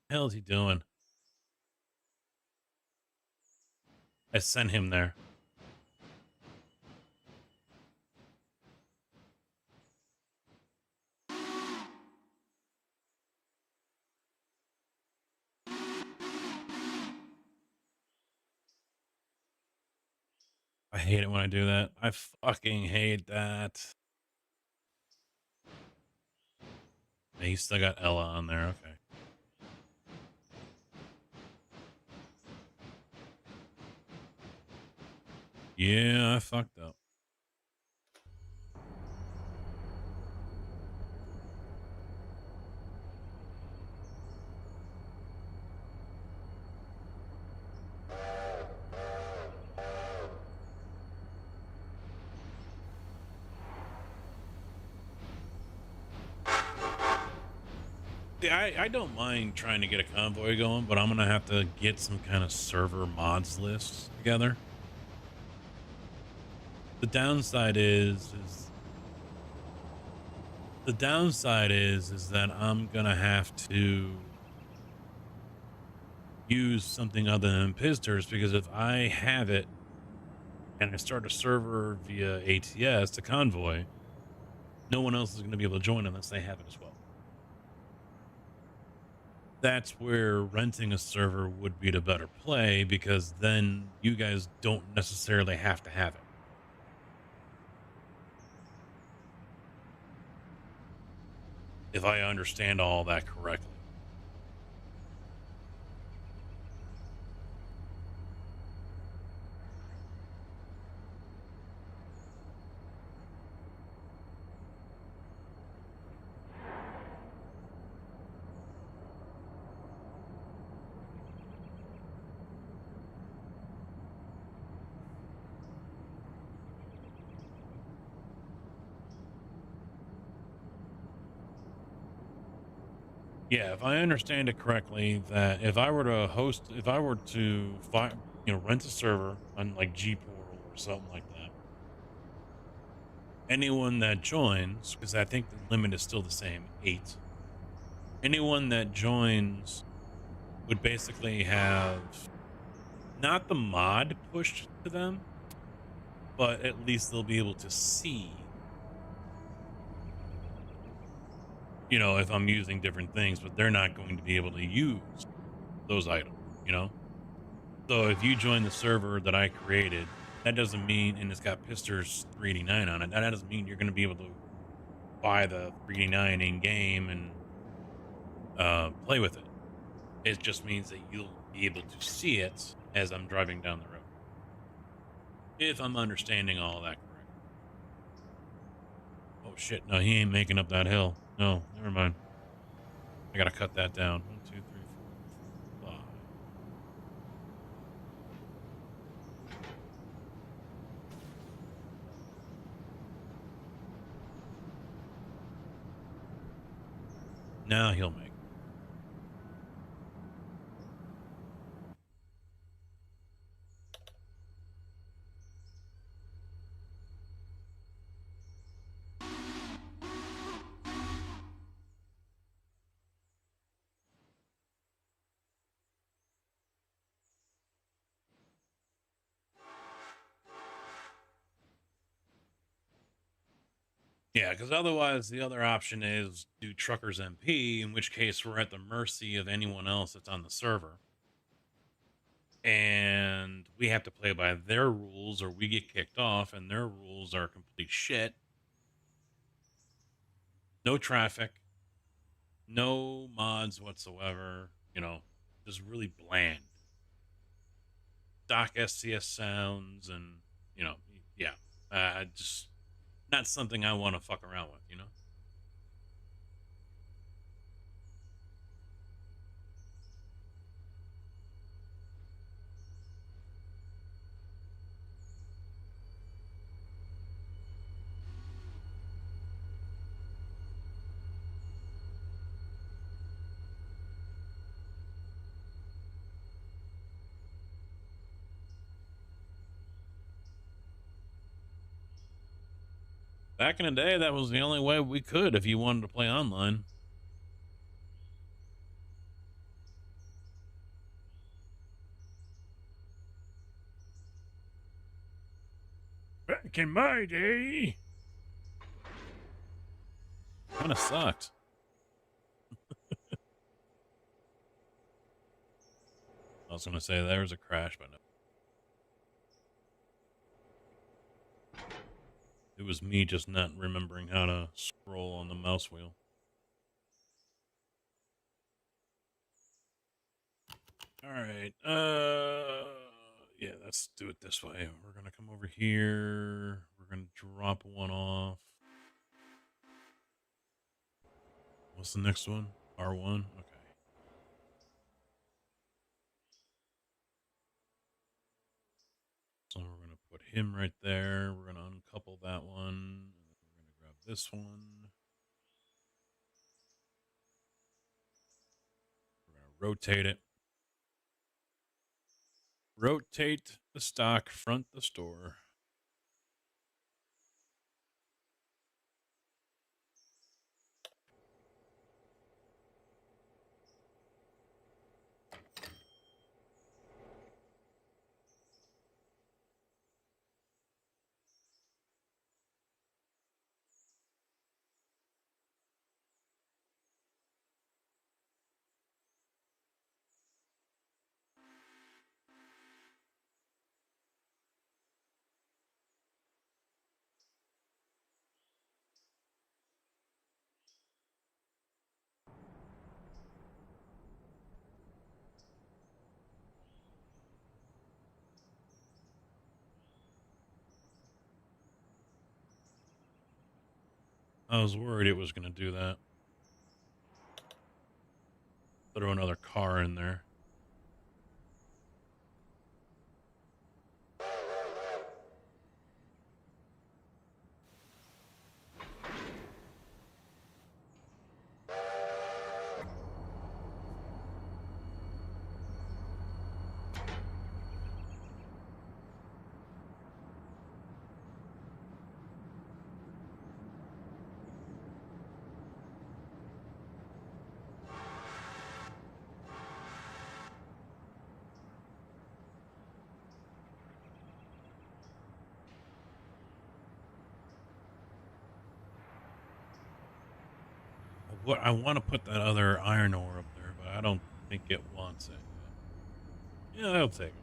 The hell is he doing? I sent him there. I hate it when I do that. I fucking hate that. He still got Ella on there. Okay. Yeah, I fucked up. Yeah, I don't mind trying to get a convoy going, but I'm gonna have to get some kind of server mods list together. The downside is that I'm gonna have to use something other than Pizzters, because if I have it and I start a server via ATS to convoy, no one else is going to be able to join unless they have it as well. That's where renting a server would be the better play, because then you guys don't necessarily have to have it. If I understand all that correctly. Yeah, if I understand it correctly, that if I were to rent a server on like G Portal or something like that, anyone that joins, because I think the limit is still the same, 8. Anyone that joins would basically have not the mod pushed to them, but at least they'll be able to see, if I'm using different things, but they're not going to be able to use those items. So if you join the server that I created, that doesn't mean, and it's got Pisters 389 on it, that doesn't mean you're going to be able to buy the 389 in game and play with it. It just means that you'll be able to see it as I'm driving down the road. If I'm understanding all that correct. Oh shit, no, he ain't making up that hill. No, never mind. I gotta cut that down. 1, 2, 3, 4, 5. Now he'll make. Yeah, because otherwise the other option is do Truckers MP, in which case we're at the mercy of anyone else that's on the server. And we have to play by their rules or we get kicked off, and their rules are complete shit. No traffic, no mods whatsoever, just really bland. Stock SCS sounds and, yeah, just not something I want to fuck around with. Back in the day, that was the only way we could if you wanted to play online. Back in my day, kind of sucked. I was gonna say there was a crash, but no. It was me just not remembering how to scroll on the mouse wheel. All right. Yeah, let's do it this way. We're gonna come over here. We're gonna drop one off. What's the next one? R1. Okay. So we're gonna put him right there. We're gonna uncouple that one. We're gonna grab this one. We're gonna rotate it. Rotate the stock front the store. I was worried it was going to do that. Throw another car in there. What I want to put that other iron ore up there, but I don't think it wants it. Yeah, I'll take it.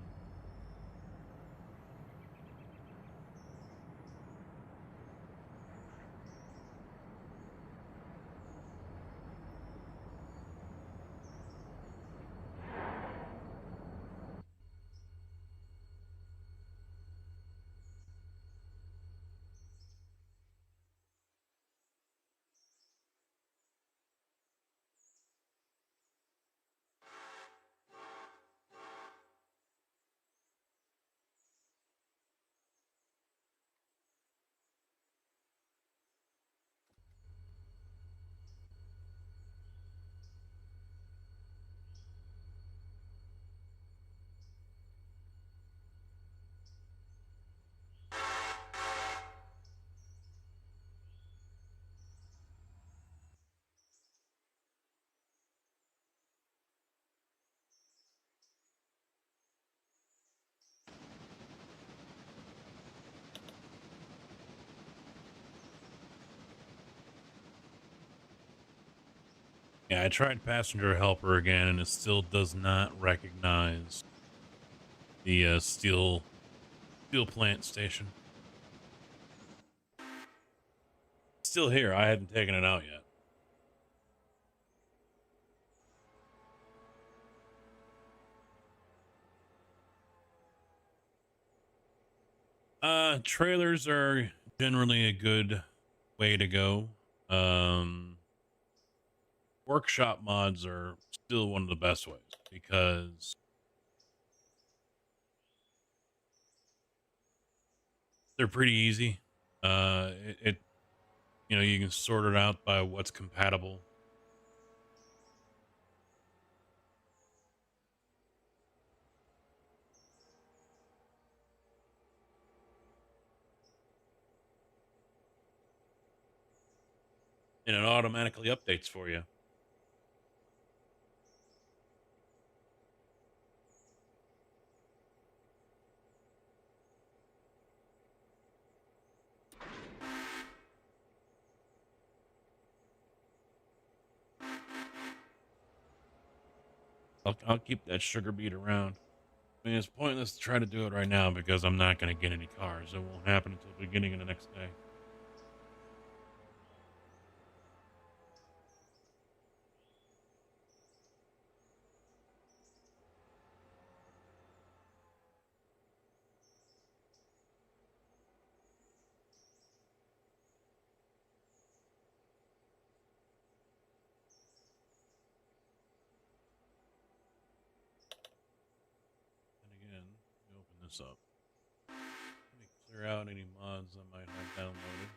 Yeah, I tried passenger helper again, and it still does not recognize the steel plant station. Still here. I haven't taken it out yet. Trailers are generally a good way to go. Workshop mods are still one of the best ways because they're pretty easy. It you can sort it out by what's compatible. And it automatically updates for you. I'll keep that sugar beet around. I mean, it's pointless to try to do it right now because I'm not going to get any cars. It won't happen until the beginning of the next day. And again, let me open this up. Let me clear out any mods I might have downloaded.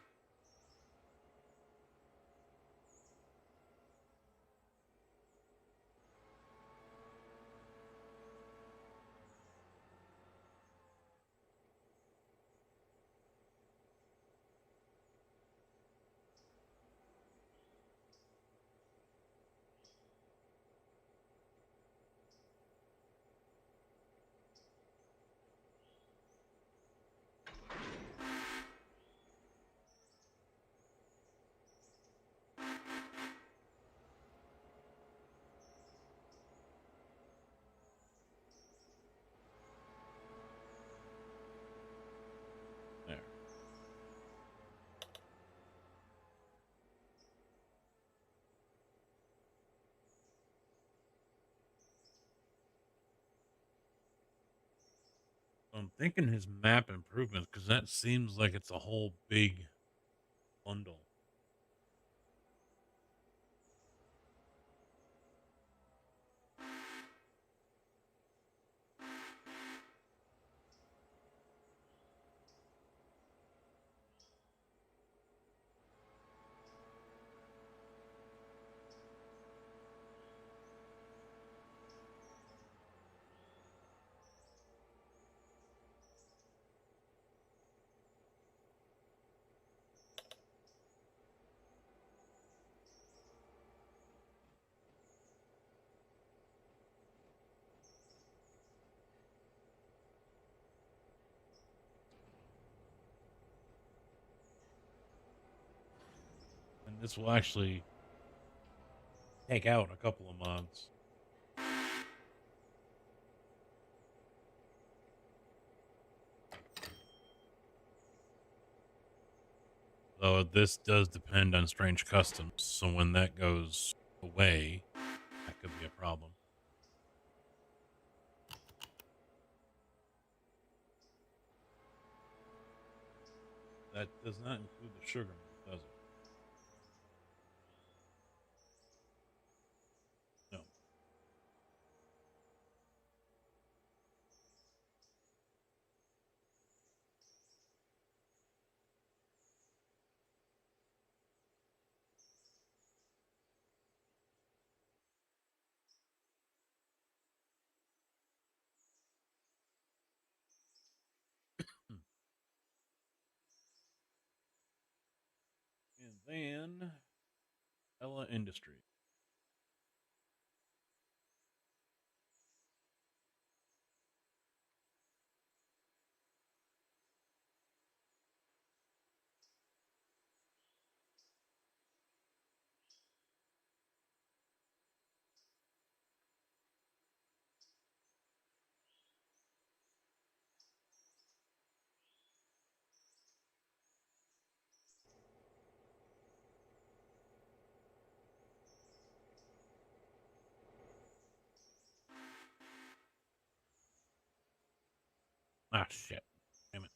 There. I'm thinking his map improvements because that seems like it's a whole big bundle. And this will actually take out a couple of mods. Though this does depend on Strange Customs, so when that goes away, that could be a problem. That does not include the sugar mill, does it? No. And then Ella Industry. Ah, shit. Damn it.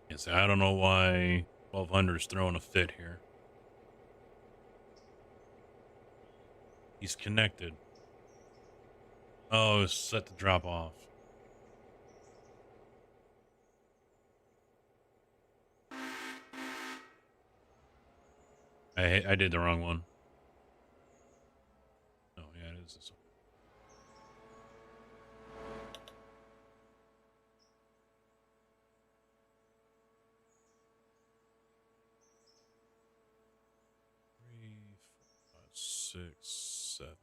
Yes, I don't know why 1200 is throwing a fit here. He's connected. Oh, it's set to drop off. I did the wrong one. Oh, yeah, it is this one. Three, four, five, six, seven.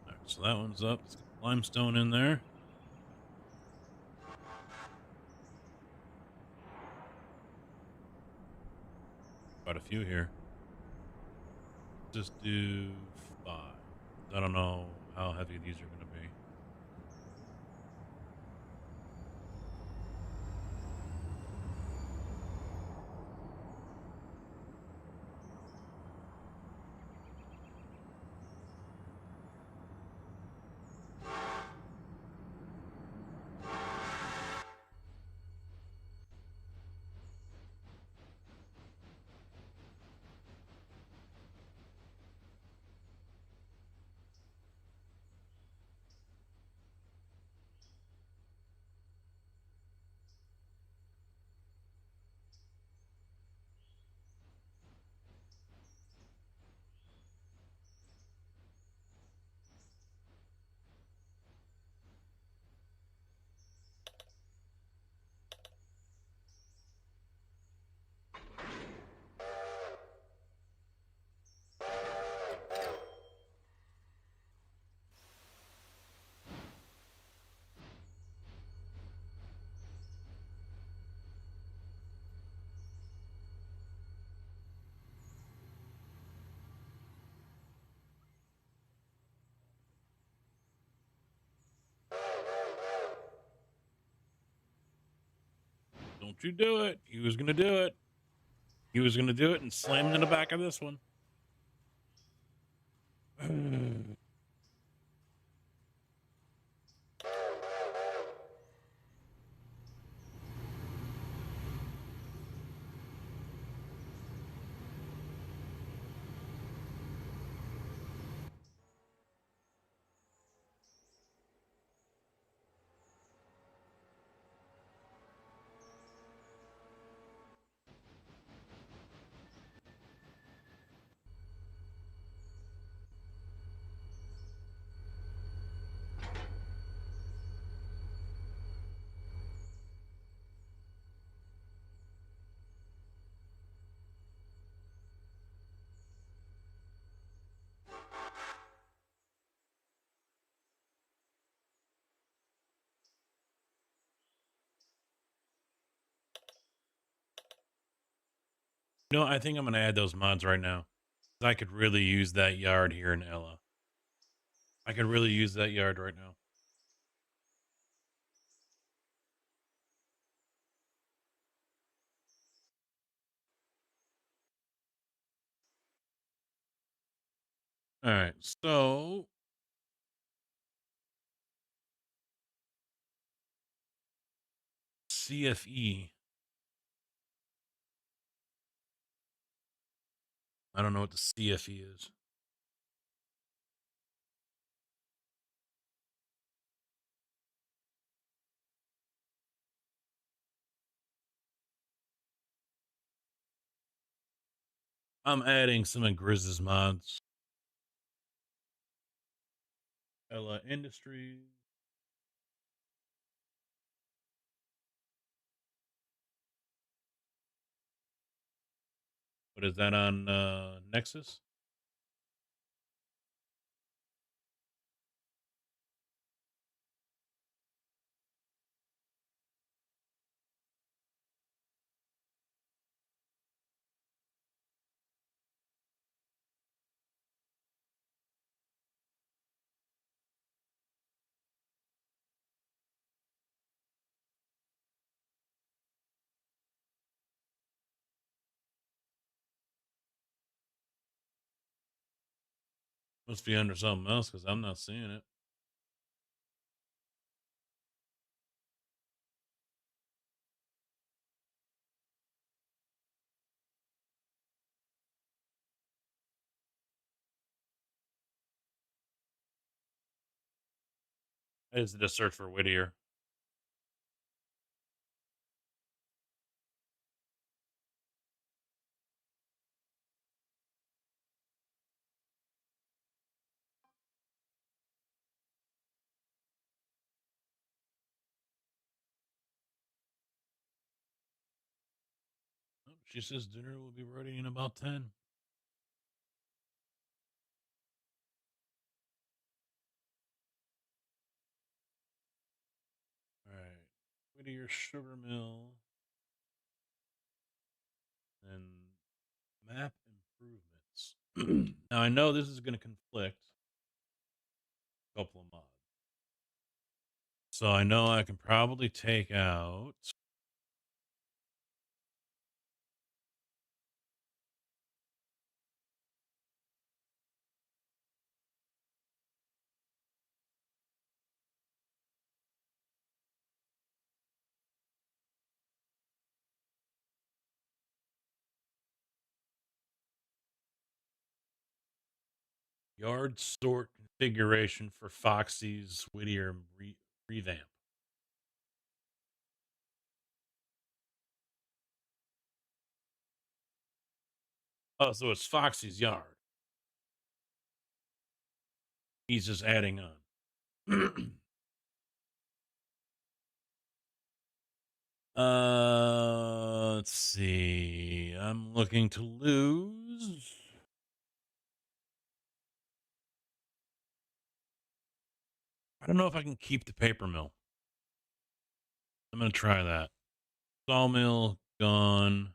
All right, so that one's up. Let's get limestone in there. Quite a few here. Just do 5. I don't know how heavy these are going to be. Don't you do it. He was going to do it. He was going to do it and slam it in the back of this one. No, I think I'm gonna add those mods right now. I could really use that yard here in Ella. I could really use that yard right now. All right, so CFE. I don't know what the CFE is. I'm adding some of Grizz's mods. Ella Industries. What is that on Nexus? Must be under something else because I'm not seeing it. I just did a search for Whittier. Oh, she says dinner will be ready in about 10. All right. Whittier Sugar Mill and map improvements. Now I know this is going to conflict a couple of mods. So I know I can probably take out yard sort configuration for Foxy's Whittier revamp. Oh, so it's Foxy's yard. He's just adding on. Let's see. I'm looking to lose. I don't know if I can keep the paper mill. I'm gonna try that. Sawmill gone.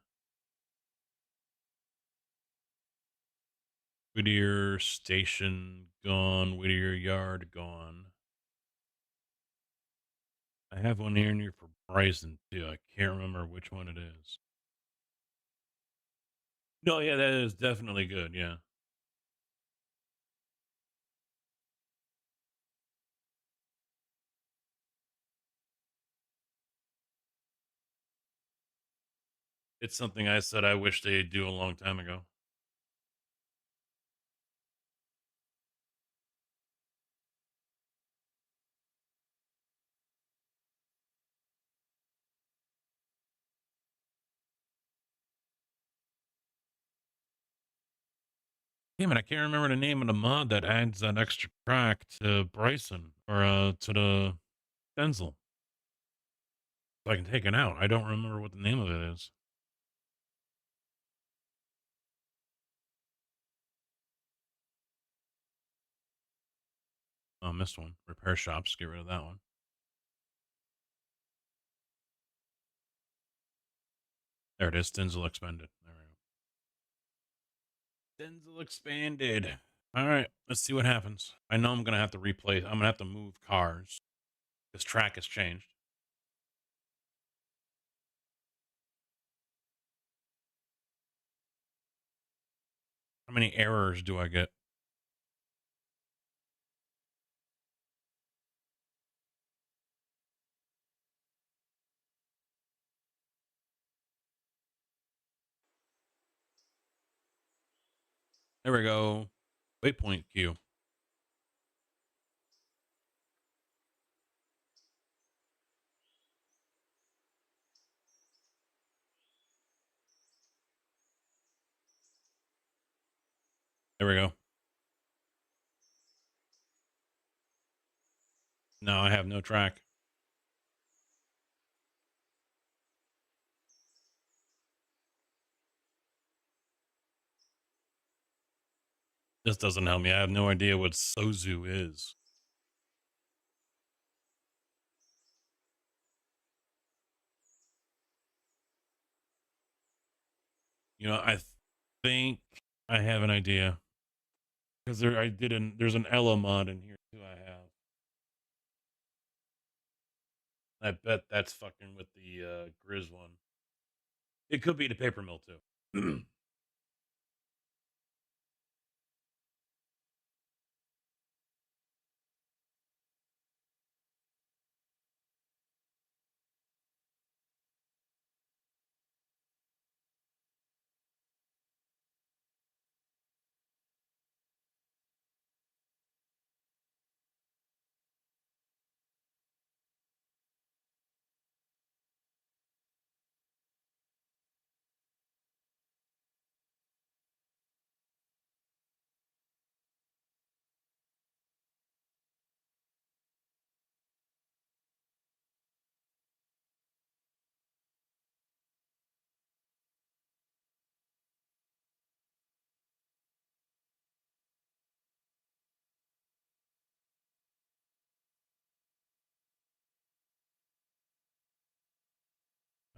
Whittier Station gone. Whittier Yard gone. I have one here near for Bryson too. I can't remember which one it is. No, yeah, that is definitely good. Yeah. It's something I said I wish they'd do a long time ago. Damn it, I can't remember the name of the mod that adds that extra track to Bryson or to the Denzel. So I can take it out. I don't remember what the name of it is. Oh, missed one. Repair shops. Get rid of that one. There it is. Denzel expended. There we go. Denzel expanded. All right, let's see what happens. I know I'm gonna have to replace. I'm gonna have to move cars. This track has changed. How many errors do I get? There we go. Waypoint queue. There we go. No, I have no track. This doesn't help me. I have no idea what Sozu is. You know, I think I have an idea because there's an Ella mod in here too. I bet that's fucking with the Grizz one. It could be the paper mill too.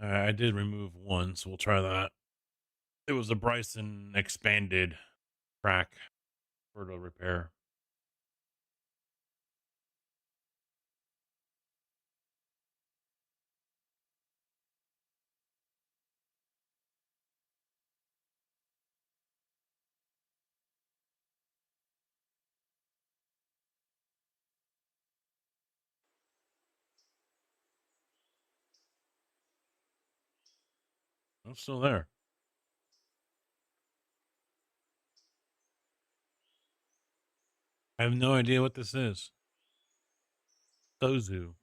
I did remove one, so we'll try that. It was a Bryson expanded track for the repair. I'm still there. I have no idea what this is. Sozu.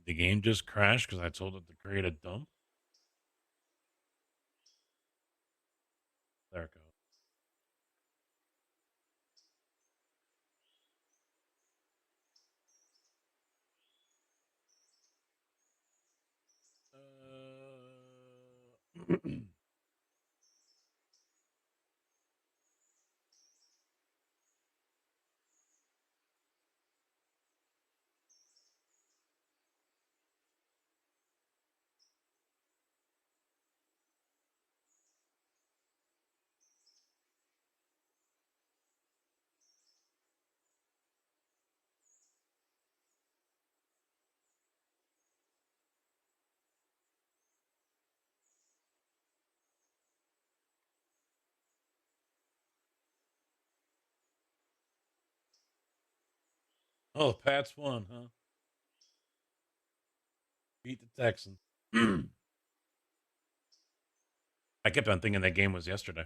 Did the game just crashed because I told it to create a dump? There it goes. Oh, Pats won, huh? Beat the Texans. I kept on thinking that game was yesterday.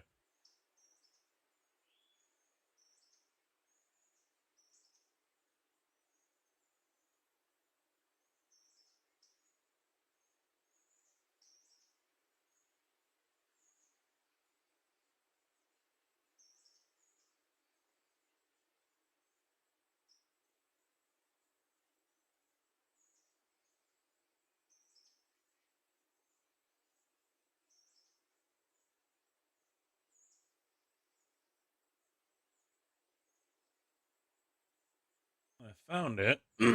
found it. Is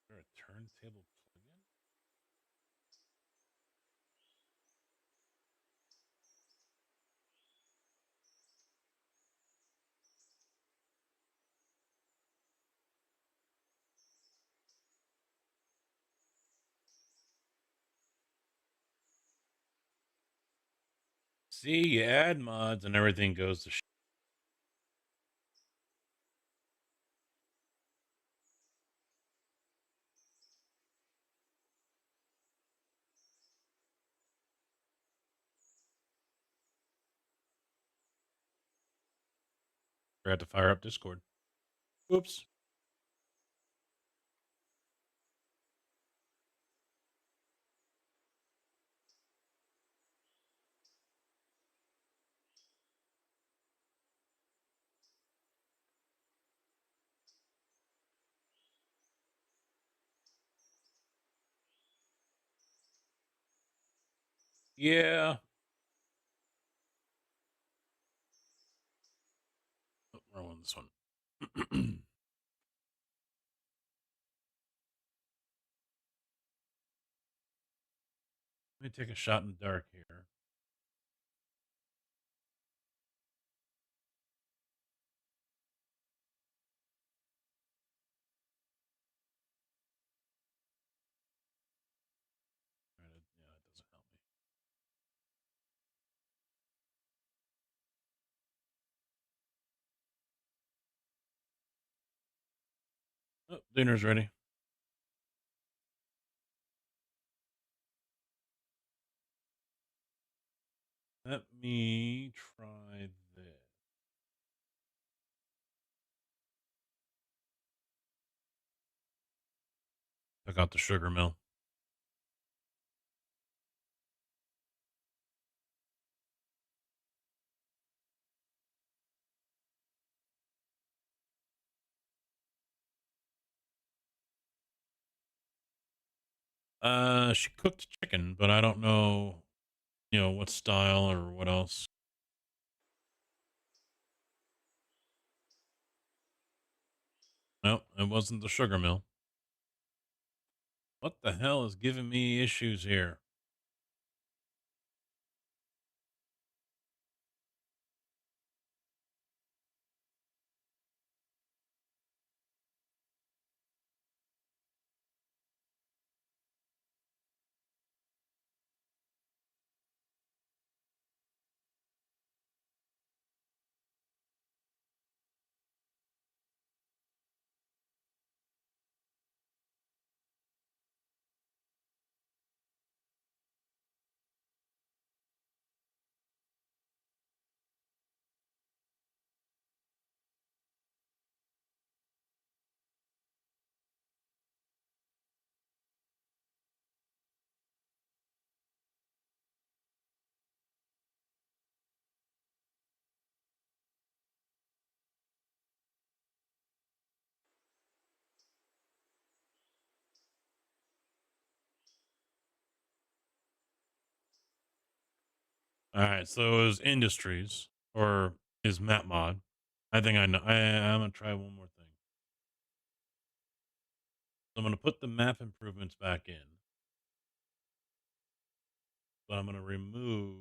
there a turntable plugin? See, you add mods and everything goes to Forgot to fire up Discord. Oops. Yeah. Oh, wrong one, this one. Let me take a shot in the dark here. Yeah, that doesn't help me. Oh, dinner's ready. Let me try this. Took out the sugar mill. She cooked chicken, but I don't know, what style or what else. No, it wasn't the sugar mill. What the hell is giving me issues here? All right, so it was Industries or is map mod. I think I know. I'm gonna try one more thing. So I'm gonna put the map improvements back in, but I'm gonna remove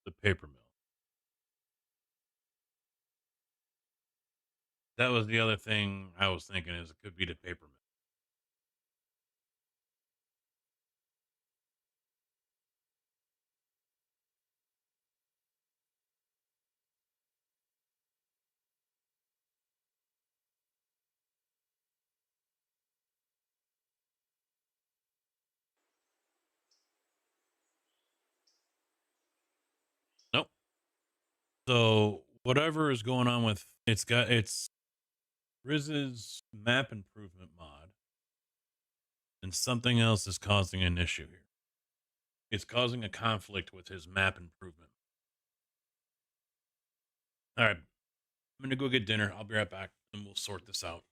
the paper mill. That was the other thing I was thinking is it could be the paper mill. Nope. So whatever is going on with it's Riz's map improvement mod, and something else is causing an issue here. It's causing a conflict with his map improvement. All right, I'm gonna go get dinner. I'll be right back, and we'll sort this out.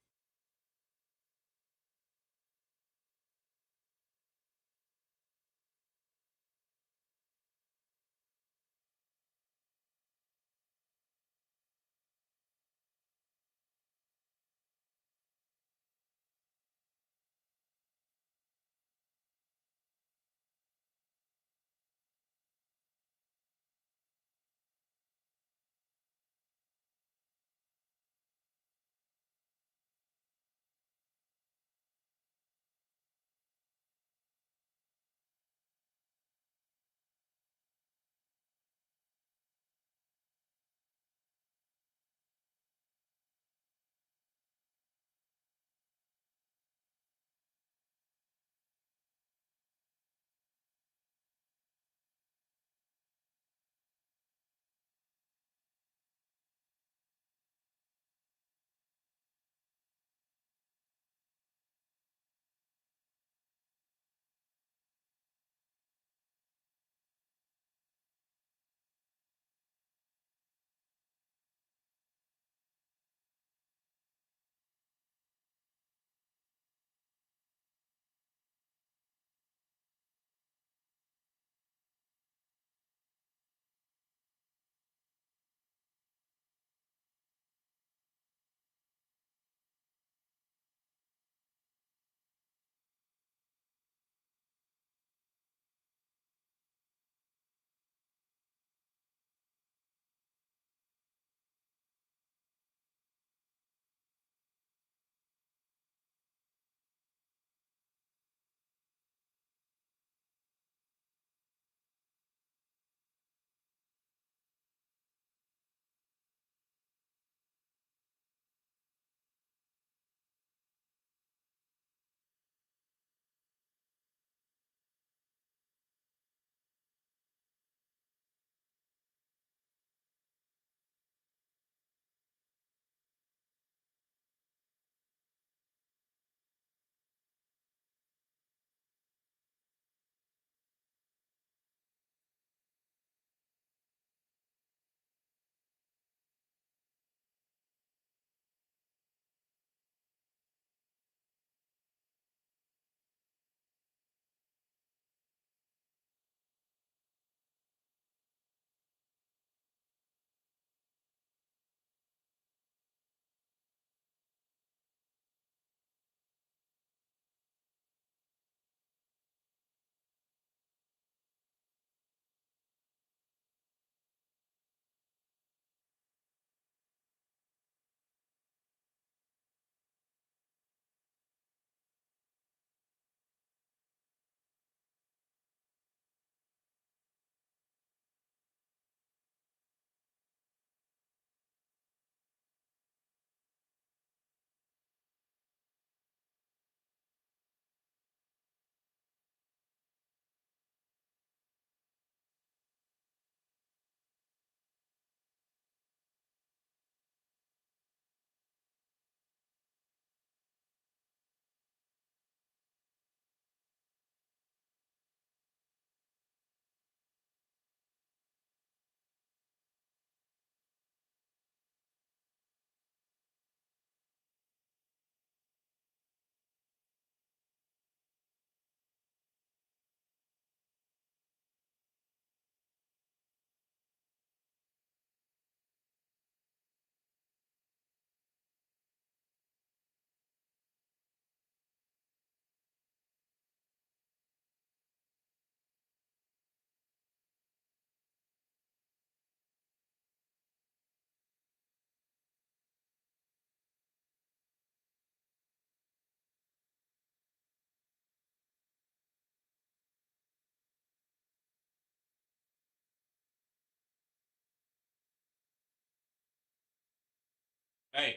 Hey,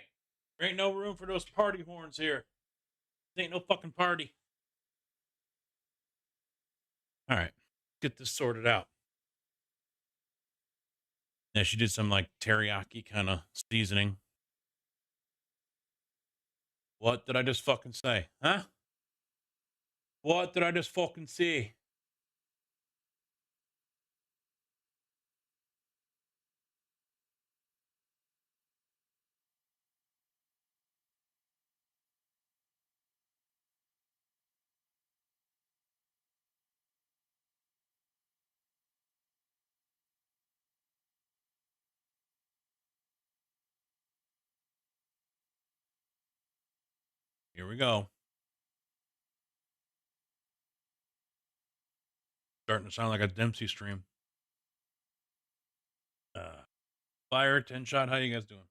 there ain't no room for those party horns here. This ain't no fucking party. All right, get this sorted out. Yeah, she did some like teriyaki kind of seasoning. What did I just fucking say? Huh? What did I just fucking say? Here we go. Starting to sound like a Dempsey stream. Fire 10 shot. How you guys doing?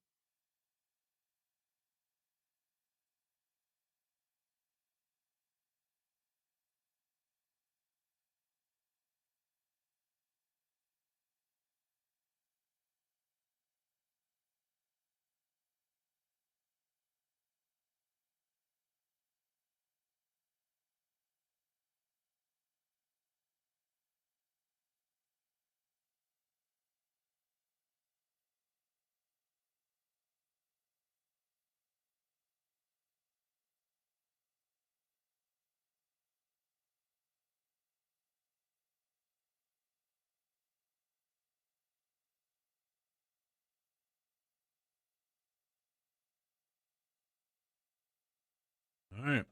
All right.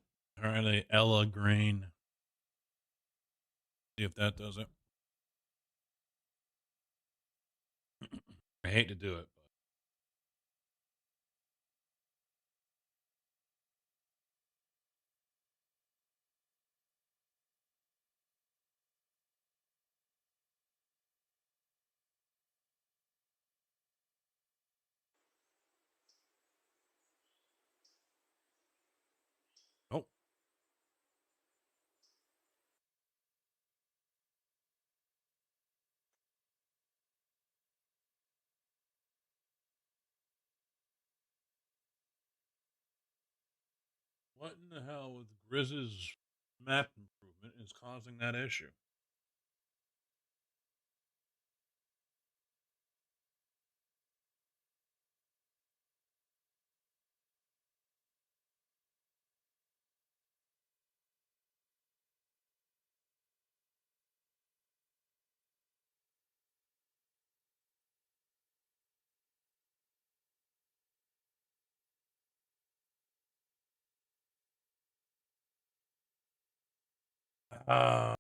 All right. A Ella Grain. See if that does it. I hate to do it, but oh, what in the hell with Grizz's map improvement is causing that issue? Oh,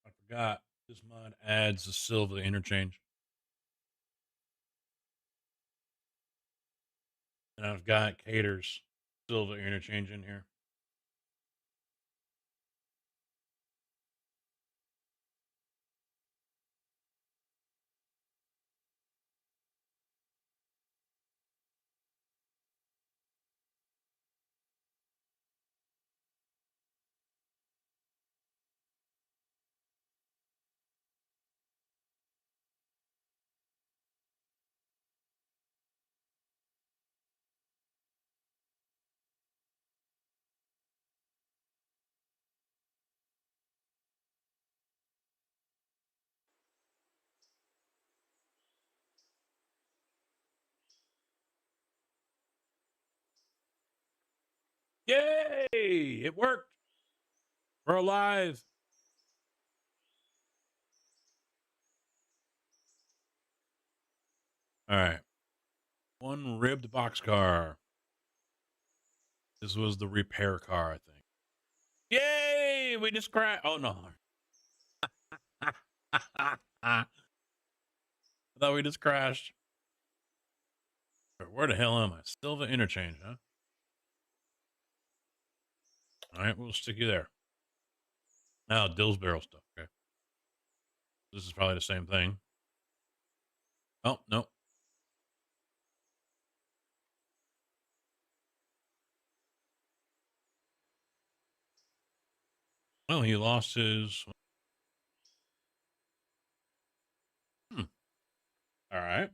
I forgot. This mod adds the silver interchange. And I've got Cater's silver interchange in here. Yay! It worked. We're alive. All right. One ribbed boxcar. This was the repair car, I think. Yay! We just crashed. Oh, no. I thought we just crashed. Where the hell am I? Silva Interchange, huh? All right, we'll stick you there. Now, Dill's Barrel stuff. Okay. This is probably the same thing. Oh, no. Well, he lost his All right.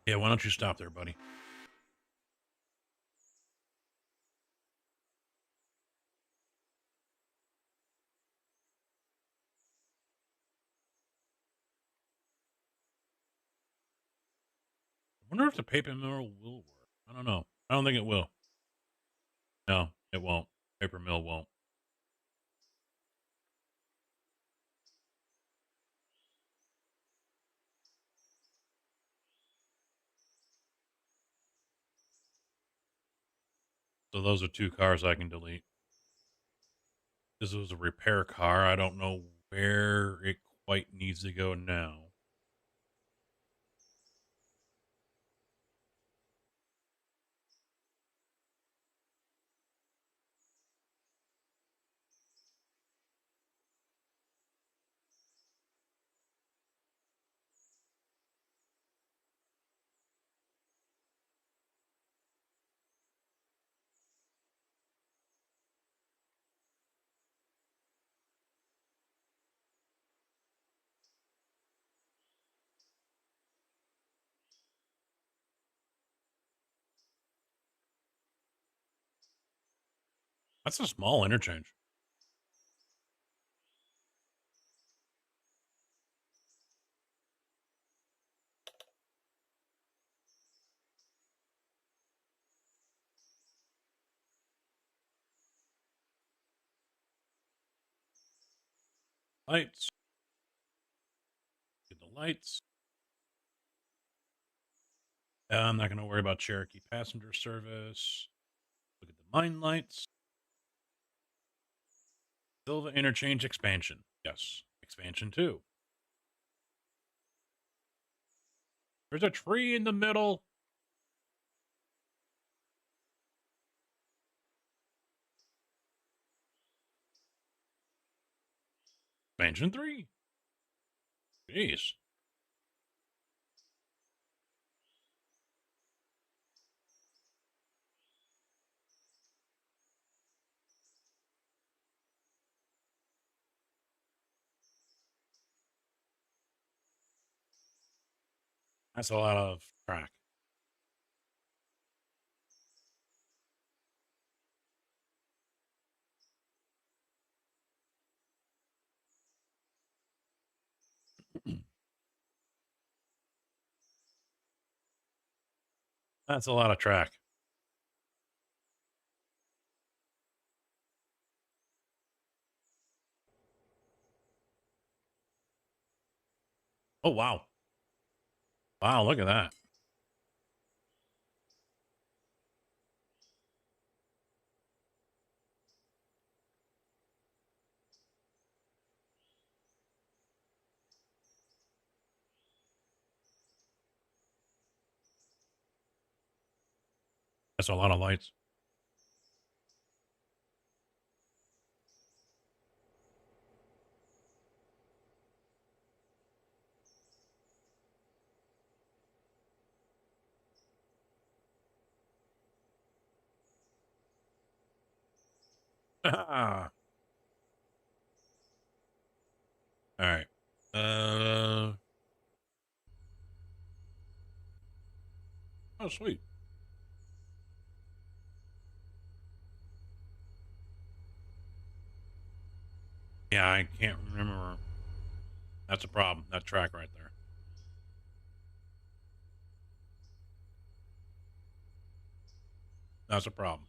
Yeah, why don't you stop there, buddy? I wonder if the paper mill will work. I don't know. I don't think it will. No, it won't. Paper mill won't. So those are 2 cars I can delete. This was a repair car. I don't know where it quite needs to go now. That's a small interchange. Lights. Get the lights. I'm not going to worry about Cherokee passenger service. Look at the mine lights. Silva interchange expansion. Yes. Expansion 2. There's a tree in the middle. Expansion 3. Jeez. That's a lot of track. That's a lot of track. Oh, wow. Wow, look at that. That's a lot of lights. All right. Oh, sweet. Yeah, I can't remember. That's a problem. That track right there. That's a problem.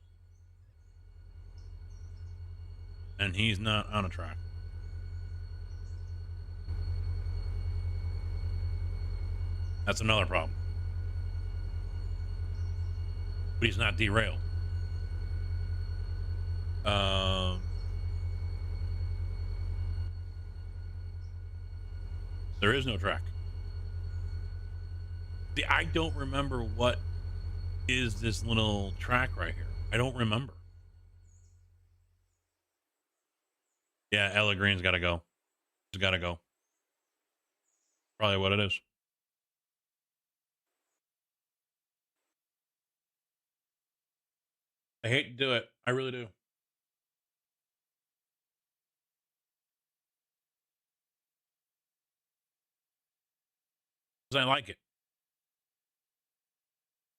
And he's not on a track. That's another problem. But he's not derailed. There is no track. See, I don't remember what is this little track right here. I don't remember. Yeah, Ella Green's got to go. She's got to go. Probably what it is. I hate to do it. I really do. 'Cause I like it.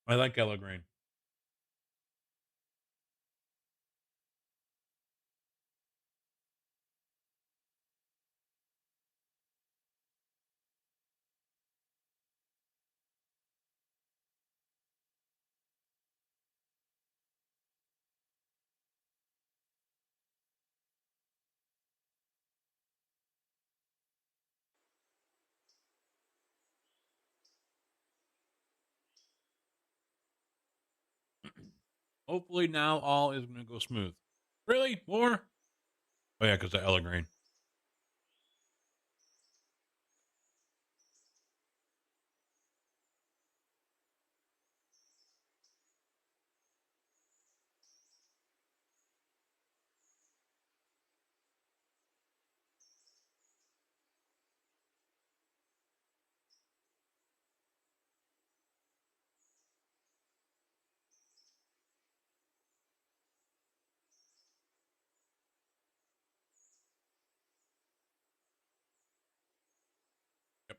I like Ella Green. Hopefully now all is going to go smooth. Really? More? Oh, yeah, because of Ella Green. Yep.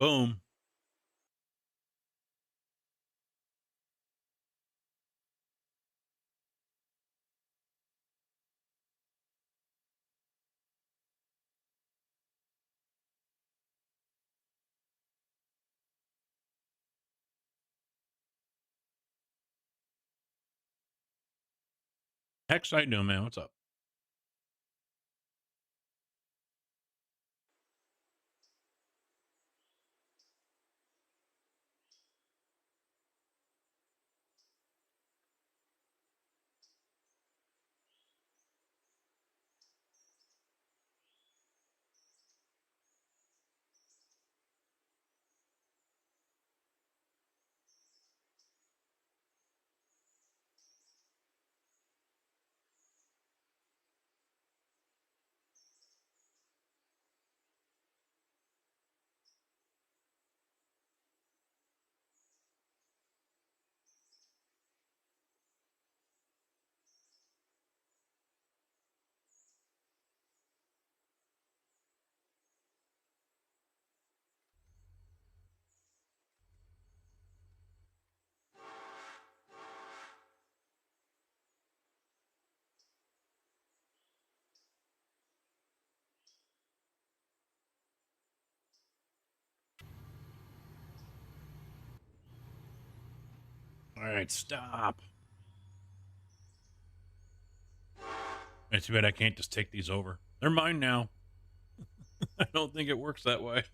Boom. Hex, I know, man. What's up? All right, stop. It's too bad I can't just take these over. They're mine now. I don't think it works that way.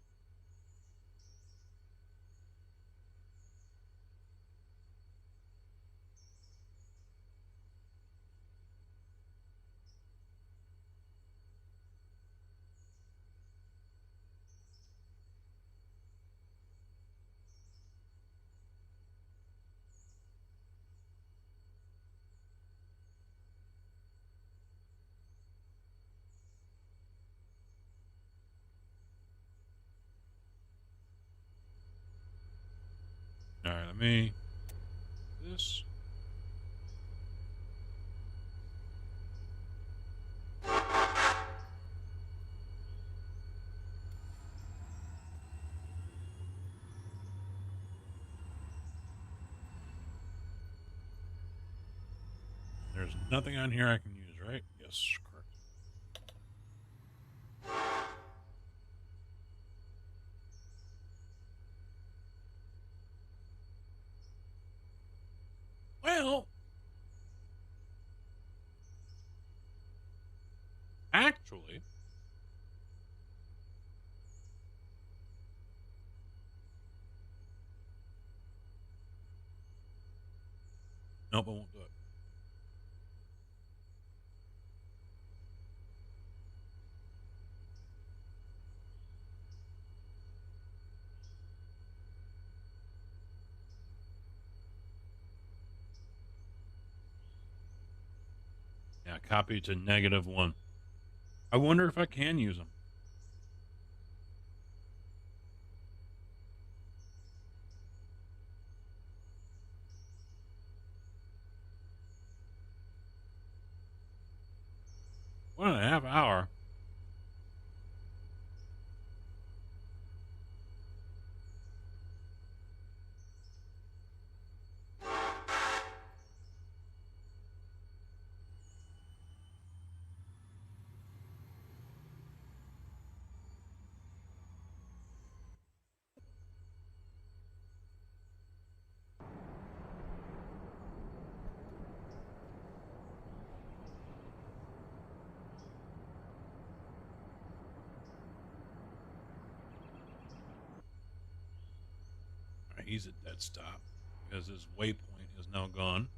All right, let me this. There's nothing on here I can use, right? Yes, correct. Well, actually, nope, I won't do it. Yeah, copy to -1. I wonder if I can use them. One and a half hour. He's at dead stop because his waypoint is now gone.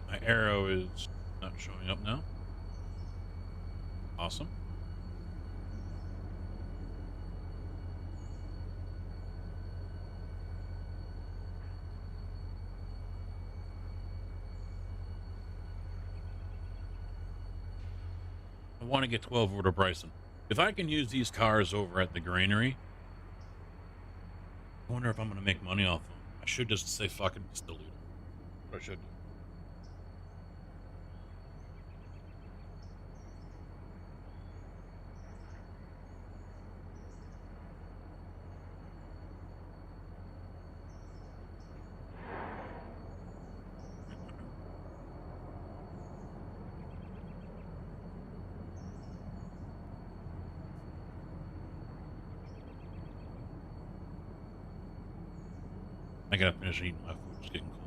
My arrow is not showing up now. Awesome. I want to get 12 over to Bryson. If I can use these cars over at the granary, I wonder if I'm going to make money off them. I should just say fucking just delete them. What I should do. I gotta finish eating my food. It's getting cold.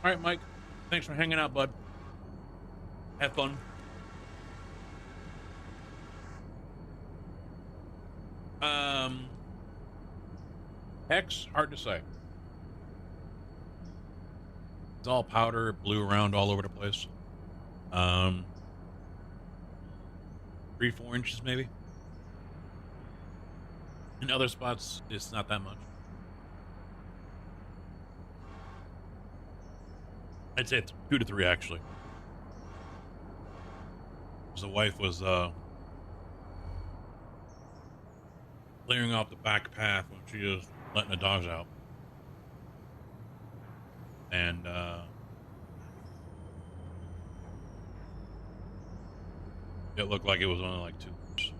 All right, Mike. Thanks for hanging out, bud. Have fun. Hex, hard to say. It's all powder, blew around all over the place. 3-4 inches maybe. In other spots, it's not that much. I'd say it's 2 to 3 actually. 'Cause the wife was clearing off the back path when she was letting the dogs out, and it looked like it was only like 2 inches.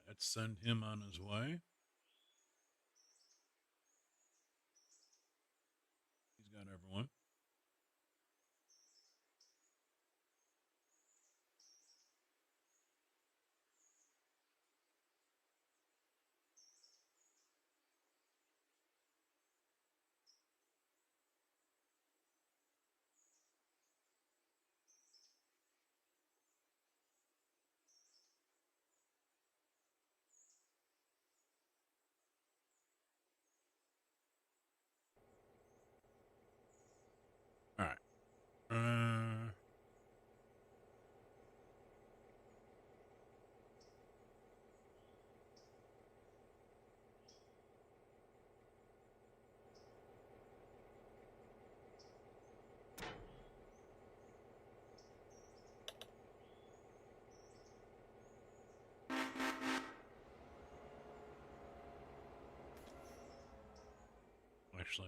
Let's send him on his way. He's got everyone. actually.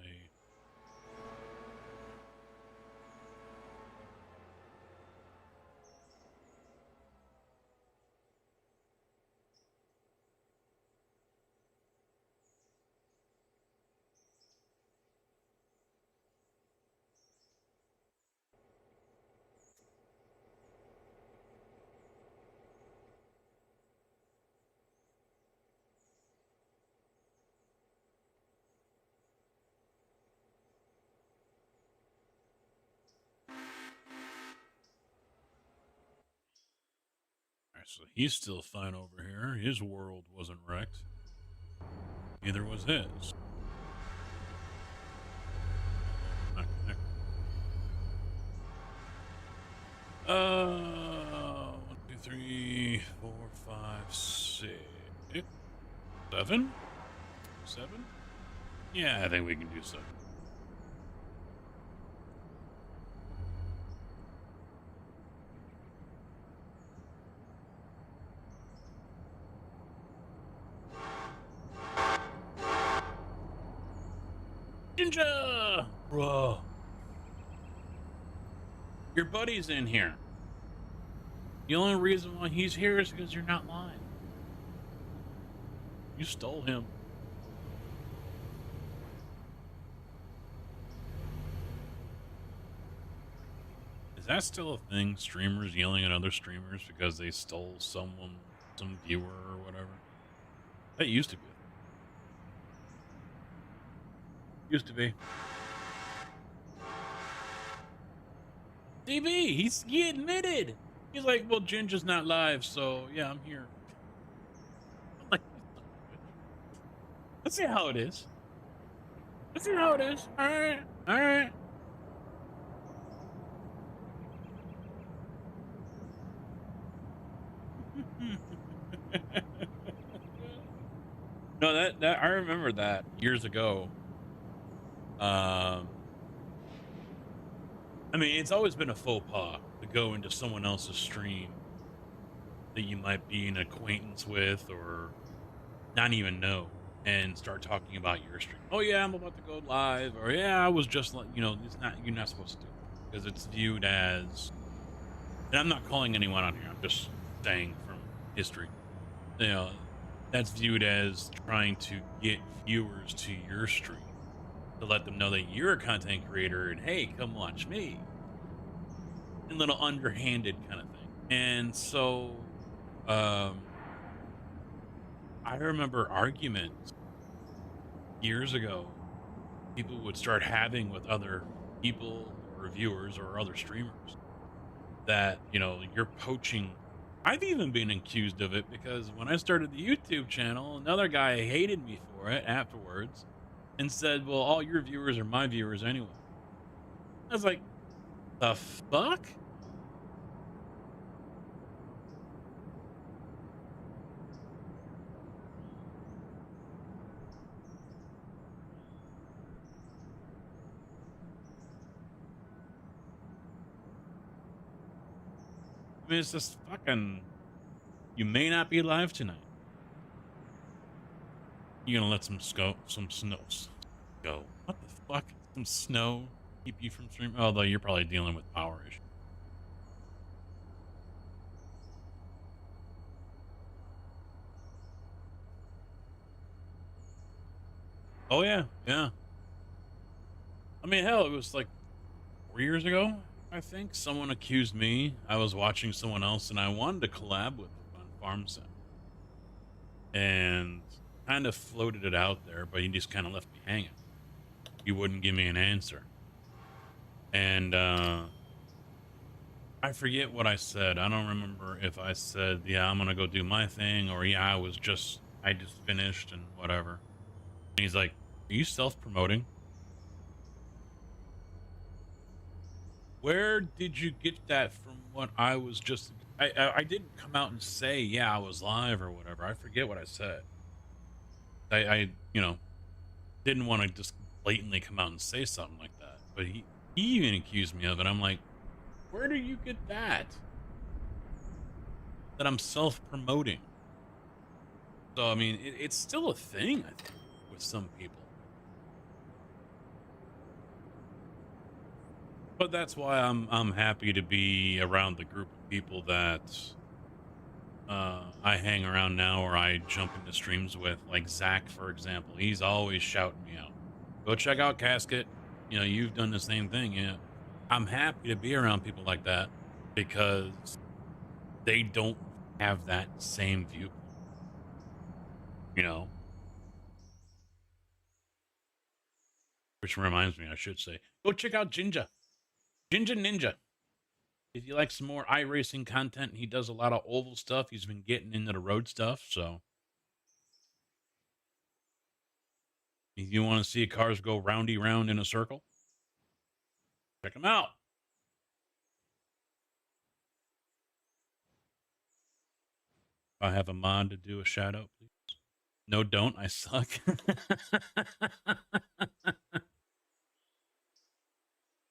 Alright, so he's still fine over here. His world wasn't wrecked. Neither was his. Not connected. 1, 2, 3, 4, 5, 6, 7? 7? Yeah, I think we can do 7. Ninja! Bro. Your buddy's in here. The only reason why he's here is because you're not lying. You stole him. Is that still a thing? Streamers yelling at other streamers because they stole someone, some viewer or whatever? That used to be. Used to be. DB, he admitted. He's like, well, Ginger's not live, so yeah, I'm here. I'm like, let's see how it is. Let's see how it is. All right, all right. No, that I remember that years ago. I mean, it's always been a faux pas to go into someone else's stream that you might be an acquaintance with or not even know and start talking about your stream. Oh yeah, I'm about to go live, or yeah, I was just like, it's not, you're not supposed to do it because it's viewed as, and I'm not calling anyone on here, I'm just saying from history, that's viewed as trying to get viewers to your stream, to let them know that you're a content creator and hey, come watch me. A little underhanded kind of thing. And so I remember arguments years ago people would start having with other people or viewers or other streamers that, you're poaching. I've even been accused of it because when I started the YouTube channel, another guy hated me for it afterwards and said, well, all your viewers are my viewers anyway. I was like, the fuck? I mean, it's just fucking, you may not be live tonight. You're gonna let some snows go. What the fuck? Some snow keep you from streaming? Although you're probably dealing with power issues. Oh yeah, yeah. I mean, hell, it was like 4 years ago, I think. Someone accused me. I was watching someone else and I wanted to collab with them on FarmSim. And kind of floated it out there, but he just kind of left me hanging. He wouldn't give me an answer. And I forget what I said. I don't remember if I said, yeah, I'm gonna go do my thing, or yeah, I just finished and whatever. And he's like, are you self-promoting? Where did you get that from? What I was just, I didn't come out and say, yeah, I was live or whatever. I forget what I said. I didn't want to just blatantly come out and say something like that, but he even accused me of it. I'm like, where do you get that I'm self-promoting? So I mean, it's still a thing, I think, with some people. But that's why I'm happy to be around the group of people that I hang around now, or I jump into streams with, like Zach, for example. He's always shouting me out. Go check out Casket. You know, you've done the same thing. Yeah, I'm happy to be around people like that because they don't have that same viewpoint. You know, which reminds me, I should say, go check out Jinja Ninja. If you like some more iRacing content, he does a lot of oval stuff. He's been getting into the road stuff, so if you want to see cars go roundy round in a circle, check him out. I have a mod to do a shout out, please. No, don't. I suck.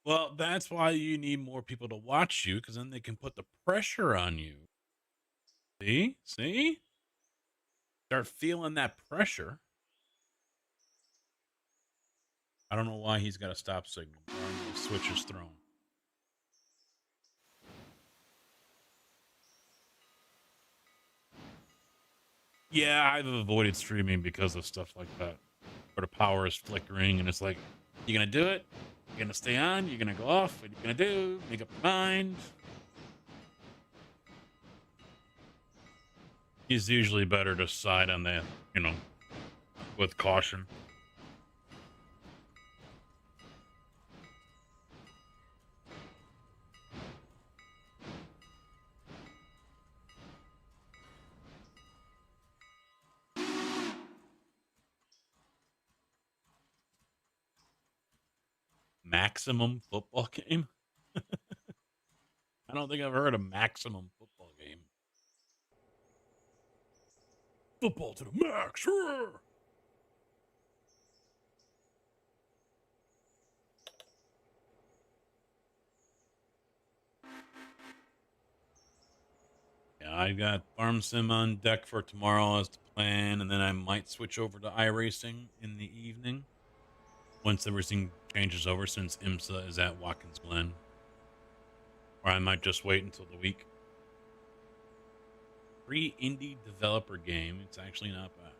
Well, that's why you need more people to watch you, because then they can put the pressure on you. See? See? Start feeling that pressure. I don't know why he's got a stop signal. The switch is thrown. Yeah, I've avoided streaming because of stuff like that. Where the power is flickering and it's like, you gonna do it? You're gonna stay on? You're gonna go off? What are you gonna do? Make up your mind. It's usually better to side on that, you know, with caution. Maximum football game? I don't think I've heard of maximum football game. Football to the max. Sure. Yeah, I got Farm Sim on deck for tomorrow as the plan, and then I might switch over to iRacing in the evening once everything changes over, since IMSA is at Watkins Glen. Or I might just wait until the week. Free indie developer game. It's actually not bad.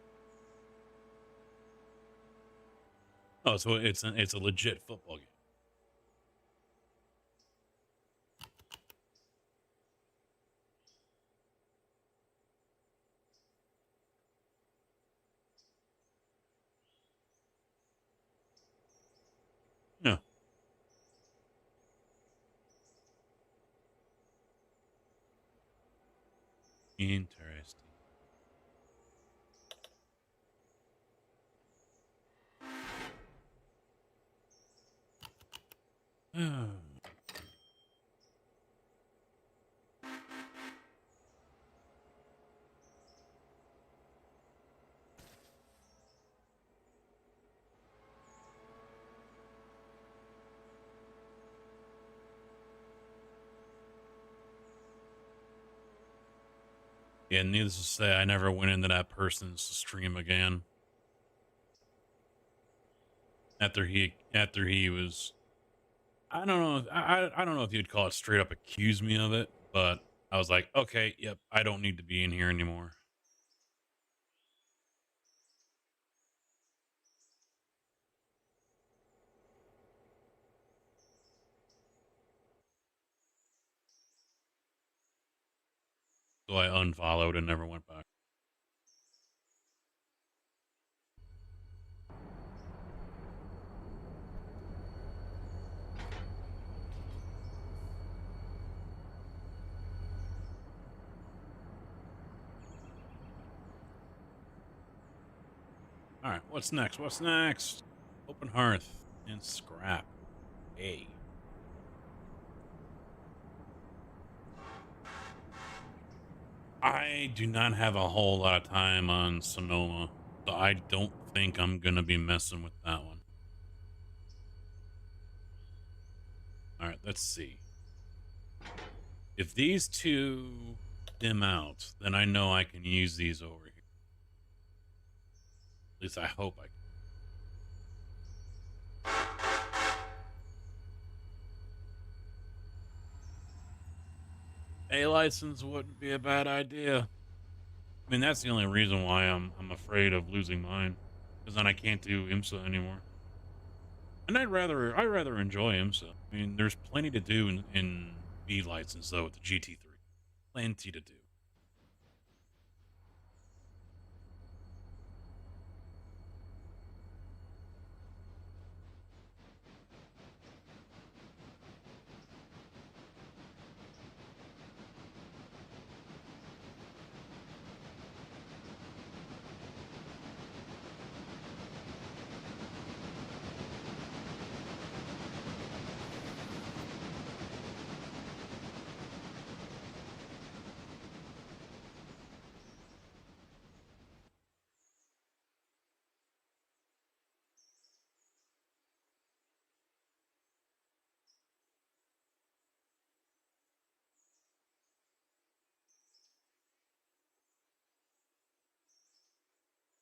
Oh, so it's a legit football game. Yeah. Interesting. Yeah, needless to say, I never went into that person's stream again. After he was, I don't know, I don't know if you'd call it straight up accuse me of it, but I was like, okay, yep, I don't need to be in here anymore. So I unfollowed and never went back. All right, what's next? What's next? Open hearth and scrap. Hey. I do not have a whole lot of time on Sonoma, so I don't think I'm gonna be messing with that one. All right, let's see. If these two dim out, then I know I can use these over here. At least I hope I can. A license wouldn't be a bad idea. I mean, that's the only reason why I'm afraid of losing mine, because then I can't do IMSA anymore. And I rather enjoy IMSA. I mean, there's plenty to do in B license though with the GT3. Plenty to do.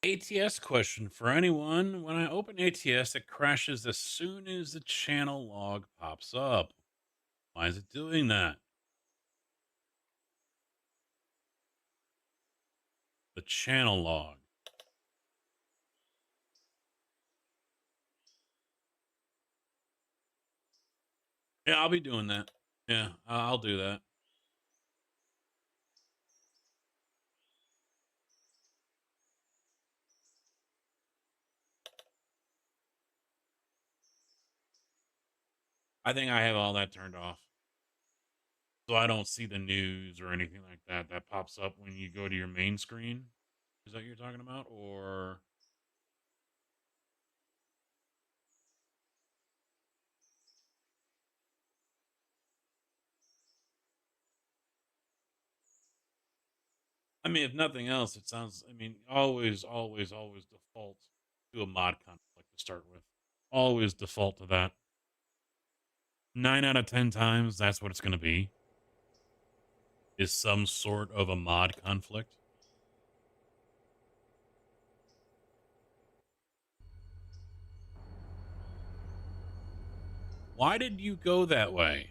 ATS question for anyone. When I open ATS, it crashes as soon as the channel log pops up. Why is it doing that? The channel log. Yeah, I'll be doing that. Yeah, I'll do that. I think I have all that turned off. So I don't see the news or anything like that that pops up when you go to your main screen. Is that what you're talking about? Or I mean, if nothing else, it sounds, I mean, always default to a mod conflict to start with. Always default to that. 9 out of 10 times, that's what it's going to be. Is some sort of a mod conflict. Why did you go that way?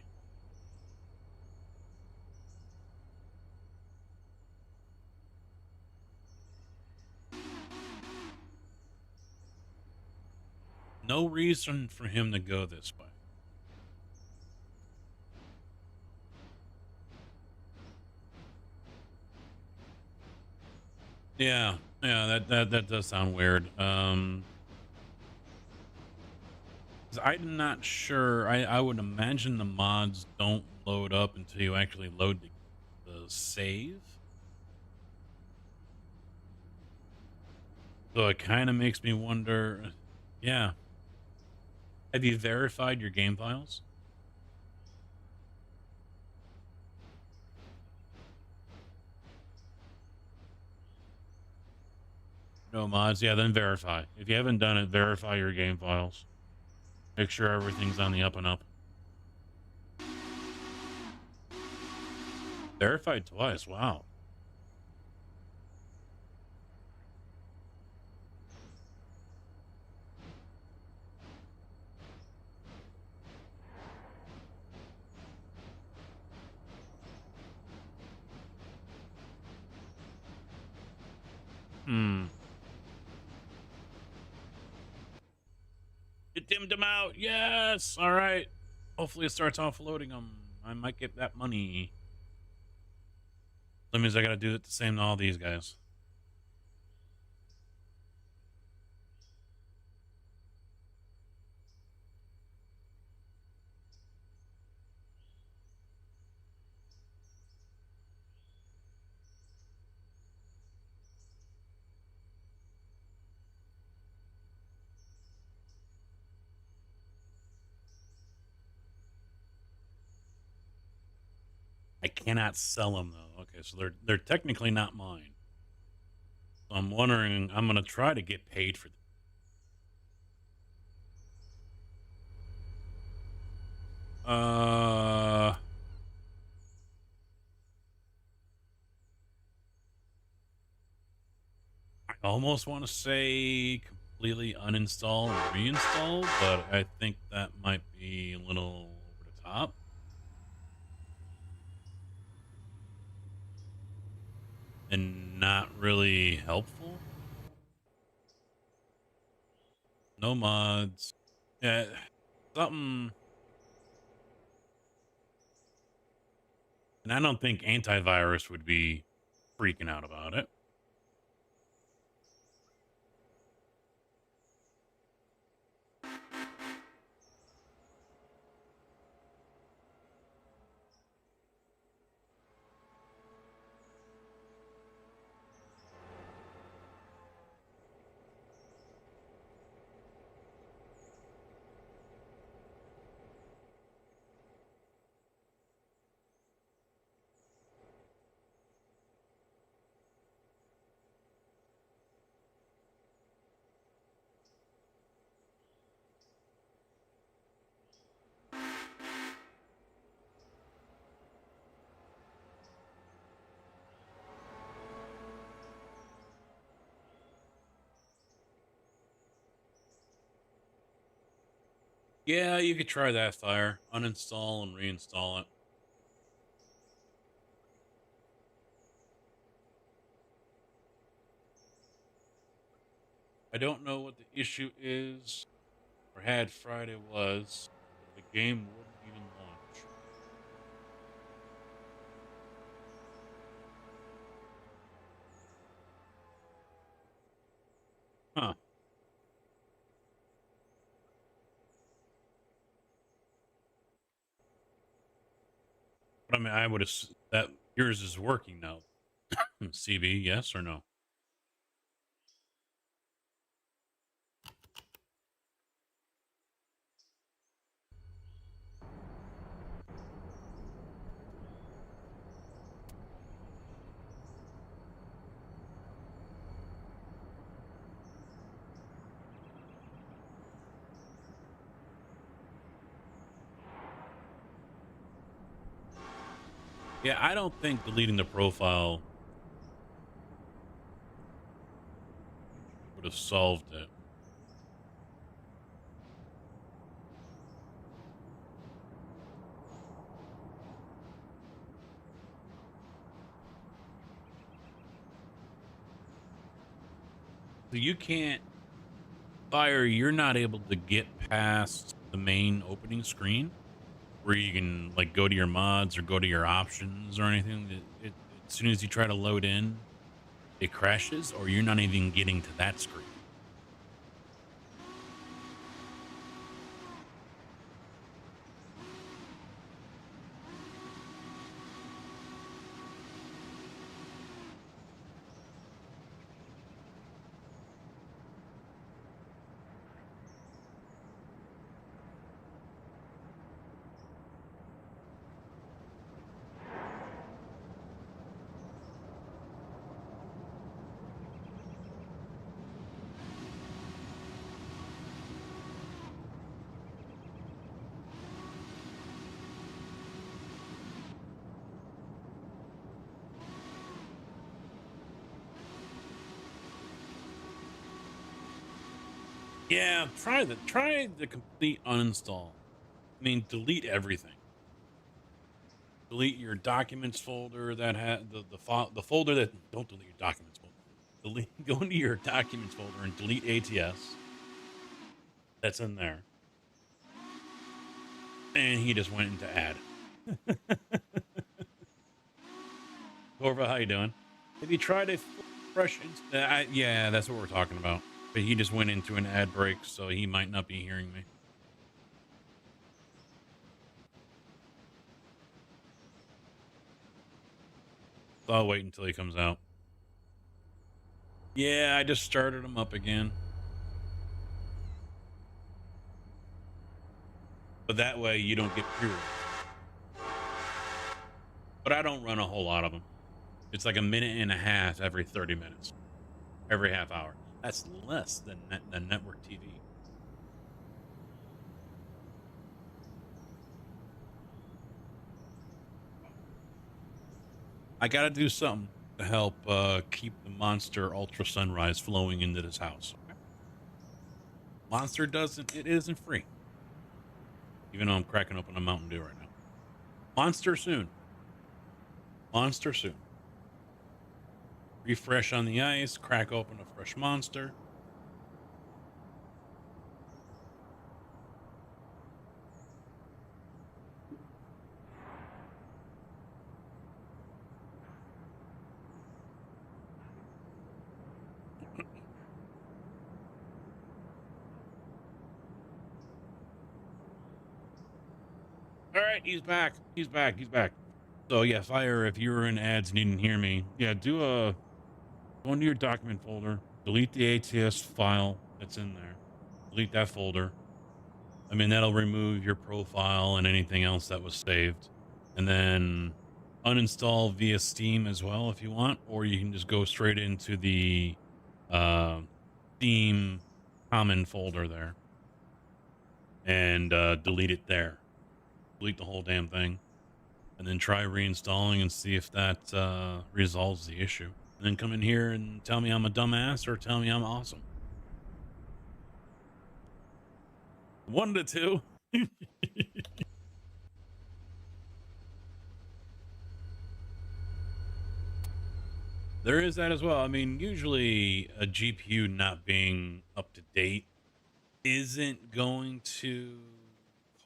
No reason for him to go this way. Yeah, that does sound weird. 'Cause I'm not sure. I would imagine the mods don't load up until you actually load the save. So it kind of makes me wonder. Yeah. Have you verified your game files? No mods? Yeah, then verify. If you haven't done it, verify your game files. Make sure everything's on the up and up. Verified twice. Wow. It dimmed them out. Yes. All right. Hopefully it starts offloading them. I might get that money. That means I got to do it the same to all these guys. I cannot sell them though. Okay, so they're technically not mine. So I'm wondering. I'm gonna try to get paid for them. I almost want to say completely uninstall and reinstall, but I think that might be a little over the top. really helpful. No mods. Yeah, something. And I don't think antivirus would be freaking out about it. Yeah, you could try that, Fire. Uninstall and reinstall it. I don't know what the issue is or had Friday was. The game wouldn't even launch. Huh. But I mean, I would assume that yours is working now. CB, yes or no? Yeah, I don't think deleting the profile would have solved it. So you can't Fire, you're not able to get past the main opening screen where you can like go to your mods or go to your options or anything. As soon as you try to load in, it crashes, or you're not even getting to that screen. Yeah, try the complete uninstall. I mean, delete everything. Delete your documents folder that had the folder that don't delete your documents folder. Go into your documents folder and delete ATS. That's in there. And he just went into add. Corva, how you doing? Have you tried a fresh? Yeah, that's what we're talking about. But he just went into an ad break, so he might not be hearing me. So I'll wait until he comes out. Yeah, I just started him up again. But that way you don't get pure. But I don't run a whole lot of them. It's like a minute and a half every 30 minutes. Every half hour. That's less than network TV. I got to do something to help keep the Monster Ultra Sunrise flowing into this house. Monster doesn't, it isn't free. Even though I'm cracking open a Mountain Dew right now. Monster soon. Monster soon. refresh on the ice, crack open a fresh monster. All right, he's back. He's back. He's back. So yeah, fire. If you were in ads and you didn't hear me, yeah, go into your document folder, delete the ATS file that's in there, delete that folder. I mean, that'll remove your profile and anything else that was saved, and then uninstall via Steam as well if you want, or you can just go straight into the Steam common folder there and delete it there. Delete the whole damn thing, and then try reinstalling and see if that resolves the issue. And then come in here and tell me I'm a dumbass or tell me I'm awesome. One to two. There is that as well. I mean, usually a GPU not being up to date isn't going to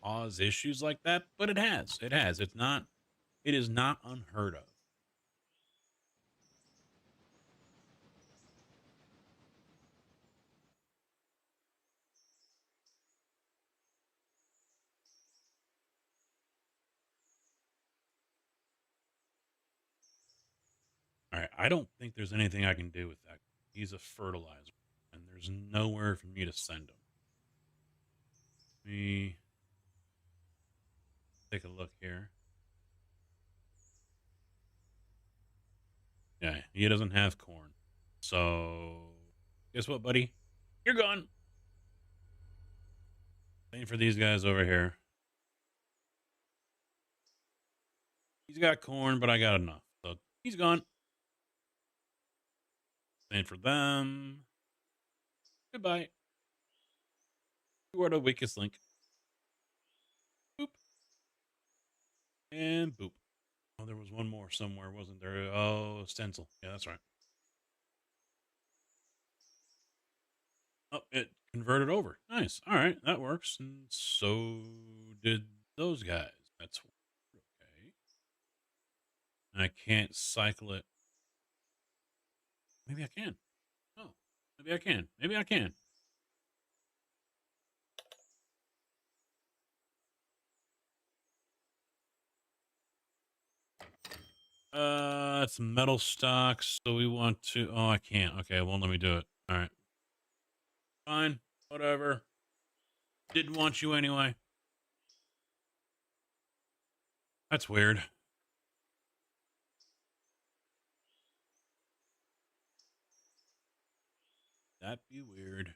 cause issues like that, but it has. It has. It is not unheard of. All right, I don't think there's anything I can do with that. He's a fertilizer, and there's nowhere for me to send him. Let me take a look here. Yeah, he doesn't have corn. So, guess what, buddy? You're gone. Same for these guys over here. He's got corn, but I got enough. So, he's gone. Same for them. Goodbye. You are the weakest link. Boop. And boop. Oh, there was one more somewhere, wasn't there? Oh, stencil. Yeah, that's right. Oh, it converted over. Nice. All right, that works. And so did those guys. That's okay. And I can't cycle it. Maybe I can. Oh, maybe I can. Maybe I can. It's metal stocks. So we want to. Oh, I can't. Okay, it won't let me do it. All right. Fine. Whatever. Didn't want you anyway. That's weird. That'd be weird.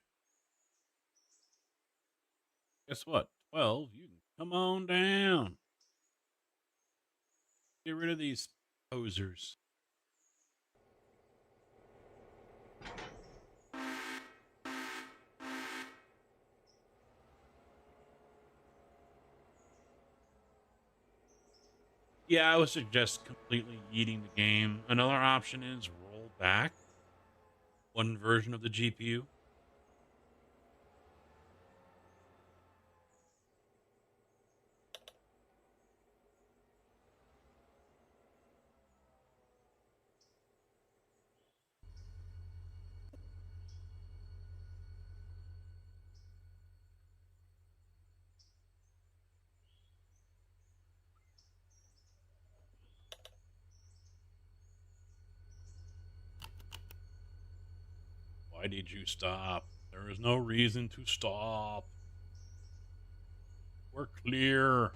Guess what? 12. You can come on down. Get rid of these posers. Yeah, I would suggest completely yeeting the game. Another option is roll back one version of the GPU. Why did you stop? There is no reason to stop. We're clear.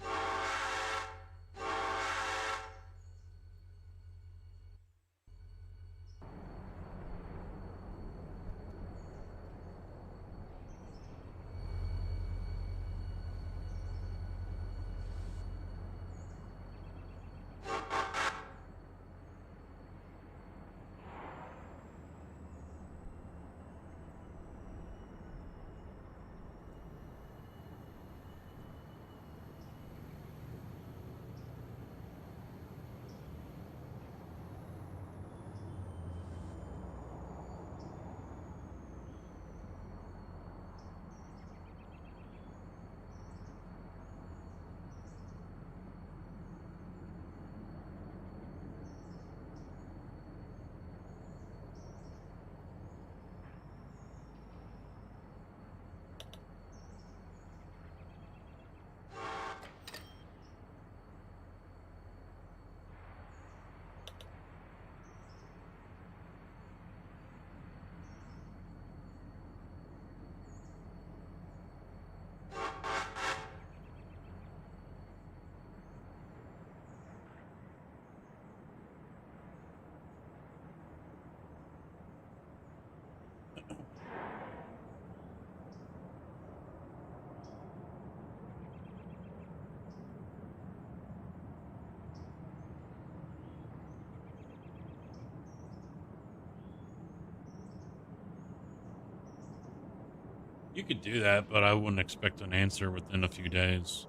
You could do that, but I wouldn't expect an answer within a few days.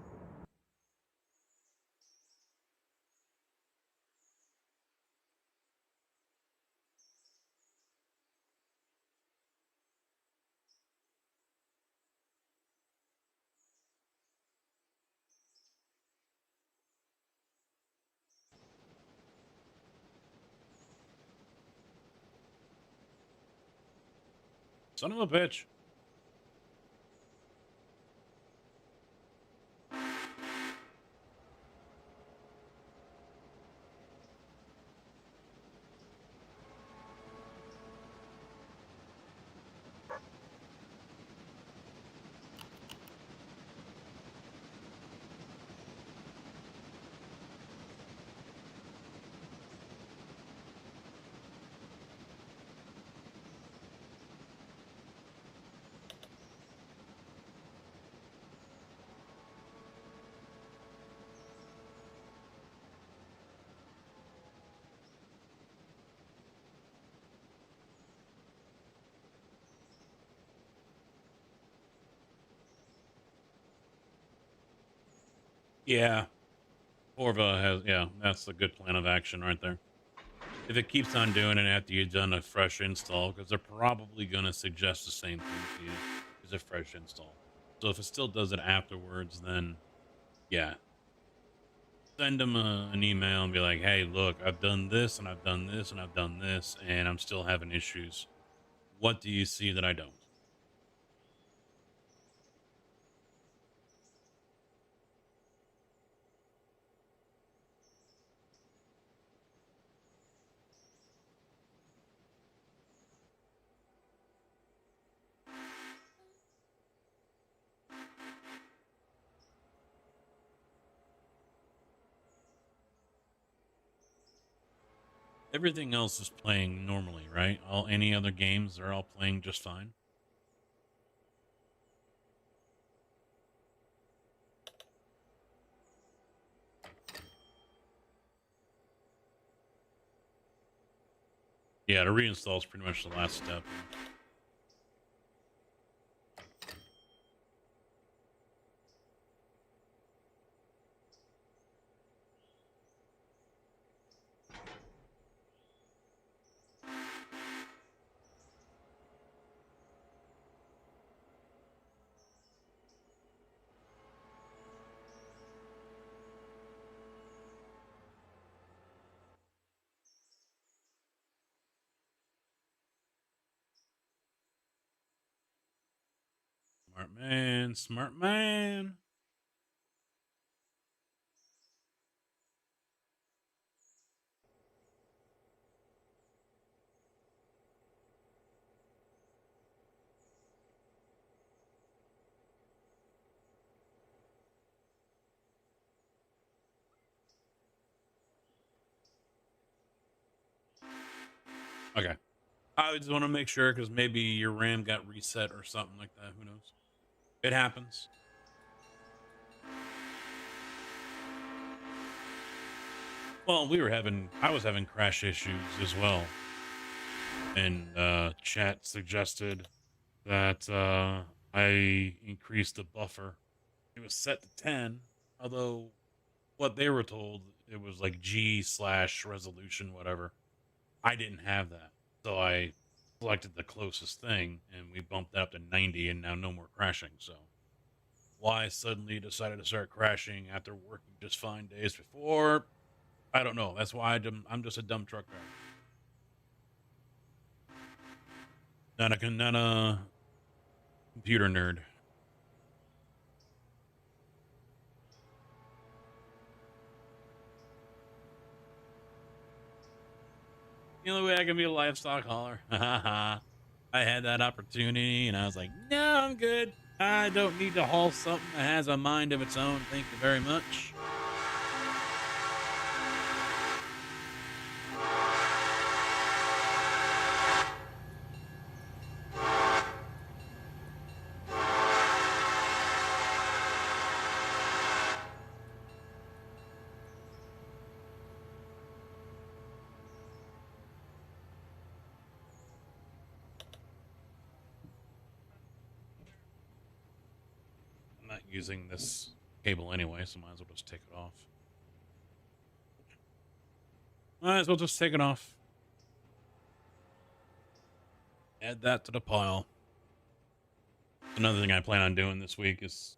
Son of a bitch. Yeah. Orva has, yeah, that's a good plan of action right there. If it keeps on doing it after you've done a fresh install, because they're probably going to suggest the same thing to you as a fresh install. So if it still does it afterwards, then yeah, send them an email and be like, hey, look, I've done this and I've done this and I've done this, and I'm still having issues. What do you see that I don't? Everything else is playing normally, right? All any other games are all playing just fine. Yeah, the reinstall is pretty much the last step. Smart man, smart man. Okay. I just want to make sure because maybe your RAM got reset or something like that. Who knows? It happens. Well, I was having crash issues as well. And chat suggested that I increased the buffer. It was set to 10, although what they were told, it was like G/resolution, whatever. I didn't have that. So I selected the closest thing and we bumped that up to 90 and now no more crashing. So why I suddenly decided to start crashing after working just fine days before, I don't know. That's why I'm just a dumb truck driver. Not a computer nerd. The only way I can be a livestock hauler. I had that opportunity and I was like, no, I'm good. I don't need to haul something that has a mind of its own. Thank you very much. using this cable anyway, so might as well just take it off. Might as well just take it off. Add that to the pile. Another thing I plan on doing this week is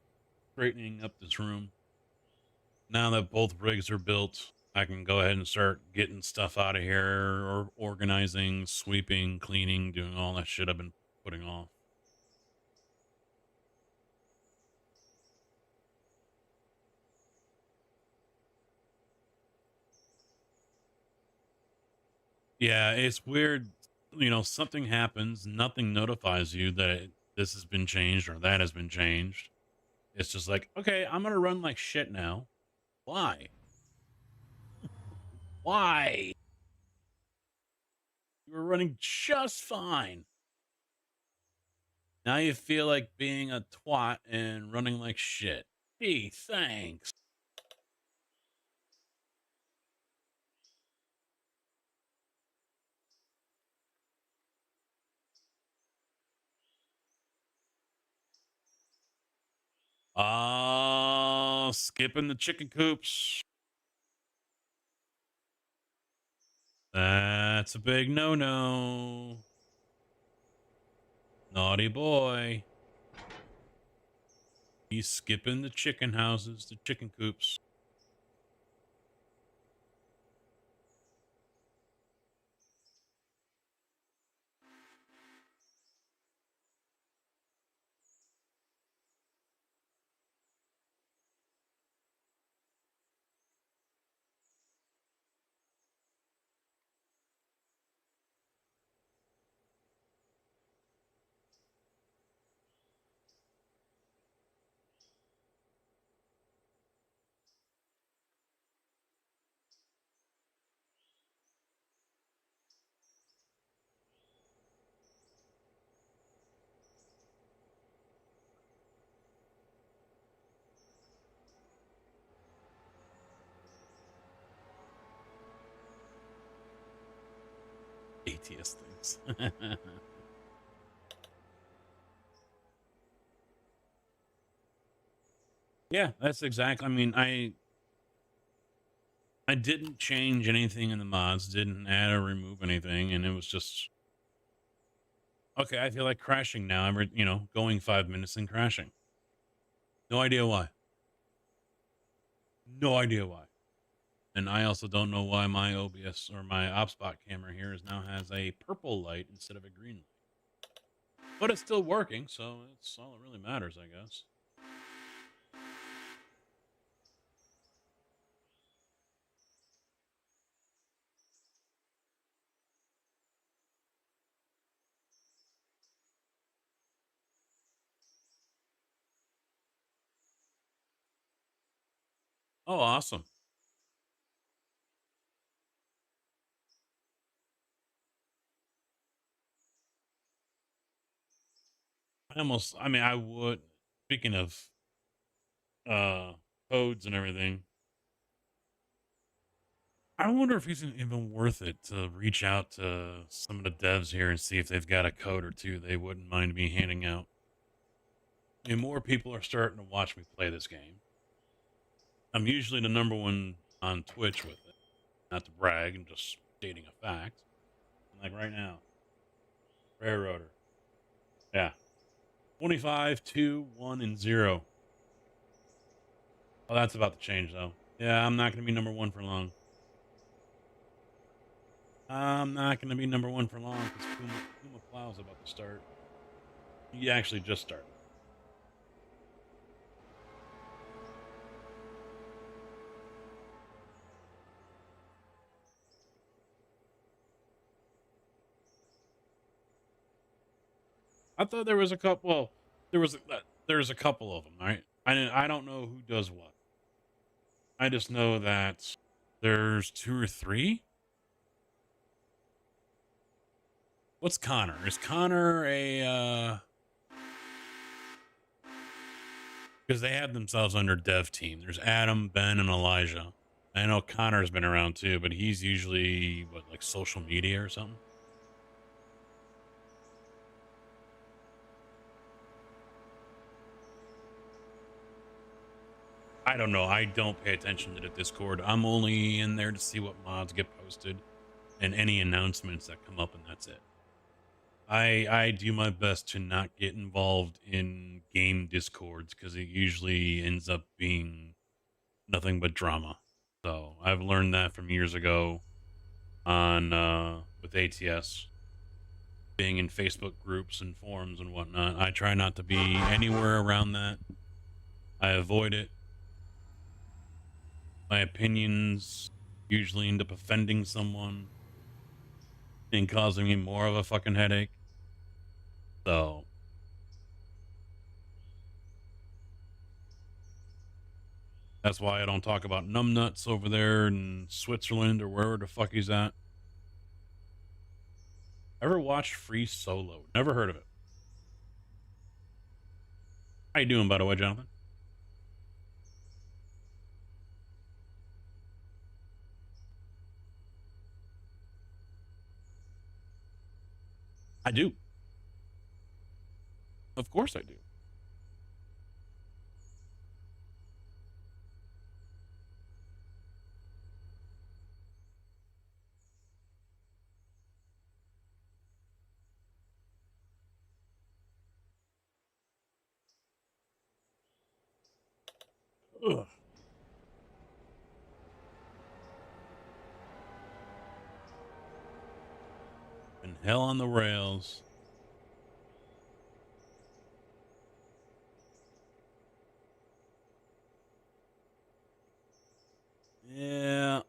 straightening up this room. Now that both rigs are built, I can go ahead and start getting stuff out of here, or organizing, sweeping, cleaning, doing all that shit I've been putting off. Yeah, it's weird. You know, something happens, nothing notifies you that this has been changed or that has been changed. It's just like, okay, I'm going to run like shit now. Why? Why? You were running just fine. Now you feel like being a twat and running like shit. Gee, thanks. Skipping the chicken coops. That's a big no-no. Naughty boy. He's skipping the chicken houses, the chicken coops. ATS things. Yeah, that's exactly. I mean, I didn't change anything in the mods, didn't add or remove anything, and it was just okay. I feel like crashing now. I'm, going 5 minutes and crashing. No idea why. No idea why. And I also don't know why my OBS or my OpSpot camera here now has a purple light instead of a green light. But it's still working, so it's all that really matters, I guess. Oh, awesome. I would, speaking of codes and everything, I wonder if it's even worth it to reach out to some of the devs here and see if they've got a code or two they wouldn't mind me handing out. And more people are starting to watch me play this game. I'm usually the number one on Twitch with it. Not to brag, I'm just stating a fact. Like right now. Railroader. Yeah. 25, 2, 1, and 0. Oh, that's about to change, though. Yeah, I'm not going to be number one for long. I'm not going to be number one for long because Puma Plow's about to start. He actually just started. I thought there was a couple. Well, there's a couple of them, right? I don't know who does what. I just know that there's 2 or 3. What's Connor? Is Connor a because they have themselves under dev team. There's Adam, Ben, and Elijah. I know Connor's been around too, but he's usually what, like social media or something. I don't know. I don't pay attention to the Discord. I'm only in there to see what mods get posted and any announcements that come up, and that's it. I do my best to not get involved in game discords because it usually ends up being nothing but drama. So I've learned that from years ago on with ATS, being in Facebook groups and forums and whatnot. I try not to be anywhere around that. I avoid it. My opinions usually end up offending someone and causing me more of a fucking headache. So that's why I don't talk about numbnuts over there in Switzerland or wherever the fuck he's at. Ever watched Free Solo? Never heard of it. How you doing, by the way, Jonathan? I do. Of course I do. Ugh. And hell on the rails. Yeah.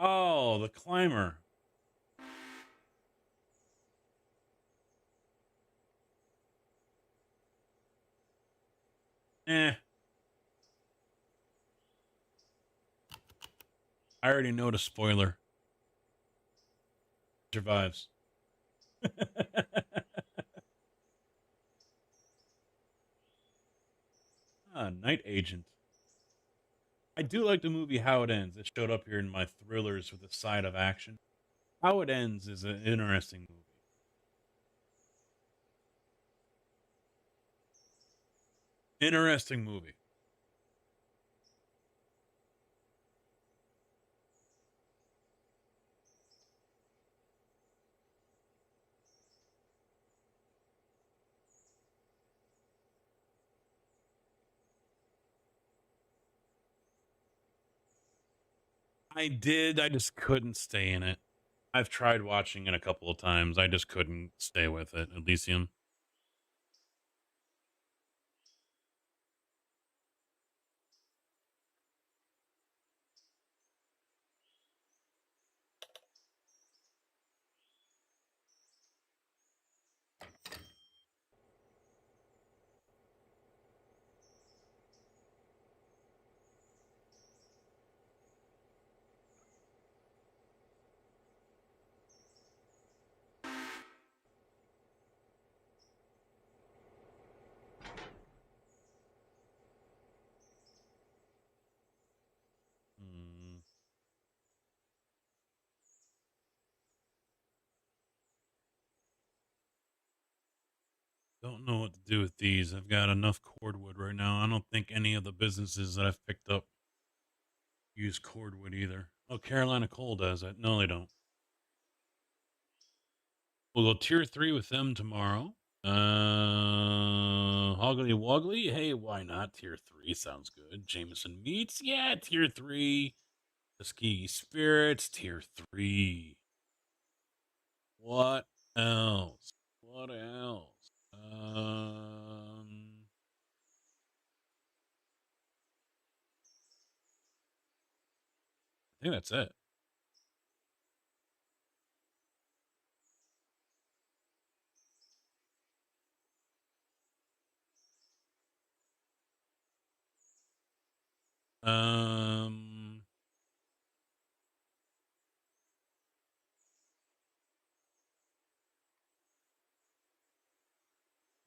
Oh, the climber. Eh. I already know the spoiler. Survives. Night Agent. I do like the movie How It Ends. It showed up here in my thrillers with a side of action. How It Ends is an interesting movie. Interesting movie. I did. I just couldn't stay in it. I've tried watching it a couple of times. I just couldn't stay with it. Elysium. Hmm. Don't know what to do with these. I've got enough cordwood right now. I don't think any of the businesses that I've picked up use cordwood either. Oh, Carolina Coal does it. No, they don't. We'll go tier 3 with them tomorrow. Hoggly Woggly. Hey, why not? Tier 3 sounds good. Jameson Meats. Yeah, tier 3. Tuskegee Spirits. Tier 3. What else? What else? I think that's it. Um,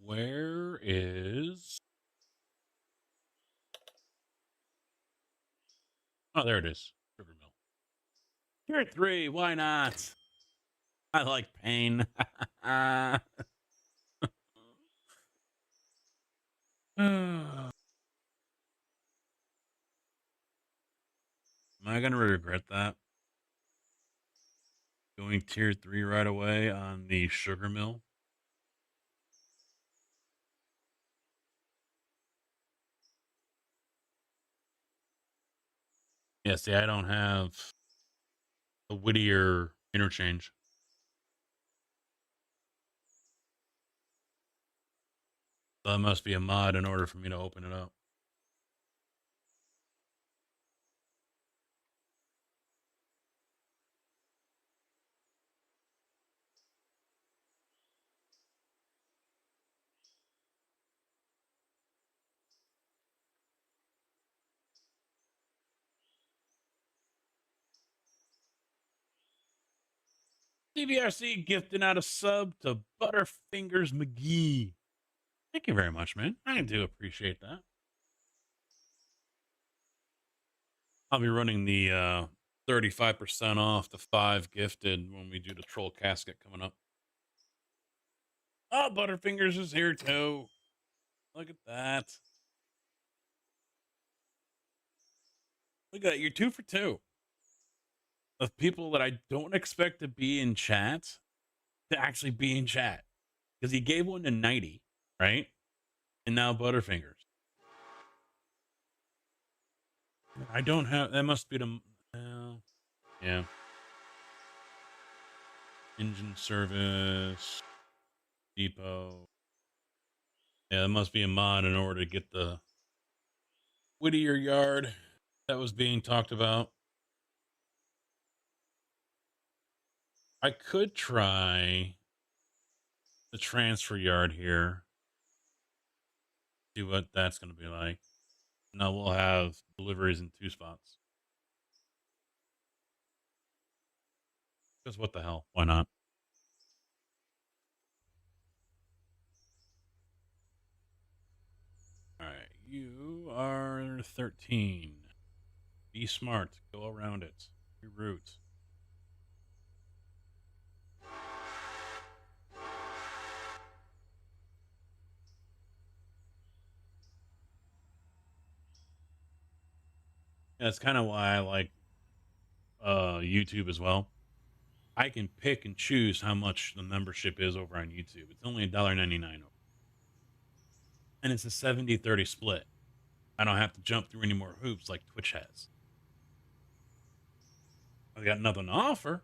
Where is... Oh, there it is. Sugar Mill. Tier 3, why not? I like pain. Am I going to regret that? Going tier 3 right away on the Sugar Mill? Yeah, see, I don't have the Whittier interchange. So that must be a mod in order for me to open it up. CBRC gifting out a sub to Butterfingers McGee. Thank you very much, man. I do appreciate that. I'll be running the 35% off the 5 gifted when we do the troll casket coming up. Oh, Butterfingers is here too. Look at that. Look at that. You're 2 for 2. Of people that I don't expect to be in chat to actually be in chat. Because he gave one to 90, right? And now Butterfingers. I don't have... That must be the... yeah. Engine service. Depot. Yeah, that must be a mod in order to get the Whittier yard that was being talked about. I could try the transfer yard here. See what that's going to be like. Now we'll have deliveries in 2 spots. Because what the hell? Why not? All right, you are 13. Be smart. Go around it. Reroute. That's kind of why I like YouTube as well. I can pick and choose how much the membership is over on YouTube. It's only $1.99. And it's a 70-30 split. I don't have to jump through any more hoops like Twitch has. I got nothing to offer.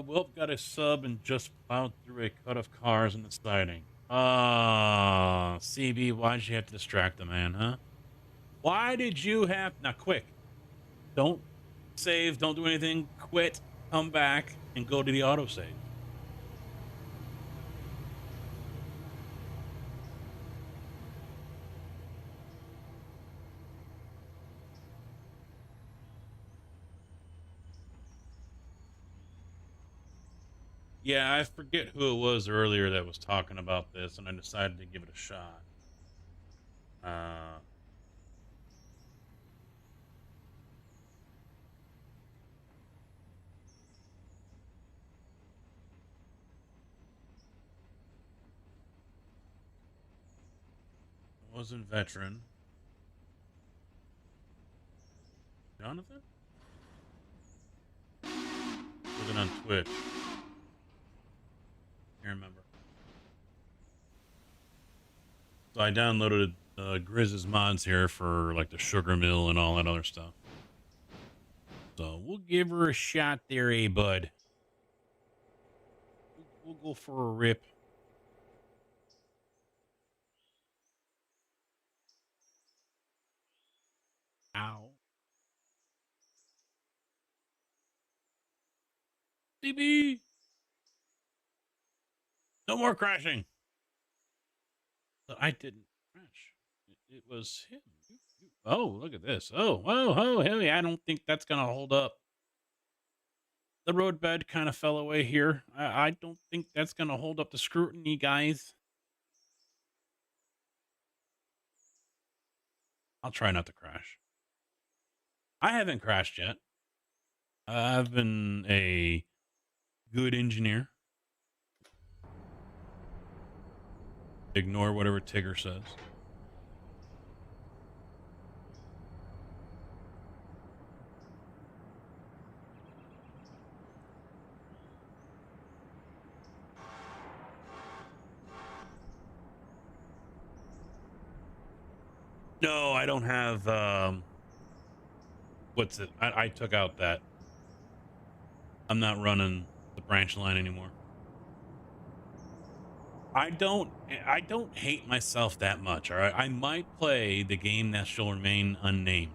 Wilp got a sub and just plowed through a cut of cars in the siding. CB, why'd you have to distract the man, huh? Why did you have... Now, quick. Don't save, don't do anything. Quit, come back, and go to the autosave. Yeah, I forget who it was earlier that was talking about this, and I decided to give it a shot. It wasn't Veteran. Jonathan? Was it on Twitch? I remember. So I downloaded Grizz's mods here for like the Sugar Mill and all that other stuff. So we'll give her a shot there, bud. We'll go for a rip. Ow. CB! No more crashing. But I didn't crash. it was him. Oh, look at this. Oh, whoa, whoa, hey, I don't think that's gonna hold up. The roadbed kind of fell away here. I don't think that's gonna hold up the scrutiny, guys. I'll try not to crash. I haven't crashed yet. I've been a good engineer. Ignore whatever Tigger says. No, I don't have what's it? I took out that. I'm not running the branch line anymore. I don't hate myself that much, all right? I might play the game that shall remain unnamed.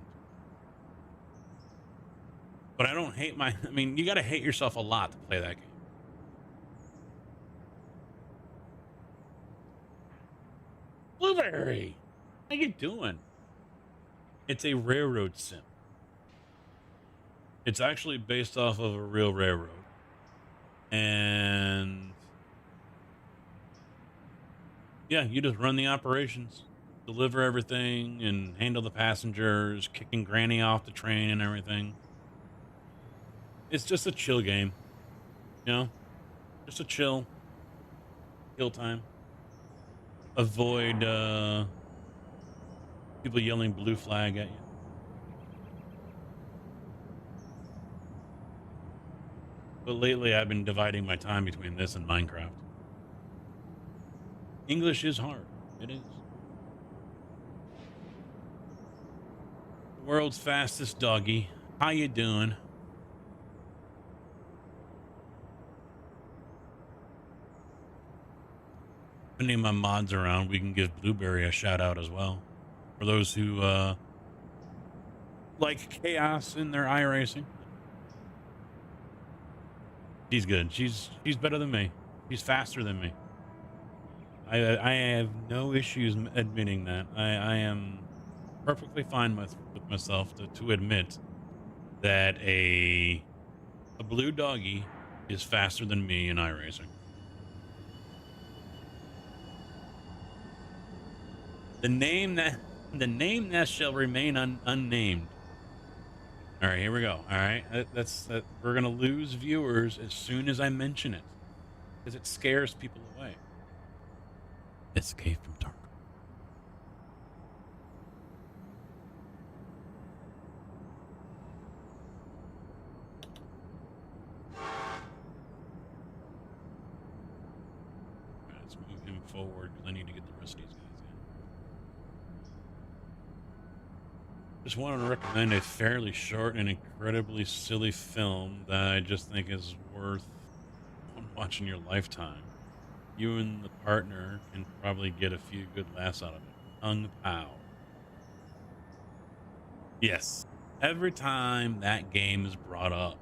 But I don't hate I mean, you got to hate yourself a lot to play that game. Blueberry, how you doing? It's a railroad sim. It's actually based off of a real railroad. And yeah, you just run the operations, deliver everything, and handle the passengers, kicking Granny off the train and everything. It's just a chill game, you know? Just a chill time. Avoid people yelling blue flag at you. But lately I've been dividing my time between this and Minecraft. English is hard. It is. World's fastest doggy. How you doing? If any of my mods around, we can give Blueberry a shout out as well. For those who like chaos in their iRacing. She's good. She's better than me. She's faster than me. I have no issues admitting that. I am perfectly fine with myself to admit that a blue doggy is faster than me in iRacing. The name that shall remain unnamed. All right, here we go. All right, we're gonna lose viewers as soon as I mention it, because it scares people away. Escape from Tarkov. Let's move him forward because I need to get the rest of these guys in. Just wanted to recommend a fairly short and incredibly silly film that I just think is worth watching your lifetime. You and the partner can probably get a few good laughs out of it. Kung Pao. Yes. Every time that game is brought up,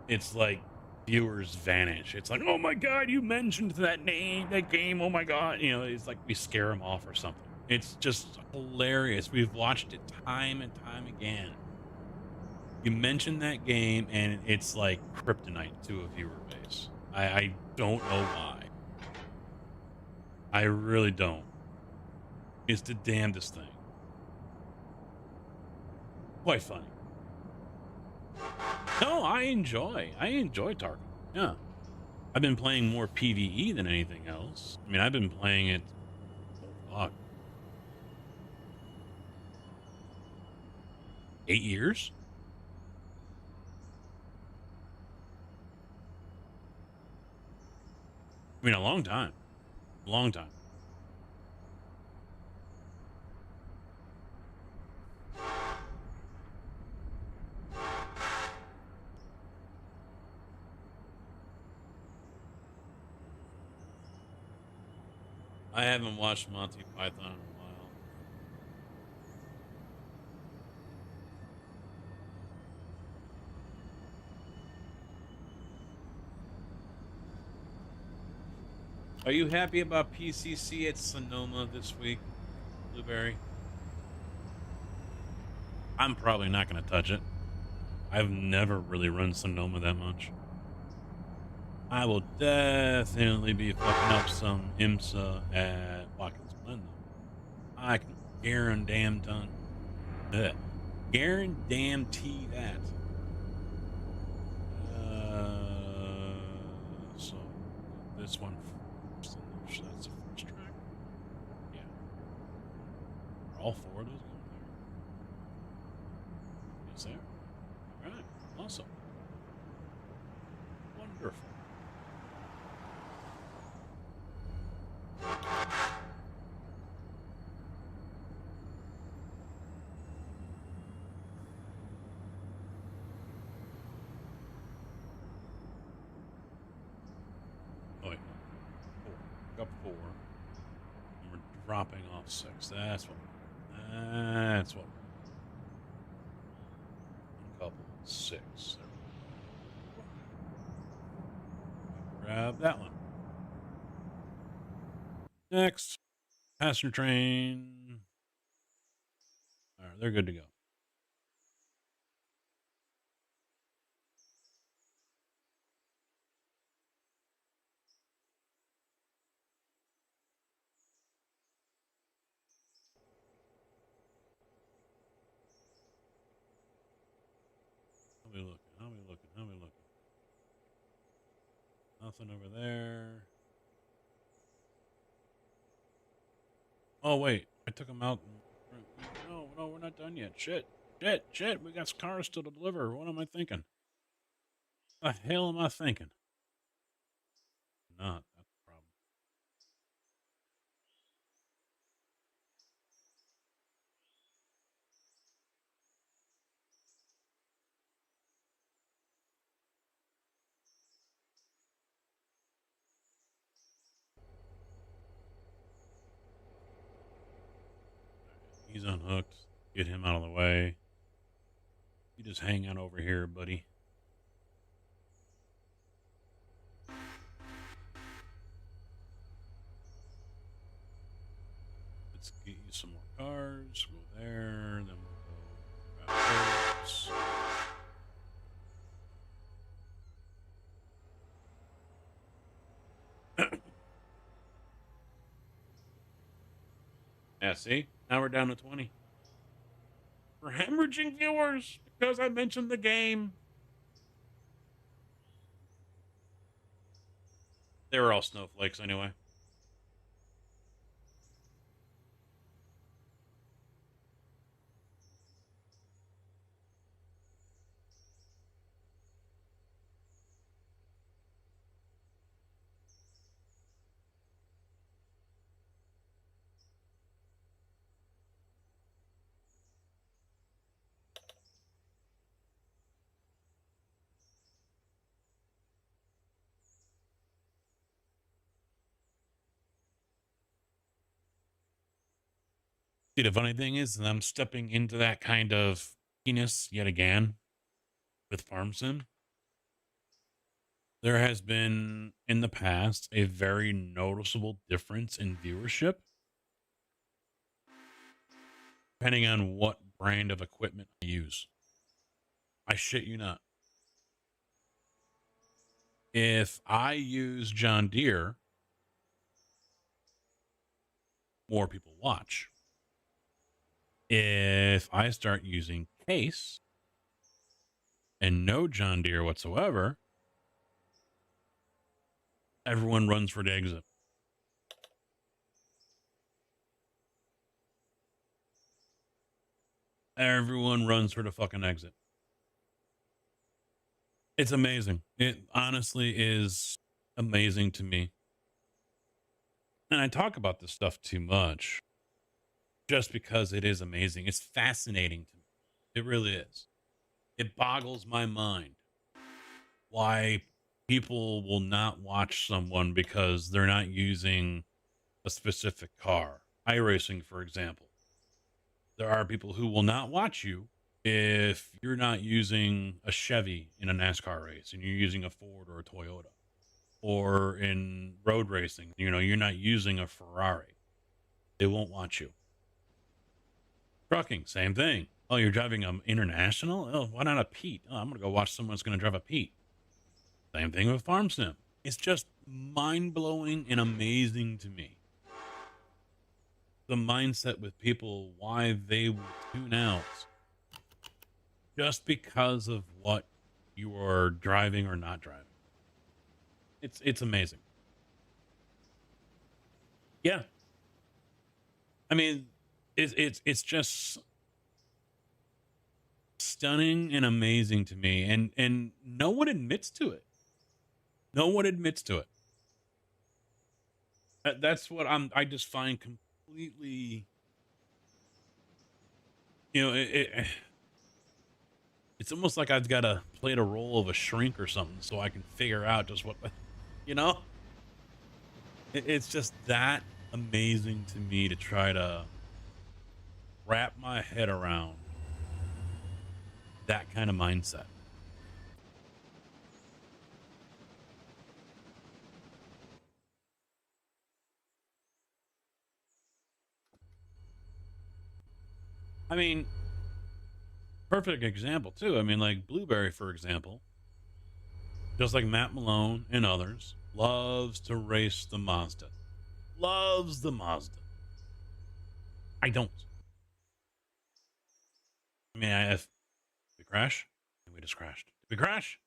it's like viewers vanish. It's like, oh my God, you mentioned that game. Oh my God. You know, it's like we scare them off or something. It's just hilarious. We've watched it time and time again. You mention that game and it's like kryptonite to a viewer base. I don't know why. I really don't. It's the damnedest thing. Quite funny. No, I enjoy Tarkov. Yeah. I've been playing more PvE than anything else. I mean, I've been playing it. Oh, fuck. 8 years? I mean, a long time. A long time. I haven't watched Monty Python in a while. Are you happy about PCC at Sonoma this week? Blueberry. I'm probably not going to touch it. I've never really run Sonoma that much. I will definitely be fucking up some IMSA at Watkins Glen, though. I can guarantee that. So this one first, that's the first track. Yeah. Are all four of those going there? Yes, there. All right. Awesome. Wonderful. Oh, wait. Four. Got four. And we're dropping off six. That's what. That's what. Couple six. Grab that one. Next. Passenger train. All right, they're good to go. How we looking? How we looking? How we looking? Nothing over there. Oh, wait. I took them out. No, we're not done yet. Shit. We got cars still to deliver. What am I thinking? What the hell am I thinking? Not. That's the problem. He's unhooked. Get him out of the way. You just hang out over here, buddy. Let's get you some more cars. Go there. Then we'll go grab those. Yeah, see? Now we're down to 20. We're hemorrhaging viewers because I mentioned the game. They were all snowflakes anyway. See, the funny thing is that I'm stepping into that kind of penis yet again with Farm Sim. There has been in the past a very noticeable difference in viewership depending on what brand of equipment I use. I shit you not. If I use John Deere, more people watch. If I start using Case and no John Deere whatsoever, everyone runs for the exit. Everyone runs for the fucking exit. It's amazing. It honestly is amazing to me. And I talk about this stuff too much just because it is amazing. It's fascinating to me. It really is. It boggles my mind why people will not watch someone because they're not using a specific car. iRacing, for example. There are people who will not watch you if you're not using a Chevy in a NASCAR race and you're using a Ford or a Toyota. Or in road racing, you're not using a Ferrari. They won't watch you. Trucking, same thing. Oh, you're driving international? Oh, why not a Pete? Oh, I'm gonna go watch someone that's gonna drive a Pete. Same thing with Farm Sim. It's just mind blowing and amazing to me. The mindset with people, why they will tune out just because of what you are driving or not driving. It's amazing. Yeah. I mean, it's just stunning and amazing to me, and no one admits to it. No one admits to it. That's what I just find completely, it's almost like I've got to play the role of a shrink or something so I can figure out just what, you know, it's just that amazing to me to try to wrap my head around that kind of mindset. I mean, perfect example too. I mean, like Blueberry, for example, just like Matt Malone and others, loves to race the Mazda. Loves the Mazda. I don't. I mean, if we crash, and we just crashed. Did we crash?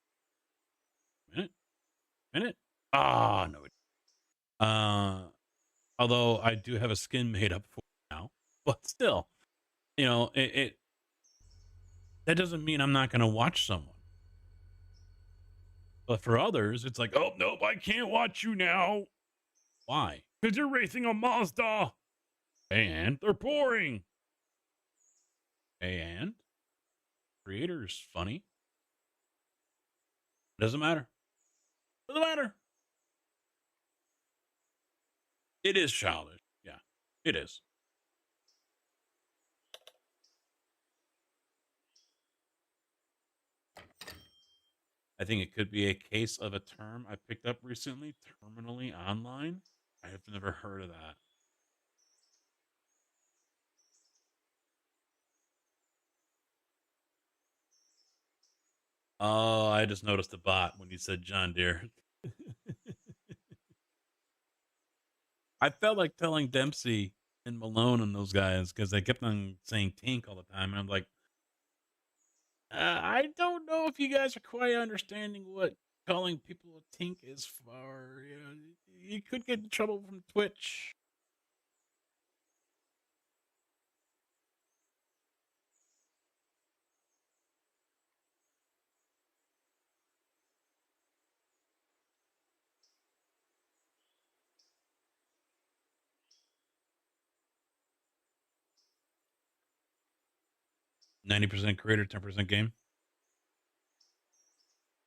Minute. Ah, no. Although I do have a skin made up for it now, but still, it that doesn't mean I'm not going to watch someone. But for others, it's like, oh nope, I can't watch you now. Why? Because you're racing a Mazda, and they're boring. And creator's funny. Doesn't matter. Doesn't matter. It is childish. Yeah, it is. I think it could be a case of a term I picked up recently, terminally online. I have never heard of that. Oh, I just noticed the bot when you said John Deere. I felt like telling Dempsey and Malone and those guys because they kept on saying Tink all the time. And I'm like, I don't know if you guys are quite understanding what calling people a Tink is for. You could get in trouble from Twitch. %90 creator, 10% game.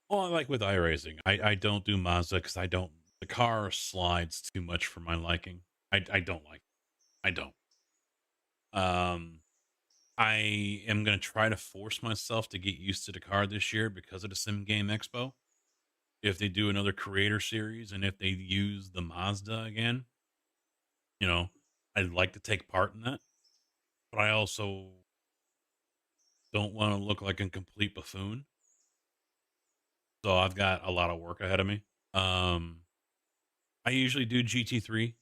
Well, like with iRacing, I don't do Mazda because the car slides too much for my liking. I don't like it. I don't. I am going to try to force myself to get used to the car this year because of the Sim Game Expo. If they do another creator series and if they use the Mazda again, I'd like to take part in that. But I also don't want to look like a complete buffoon. So I've got a lot of work ahead of me. I usually do GT3,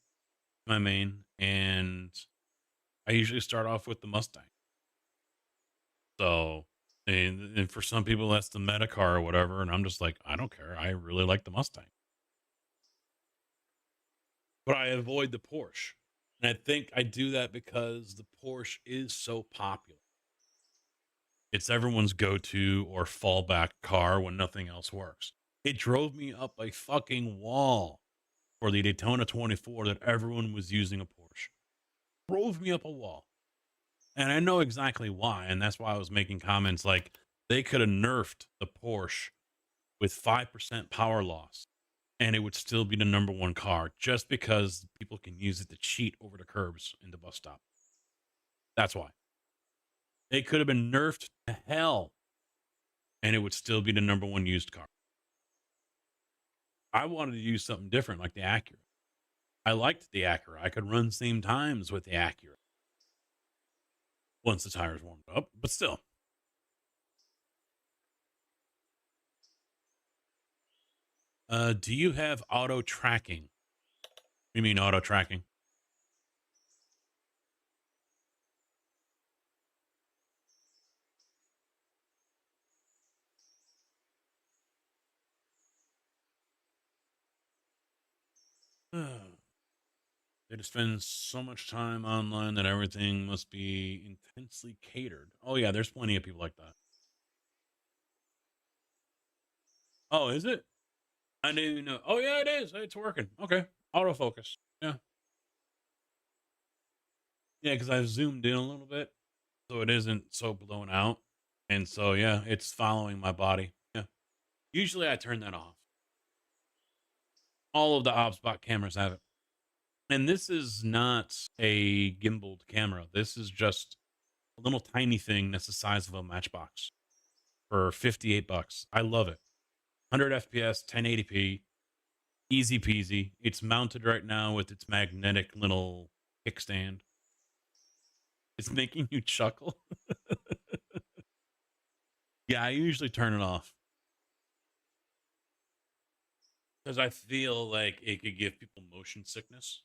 my main, and I usually start off with the Mustang. So, and for some people, that's the meta car or whatever. And I'm just like, I don't care. I really like the Mustang. But I avoid the Porsche. And I think I do that because the Porsche is so popular. It's everyone's go-to or fallback car when nothing else works. It drove me up a fucking wall for the Daytona 24 that everyone was using a Porsche. Drove me up a wall. And I know exactly why. And that's why I was making comments like they could have nerfed the Porsche with 5% power loss and it would still be the number one car just because people can use it to cheat over the curbs in the bus stop. That's why. They could have been nerfed to hell and it would still be the number one used car. I wanted to use something different like the Acura. I liked the Acura. I could run same times with the Acura. once the tires warmed up, but still. Do you have auto tracking? You mean auto tracking? They just spend so much time online that everything must be intensely catered. Oh yeah, there's plenty of people like that. Oh, is it? I didn't even know. Oh yeah, it is. It's working. Okay, autofocus. Yeah, yeah, because I've zoomed in a little bit, so it isn't so blown out, and so yeah, it's following my body. Yeah. Usually I turn that off. All of the OBSBot cameras have it. And this is not a gimbaled camera. This is just a little tiny thing that's the size of a matchbox for $58. I love it. 100 FPS, 1080p, easy peasy. It's mounted right now with its magnetic little kickstand. It's making you chuckle. Yeah, I usually turn it off because I feel like it could give people motion sickness.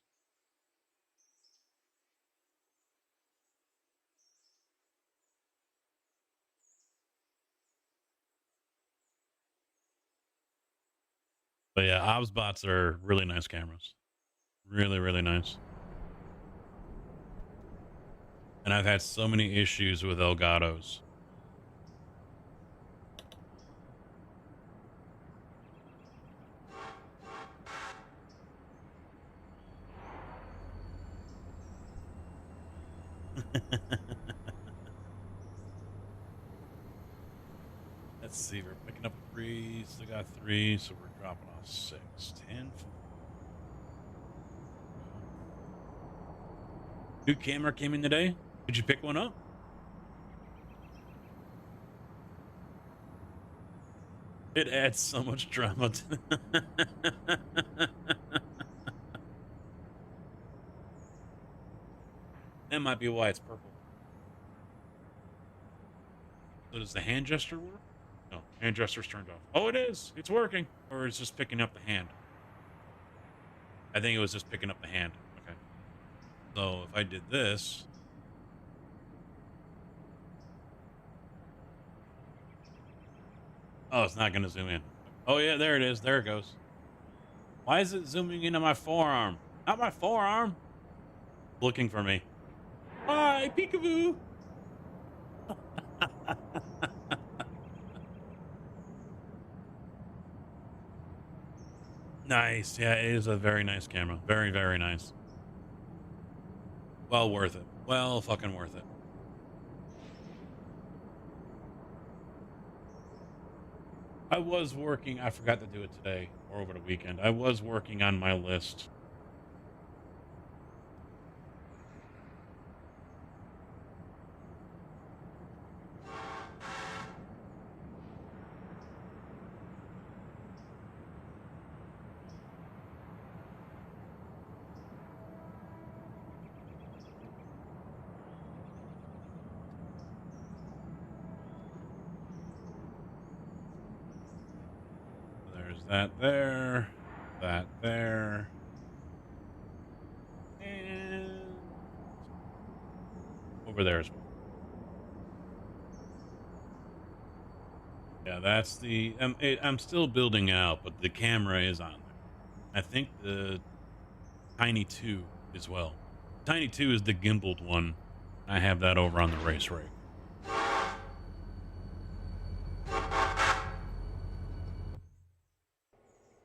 But yeah, OBSBots are really nice cameras. Really, really nice. And I've had so many issues with Elgato's. Let's see, we're picking up 3, still got 3, so we're dropping off 6, 10. New camera came in today. Did you pick one up? It adds so much drama to that might be why it's purple. So does the hand gesture work? No, hand gesture's turned off. Oh, it is. It's working. Or it's just picking up the hand. I think it was just picking up the hand. Okay. So if I did this. Oh, it's not going to zoom in. Oh, yeah, there it is. There it goes. Why is it zooming into my forearm? Not my forearm. Looking for me. Hi, peekaboo. Nice. Yeah, it is a very nice camera. Very, very nice. Well worth it. Well fucking worth it. I was working, I forgot to do it today or over the weekend. I was working on my list. There's that there, that there, and over there as well. Yeah, that's the. I'm still building out, but the camera is on there. I think the Tiny 2 as well. Tiny 2 is the gimbaled one. I have that over on the race rig.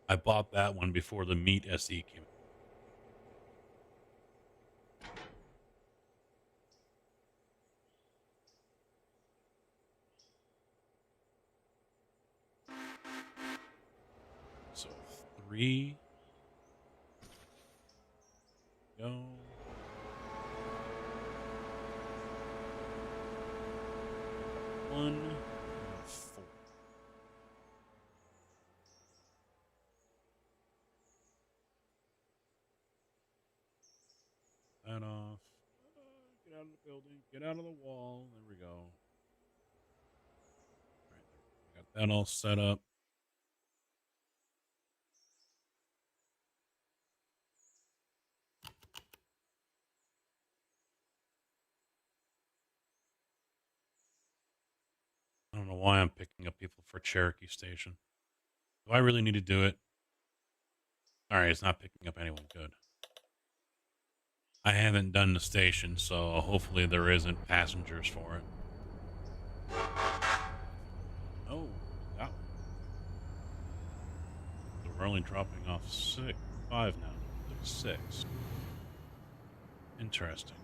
I bought that one before the Meet SE came out. So 3. Go. One. 4. That off. Get out of of the building. Get out of the wall. There we go. All right, got that all set up. I don't know why I'm picking up people for Cherokee Station. Do I really need to do it? All right, it's not picking up anyone. Good. I haven't done the station, so hopefully there isn't passengers for it. Oh, that one. So we're only dropping off 5 now. Took 6. Interesting.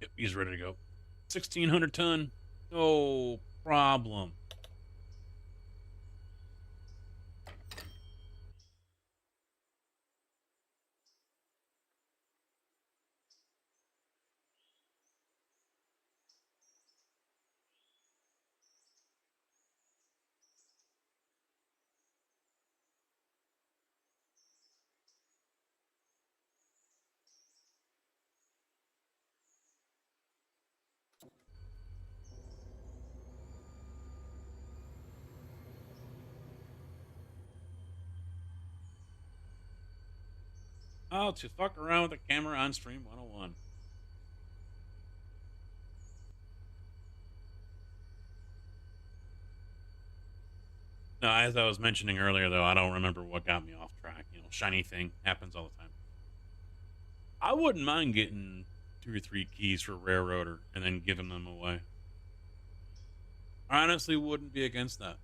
Yep, he's ready to go. 1,600 ton. No problem. How to fuck around with a camera on Stream 101. No, as I was mentioning earlier, though, I don't remember what got me off track. You know, shiny thing happens all the time. I wouldn't mind getting 2 or 3 keys for Railroader and then giving them away. I honestly wouldn't be against that.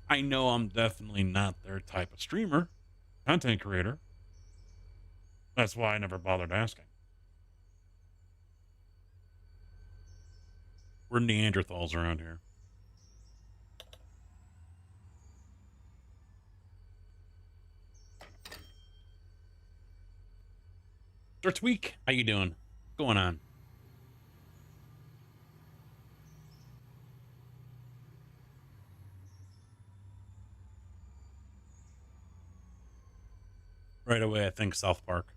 I know I'm definitely not their type of streamer, content creator. That's why I never bothered asking. We're Neanderthals around here. Sir Tweak, how you doing? What's going on? Right away, I think South Park.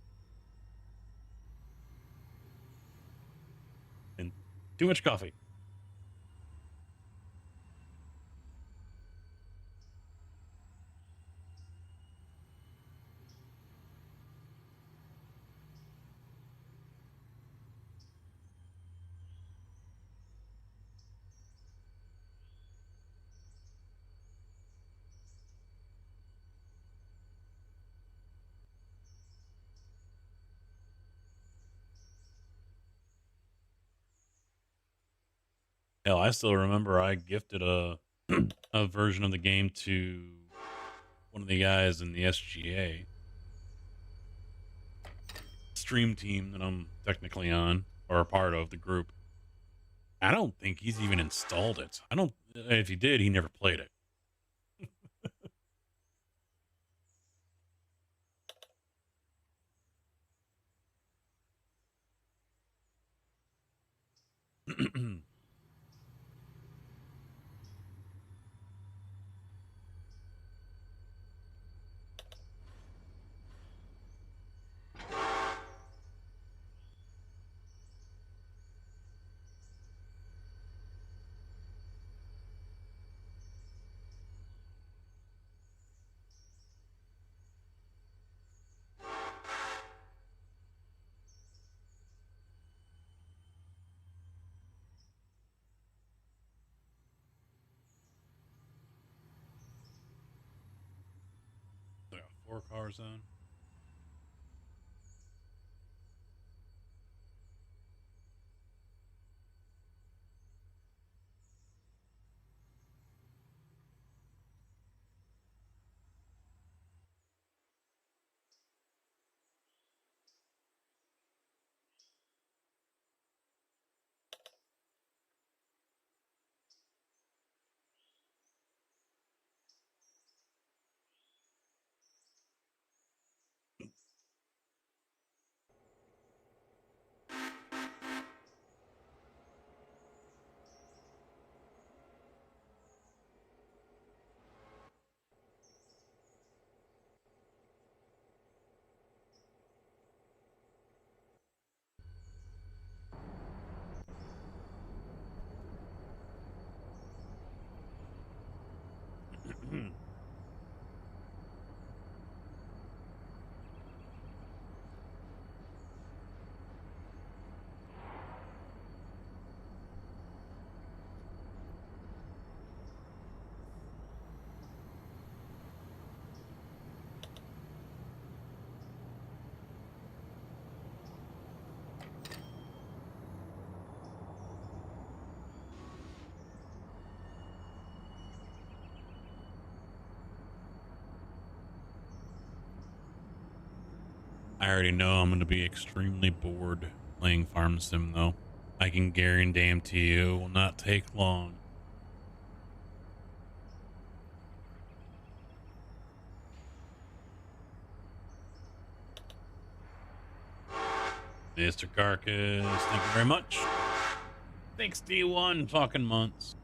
And too much coffee. Hell, I still remember I gifted a a version of the game to one of the guys in the SGA stream team that I'm technically on or a part of the group. I don't think he's even installed it. I don't. If he did, he never played it. I got 4 cars on. I already know I'm going to be extremely bored playing Farm Sim, though. I can guarantee you it will not take long. Mr. Carcass, thank you very much. 61 fucking months.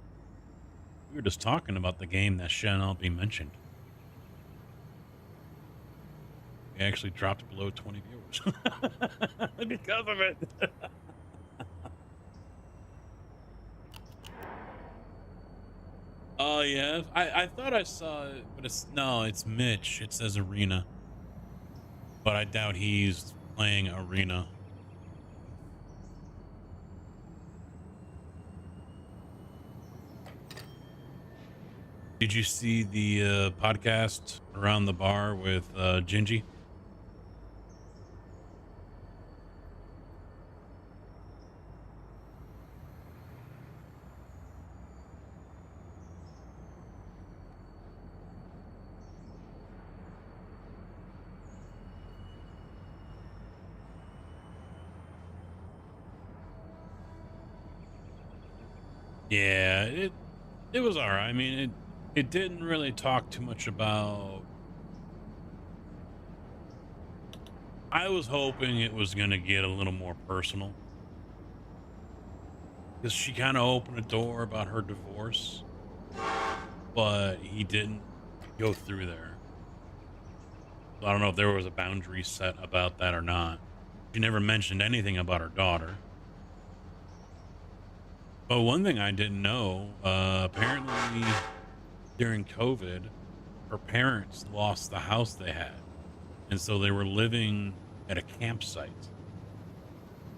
We were just talking about the game that shall not be mentioned. We actually dropped below 20 viewers because of it. Oh yeah, I thought I saw it, but it's Mitch. It says Arena, but I doubt he's playing Arena. Did you see the podcast Around the Bar with Gingy? Yeah, it was all right. I mean, it didn't really talk too much about. I was hoping it was gonna get a little more personal, because she kind of opened a door about her divorce, but he didn't go through there. So I don't know if there was a boundary set about that or not. She never mentioned anything about her daughter. But one thing I didn't know, apparently during COVID, her parents lost the house they had. And so they were living at a campsite.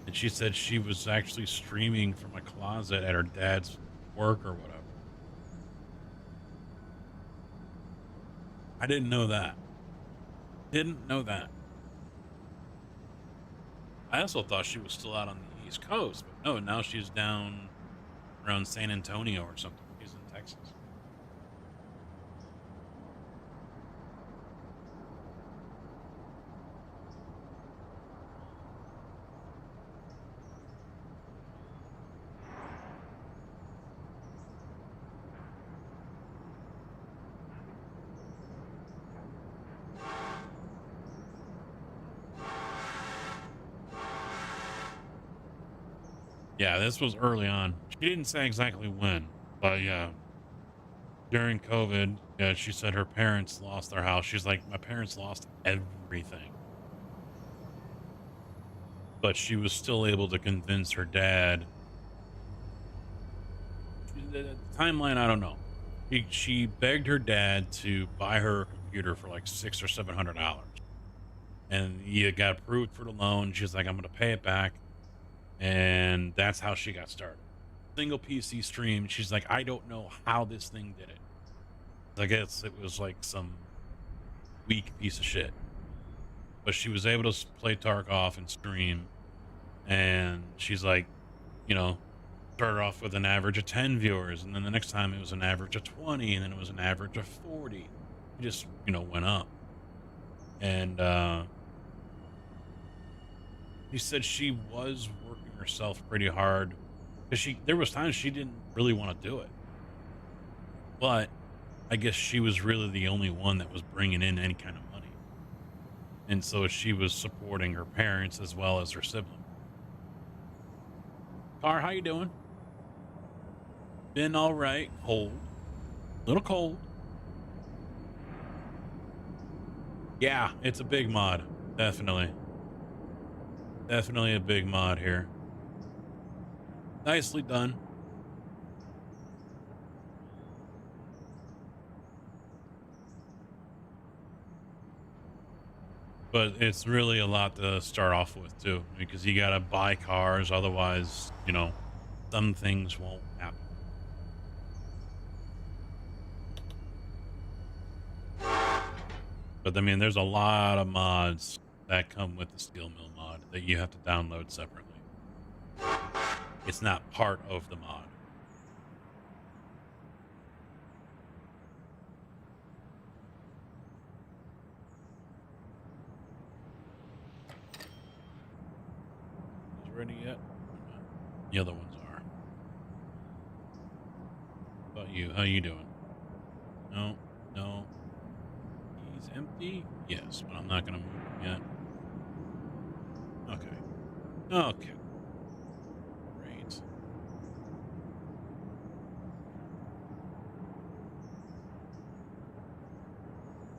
And she said she was actually streaming from a closet at her dad's work or whatever. I didn't know that. Didn't know that. I also thought she was still out on the East Coast, but no, now she's down around San Antonio or something. She's in Texas. Yeah, this was early on. She didn't say exactly when, but yeah, during COVID, yeah, she said her parents lost their house. She's like, my parents lost everything. But she was still able to convince her dad. The timeline, I don't know. She begged her dad to buy her a computer for like $600 or $700, and he got approved for the loan. She's like, I'm gonna pay it back, and that's how she got started. Single PC stream. She's like, I don't know how this thing did it. I guess it was like some weak piece of shit, but she was able to play Tarkov and stream. And she's like, you know, started off with an average of 10 viewers, and then the next time it was an average of 20, and then it was an average of 40. It just, went up. And she said she was working herself pretty hard, because there was times she didn't really want to do it, but I guess she was really the only one that was bringing in any kind of money, and so she was supporting her parents as well as her siblings. Car, how you doing? Been all right. Cold. Little cold. Yeah, it's a big mod. Definitely. Definitely a big mod here. Nicely done. But it's really a lot to start off with, too, because you got to buy cars. Otherwise, some things won't happen. But I mean, there's a lot of mods that come with the Steel Mill mod that you have to download separately. It's not part of the mod. ready yet? The other ones are. How about you? How you doing? No, no. He's empty? Yes, but I'm not gonna move him yet. Okay. Okay. Great.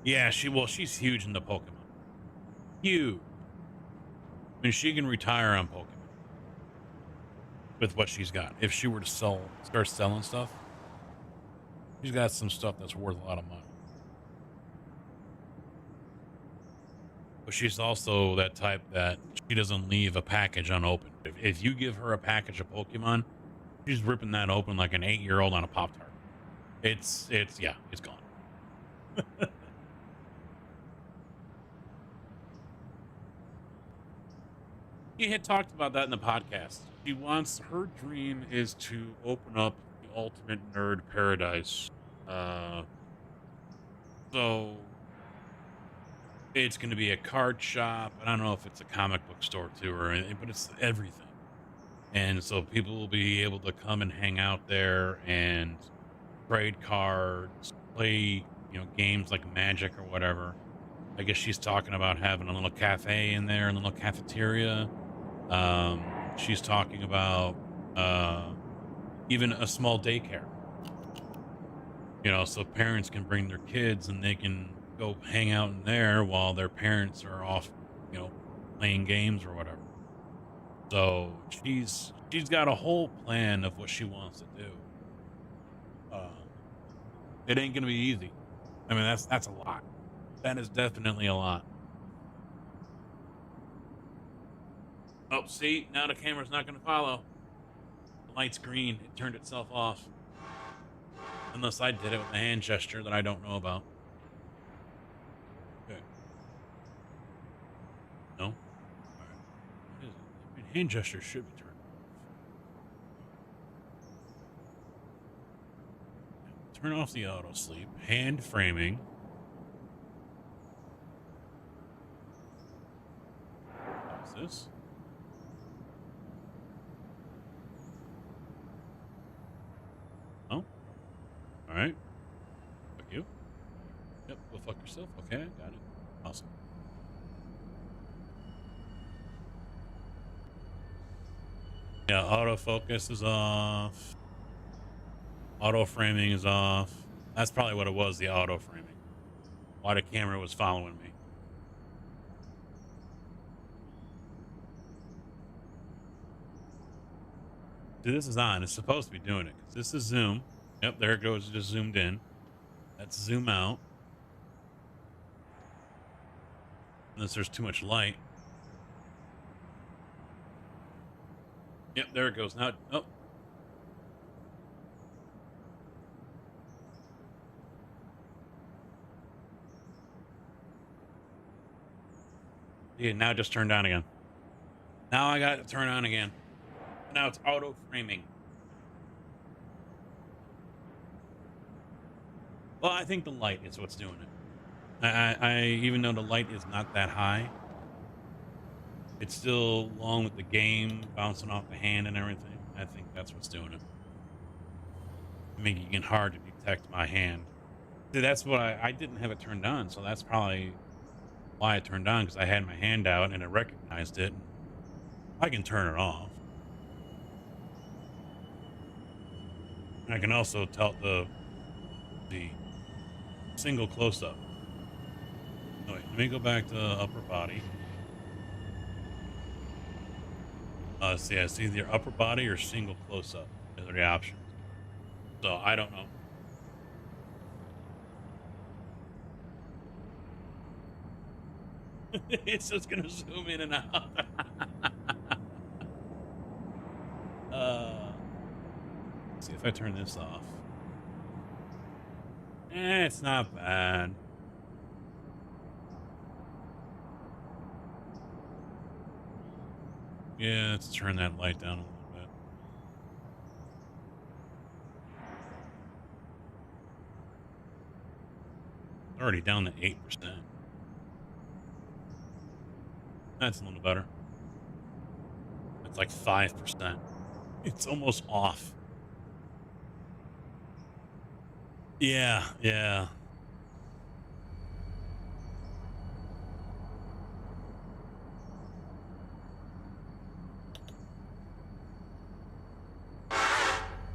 Yeah, she's huge into Pokemon. Huge. I mean, she can retire on Pokemon with what she's got. If she were to start selling stuff, she's got some stuff that's worth a lot of money. But she's also that type that she doesn't leave a package unopened. If you give her a package of Pokemon, she's ripping that open like an 8-year-old on a Pop-Tart. It's gone. He had talked about that in the podcast. Her dream is to open up the ultimate nerd paradise. So it's going to be a card shop. I don't know if it's a comic book store too or anything, but it's everything. And so people will be able to come and hang out there and trade cards, play, games like Magic or whatever. I guess she's talking about having a little cafe in there, a little cafeteria. She's talking about even a small daycare. So parents can bring their kids and they can go hang out in there while their parents are off, playing games or whatever. So she's got a whole plan of what she wants to do. It ain't gonna be easy. I mean, that's a lot. That is definitely a lot. Oh, see, now the camera's not gonna follow. The light's green. It turned itself off. Unless I did it with a hand gesture that I don't know about. Okay. No? All right. What is it? I mean, hand gesture should be turned off. Turn off the auto sleep. Hand framing. What's this? Oh. All right. Fuck you. Yep. Go fuck yourself. Okay, I got it. Awesome. Yeah, autofocus is off. Auto framing is off. That's probably what it was, the auto framing. Why the camera was following me. See, this is on. It's supposed to be doing it. 'Cause this is zoom. Yep, there it goes. It just zoomed in. That's zoom out. Unless there's too much light. Yep, there it goes. Now, oh. Yeah, now it just turned on again. Now I got it to turn on again. Now it's auto framing. Well, I think the light is what's doing it. I even though the light is not that high, it's still along with the game bouncing off the hand and everything. I think that's what's doing it. Making it hard to detect my hand. See, that's what I didn't have it turned on, so that's probably why it turned on, because I had my hand out and it recognized it. I can turn it off. And I can also tell the single close-up. Oh, wait, let me go back to upper body. See, it's either upper body or single close-up. Those are the options. So I don't know. It's just gonna zoom in and out. Let's see if I turn this off. It's not bad. Yeah, let's turn that light down a little bit. Already down to 8%. That's a little better. It's like 5%. It's almost off. Yeah, yeah.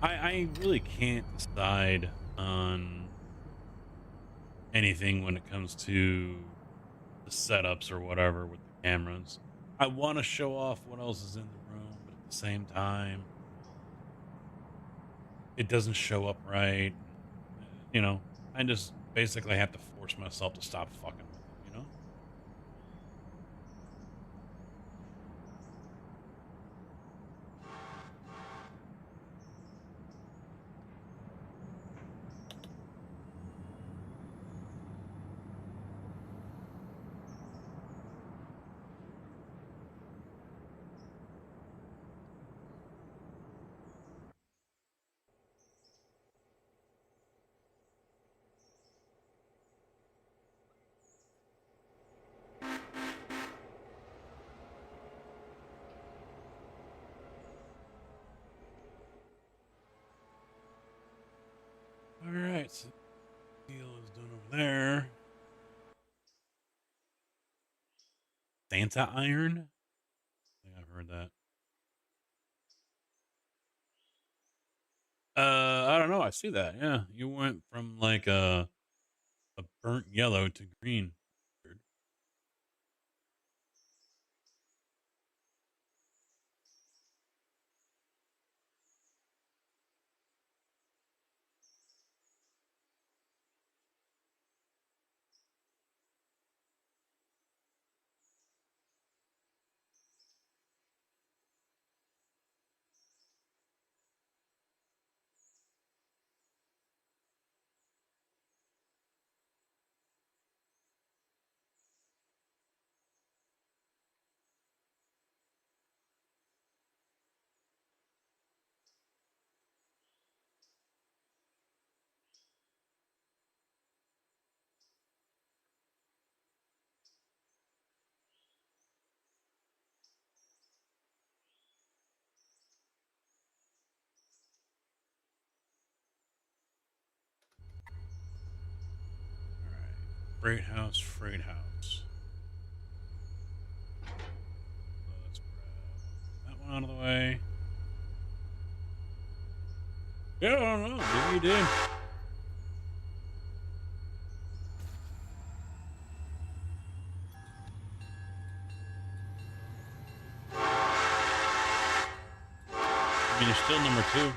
I really can't decide on anything when it comes to the setups or whatever with the cameras. I want to show off what else is in the room, but at the same time, it doesn't show up right. You know, I just basically have to force myself to stop fucking with it, you know? All right, so deal is done over there. Santa iron? I think I've heard that. I don't know. I see that. Yeah, you went from like a burnt yellow to green. Weird. All right, freight house, freight house. So let's grab that one out of the way. Yeah, I don't know. Maybe you did. I mean, you're still number 2.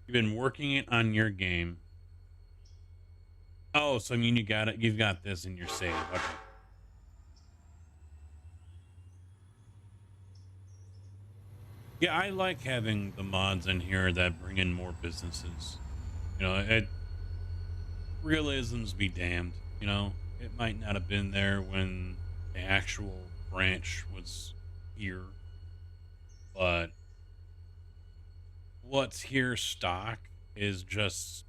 You've been working it on your game. Oh, so I mean, you got it. You've got this in your save. Okay. Yeah, I like having the mods in here that bring in more businesses. You know, realisms be damned. You know, it might not have been there when the actual branch was here, but what's here stock is just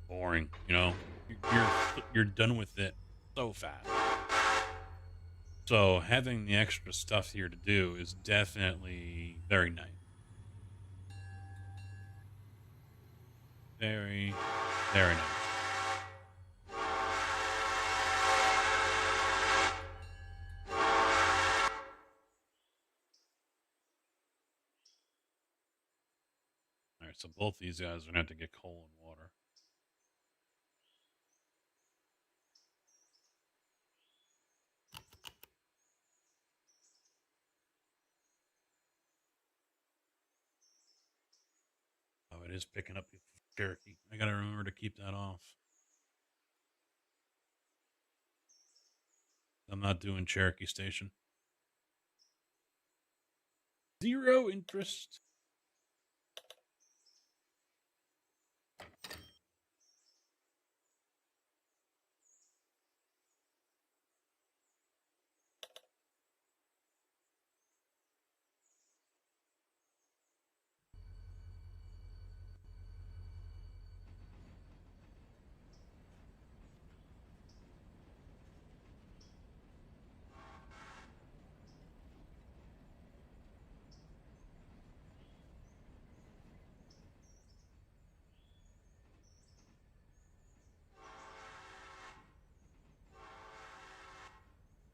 boring. You know, you're done with it so fast. So having the extra stuff here to do is definitely very nice. Very, very nice. All right, so both these guys are gonna have to get coal and water. Oh, it is picking up the Cherokee. I gotta remember to keep that off. I'm not doing Cherokee Station. 0 interest.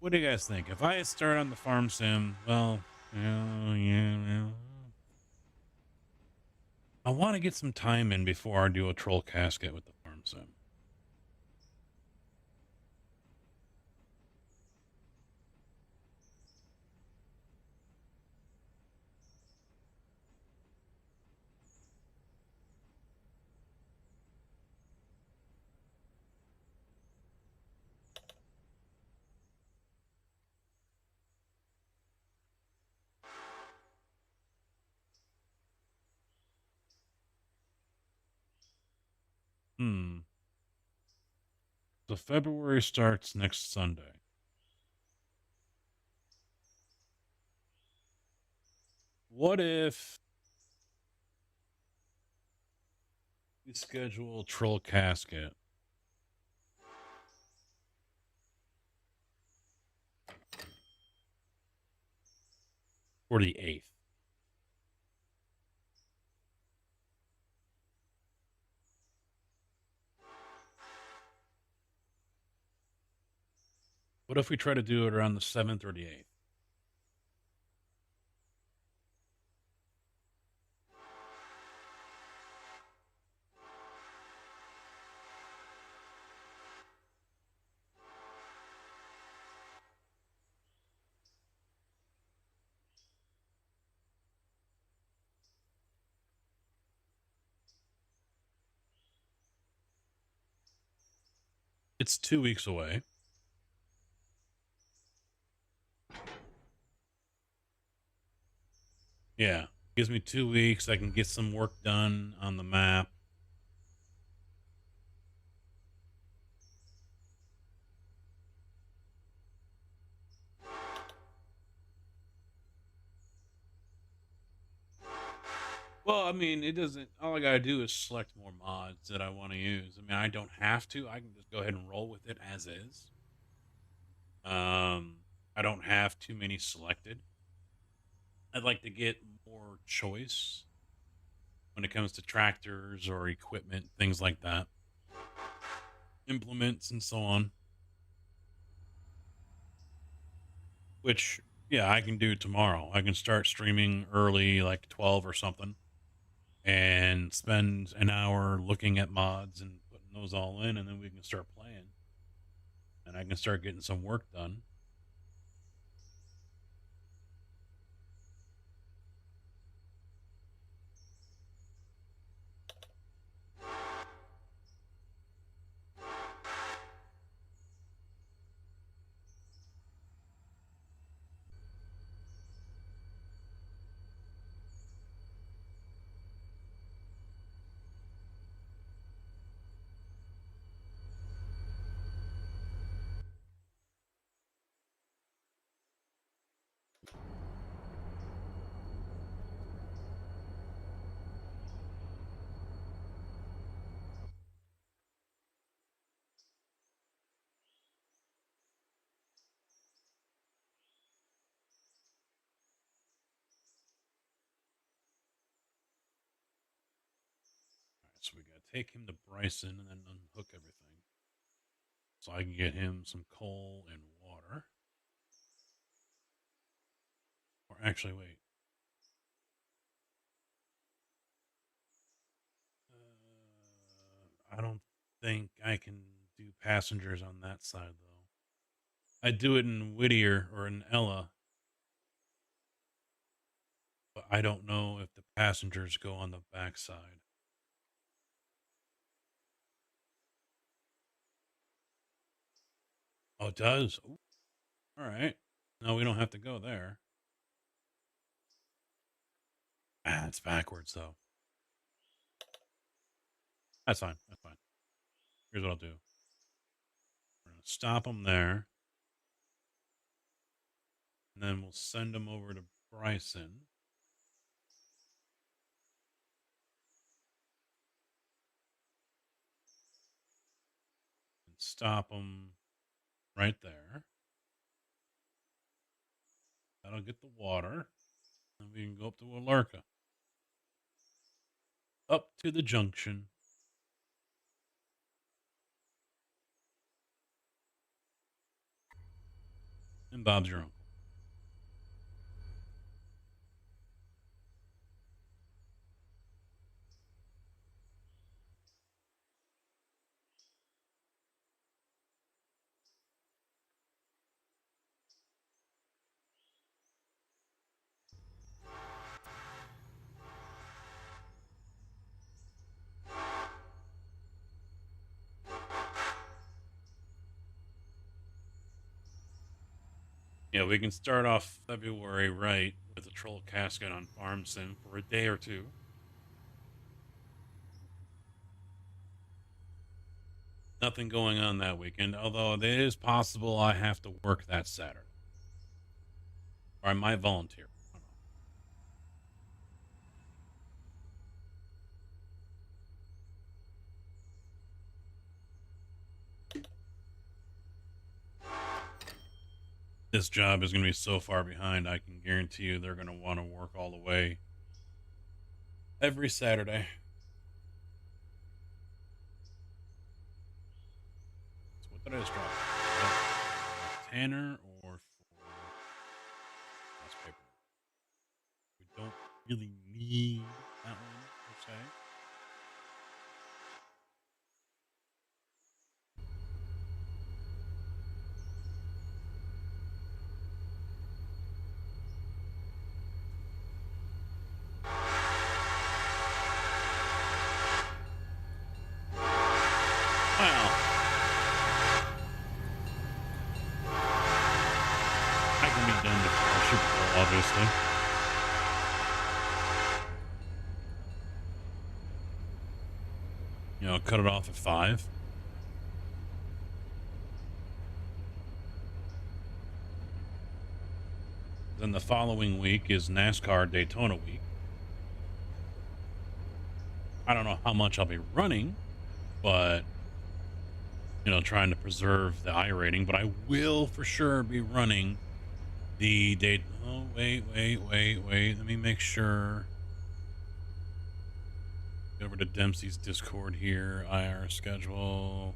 What do you guys think? If I start on the farm sim, well, yeah. I want to get some time in before I do a troll casket with the farm sim. So February starts next Sunday. What if we schedule troll casket for the 8th? What if we try to do it around the 7th or the 8th? It's 2 weeks away. Yeah. Gives me 2 weeks. I can get some work done on the map. Well, I mean, it doesn't, all I gotta do is select more mods that I want to use. I mean, I don't have to. I can just go ahead and roll with it as is. I don't have too many selected. I'd like to get more choice when it comes to tractors or equipment, things like that, implements and so on. Which, yeah, I can do tomorrow. I can start streaming early, like 12 or something, and spend an hour looking at mods and putting those all in, and then we can start playing. And I can start getting some work done. All right, so we got to take him to Bryson and then unhook everything. So I can get him some coal and water. Or actually, wait. I don't think I can do passengers on that side, though. I do it in Whittier or in Ella, but I don't know if the passengers go on the backside. Oh, it does? Ooh, all right. No, we don't have to go there. Ah, it's backwards, though. That's fine. That's fine. Here's what I'll do. We're going to stop them there. And then we'll send them over to Bryson. And stop them right there. That'll get the water. And we can go up to Alerka. Up to the junction. and Bob's your uncle. Yeah, we can start off February right with a troll casket on Farm Sim for a day or two. Nothing going on that weekend, although it is possible I have to work that Saturday. Or I might volunteer. I don't know. This job is going to be so far behind, I can guarantee you they're going to want to work all the way every Saturday. So what did I just drop? Tanner or for last paper? We don't really need that one per se. Well, I can be done before Super Bowl, obviously. You know, cut it off at 5. Then the following week is NASCAR Daytona week. I don't know how much I'll be running, but you know, trying to preserve the I rating, but I will for sure be running the date. Oh, wait. Let me make sure. Get over to Dempsey's Discord here. IR schedule.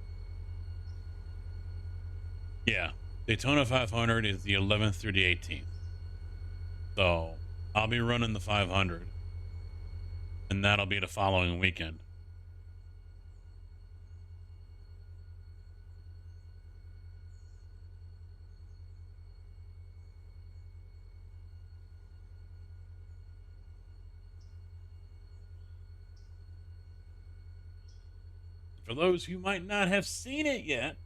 Yeah. Daytona 500 is the 11th through the 18th. So I'll be running the 500. And that'll be the following weekend. For those who might not have seen it yet,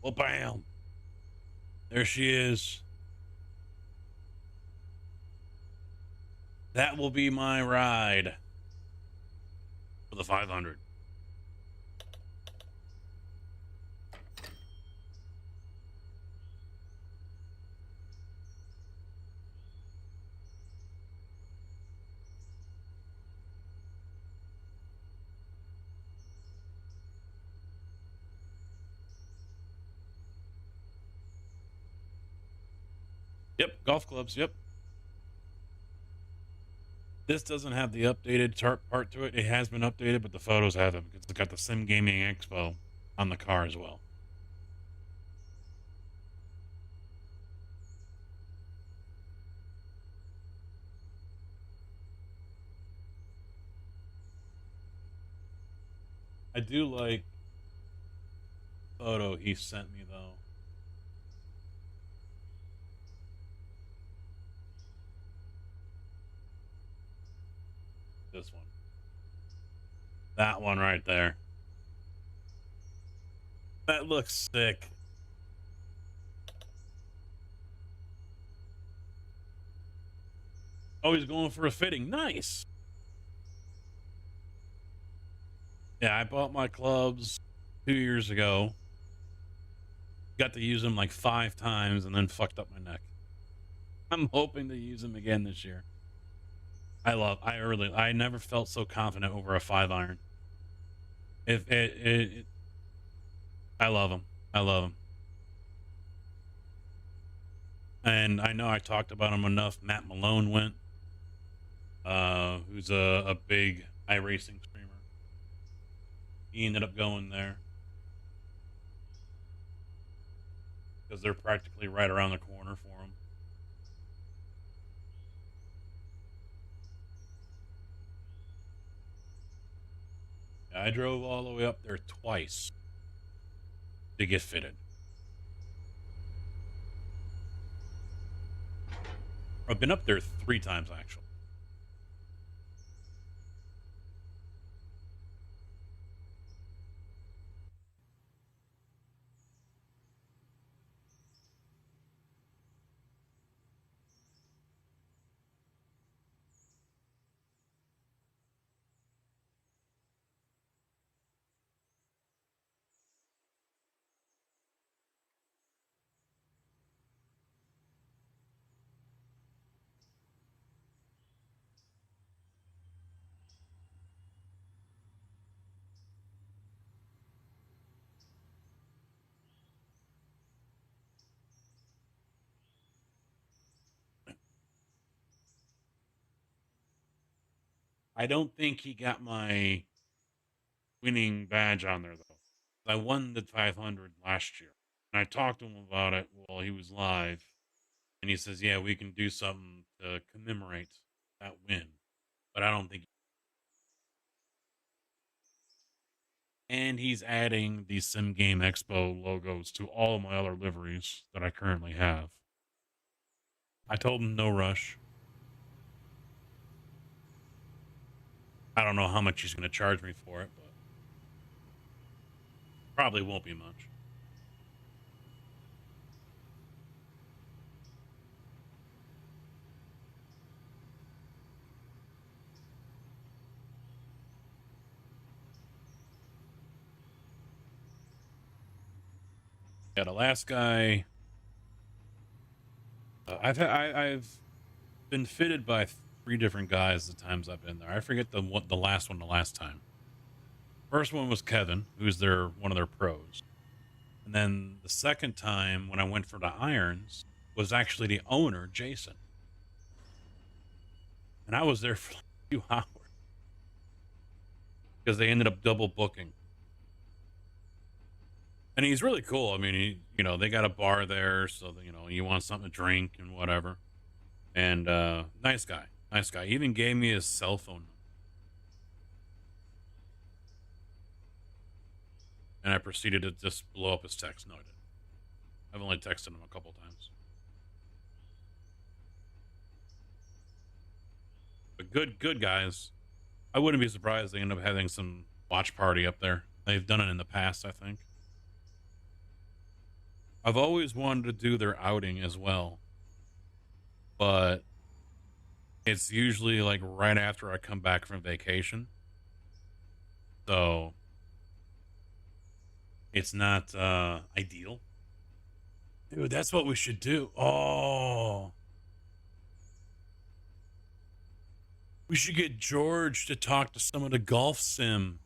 well, bam. There she is. That will be my ride for the 500. Yep, golf clubs. Yep. This doesn't have the updated chart part to it. It has been updated, but the photos haven't because it's got the Sim Gaming Expo on the car as well. I do like the photo he sent me though. This one. That one right there. That looks sick. Oh, he's going for a fitting. Nice. Yeah, I bought my clubs 2 years ago. Got to use them like 5 times and then fucked up my neck. I'm hoping to use them again this year. I never felt so confident over a 5 iron. If I love them. I love them. And I know I talked about him enough. Matt Malone went, who's a big iRacing streamer. He ended up going there because they're practically right around the corner for him. I drove all the way up there twice to get fitted. I've been up there 3 times actually. I don't think he got my winning badge on there though. I won the 500 last year, and I talked to him about it while he was live, and he says, "Yeah, we can do something to commemorate that win," but I don't think. And he's adding the Sim Game Expo logos to all of my other liveries that I currently have. I told him no rush. I don't know how much he's going to charge me for it, but probably won't be much. Yeah, the last guy. I've been fitted by 3 different guys the times I've been there. I forget the last one the last time. First one was Kevin, who's one of their pros. And then the second time when I went for the irons was actually the owner, Jason. And I was there for like a few hours because they ended up double booking. And he's really cool. I mean, they got a bar there, so you want something to drink and whatever. And nice guy. He even gave me his cell phone number. And I proceeded to just blow up his text. No, I didn't. I've only texted him a couple times. But good guys. I wouldn't be surprised they end up having some watch party up there. They've done it in the past, I think. I've always wanted to do their outing as well, but it's usually like right after I come back from vacation. So it's not ideal. Dude, that's what we should do. Oh, we should get George to talk to some of the golf sim.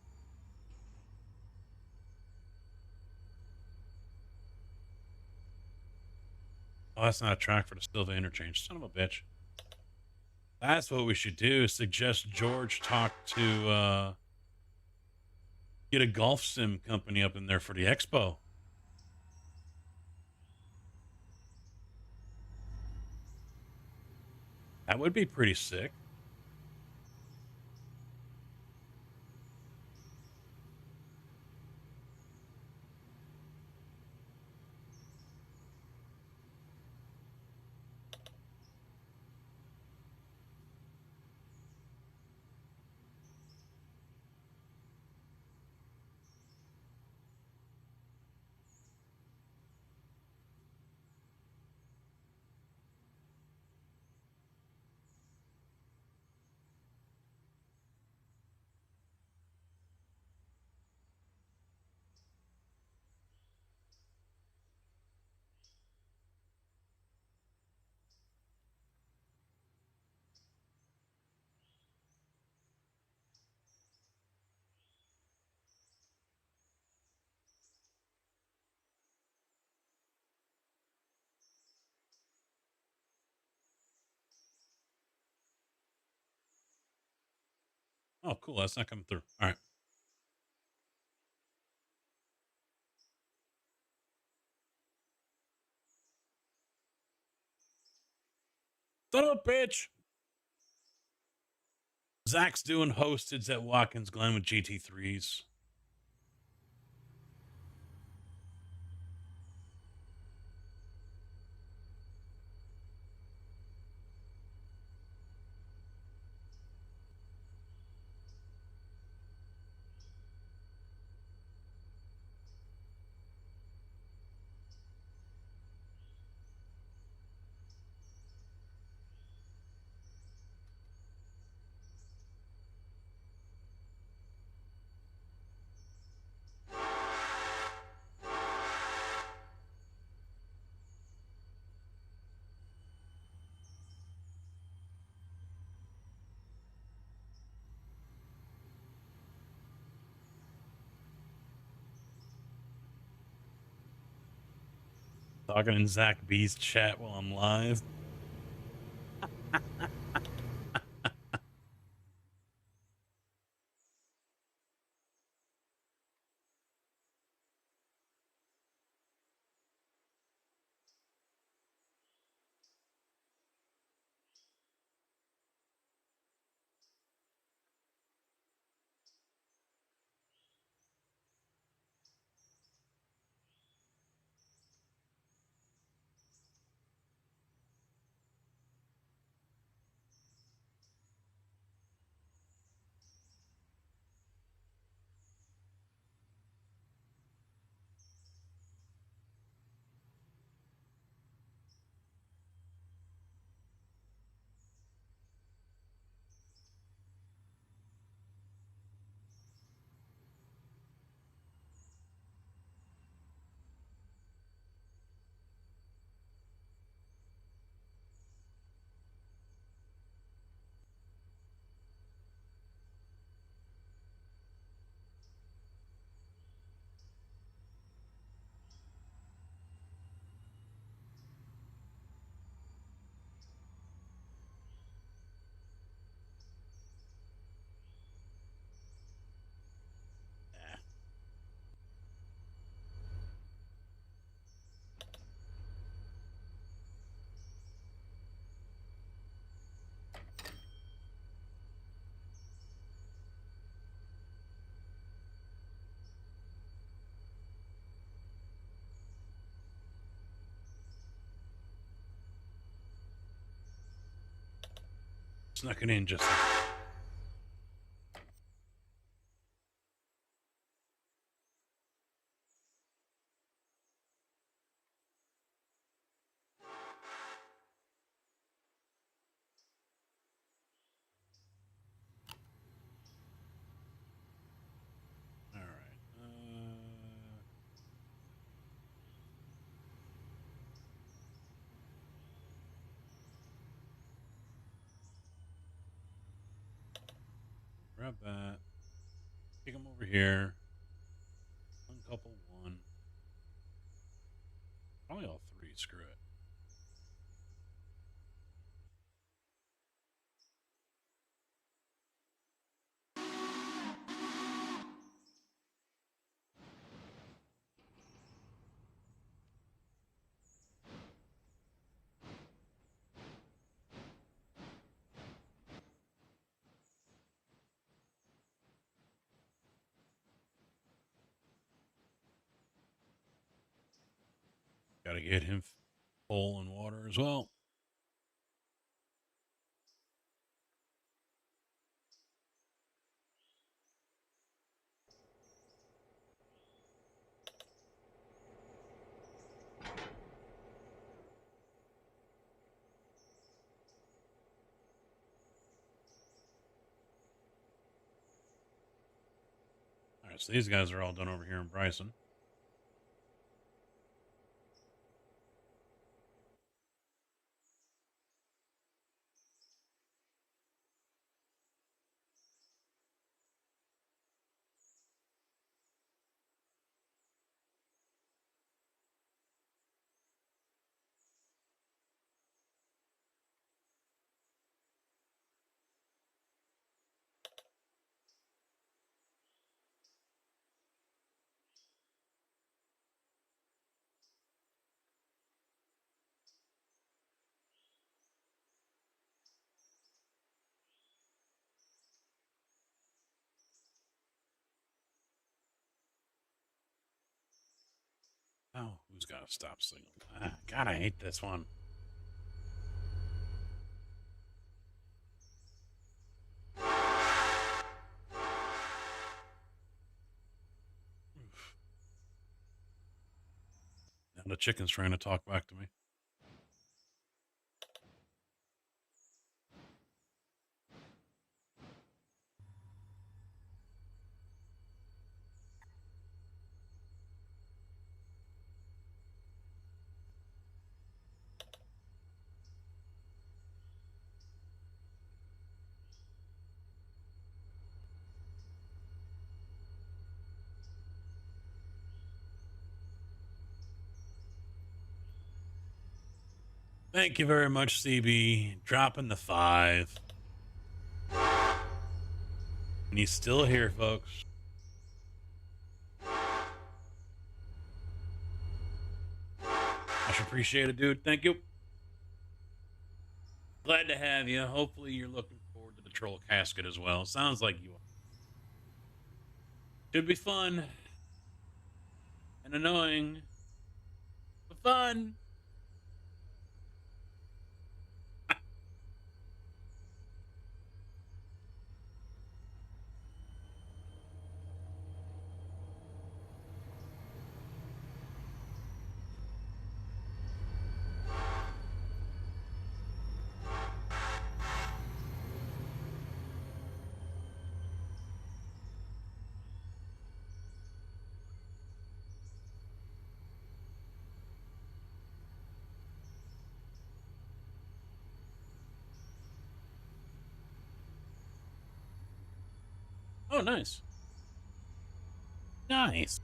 Oh, that's not a track for the Silva interchange. Son of a bitch. That's what we should do. Suggest George talk to get a golf sim company up in there for the expo. That would be pretty sick. Oh, cool. That's not coming through. All right. Son of a bitch. Zach's doing hosteds at Watkins Glen with GT3s. Talking in Zach B's chat while I'm live. Snuck it in just. All right. Grab that. Take them over here. Uncouple one. Probably all three. Screw it. Got to get him full in water as well. All right, so these guys are all done over here in Bryson. Oh, who's got a stop signal? God, I hate this one. Now the chicken's trying to talk back to me. Thank you very much, CB. Dropping the 5. And he's still here, folks. Much appreciated, dude. Thank you. Glad to have you. Hopefully you're looking forward to the troll casket as well. Sounds like you are. Should be fun. And annoying. But fun. Oh, nice. Nice.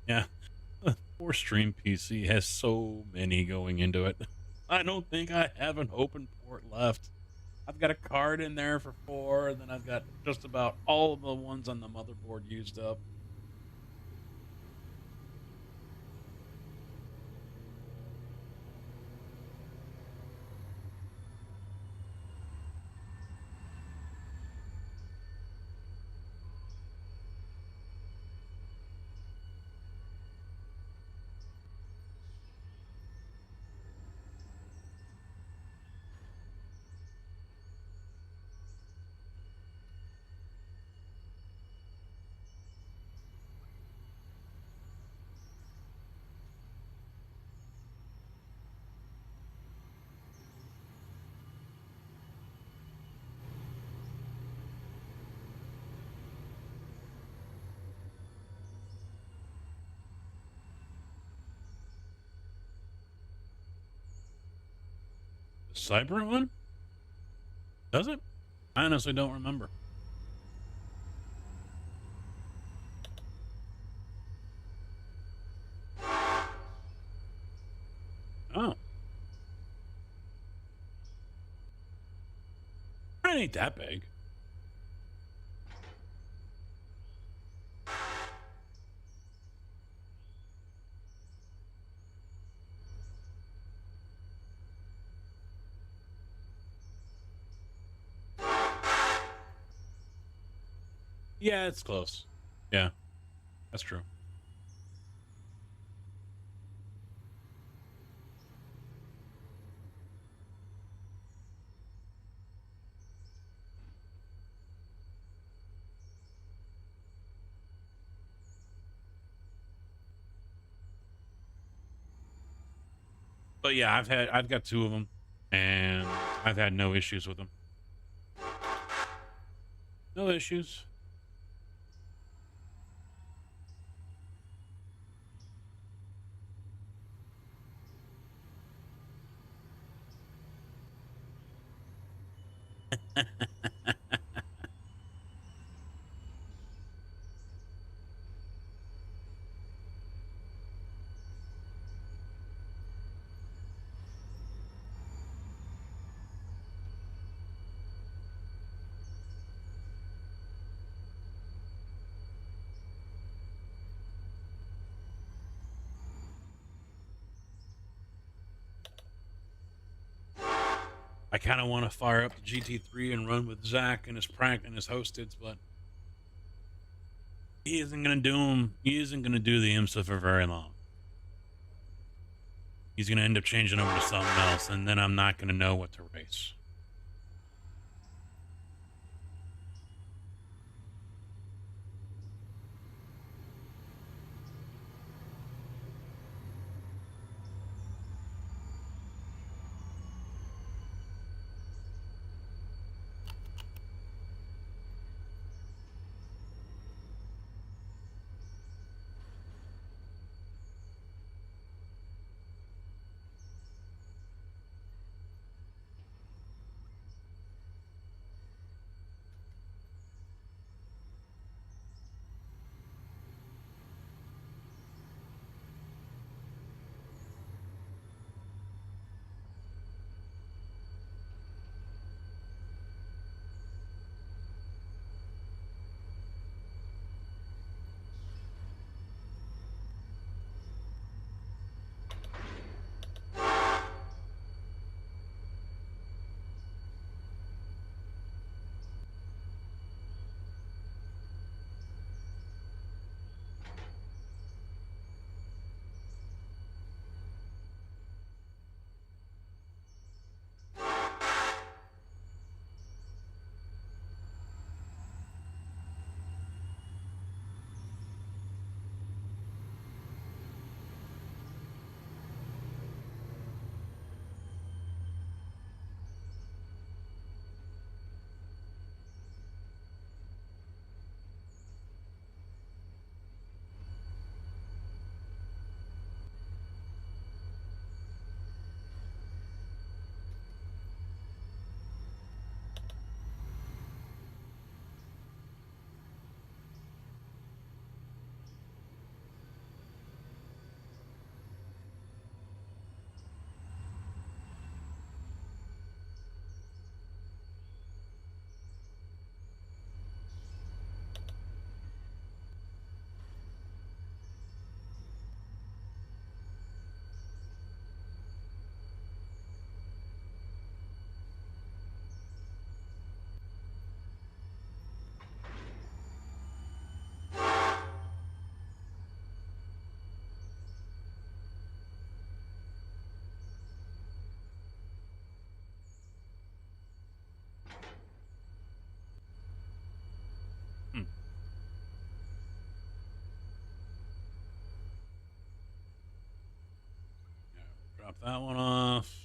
Yeah. Poor Stream PC has so many going into it. I don't think I have an open port left. I've got a card in there for 4, and then I've got just about all of the ones on the motherboard used up. The Cyber one? Does it? I honestly don't remember. Oh. It ain't that big. Yeah, it's close. Yeah, that's true. But yeah, I've got 2 of them, and I've had no issues with them. No issues. I kind of want to fire up the GT3 and run with Zach and his prank and his hosteds, but He isn't gonna do him. He isn't gonna do the IMSA for very long. He's gonna end up changing over to something else, and then I'm not gonna know what to race. Hmm. Yeah, drop that one off.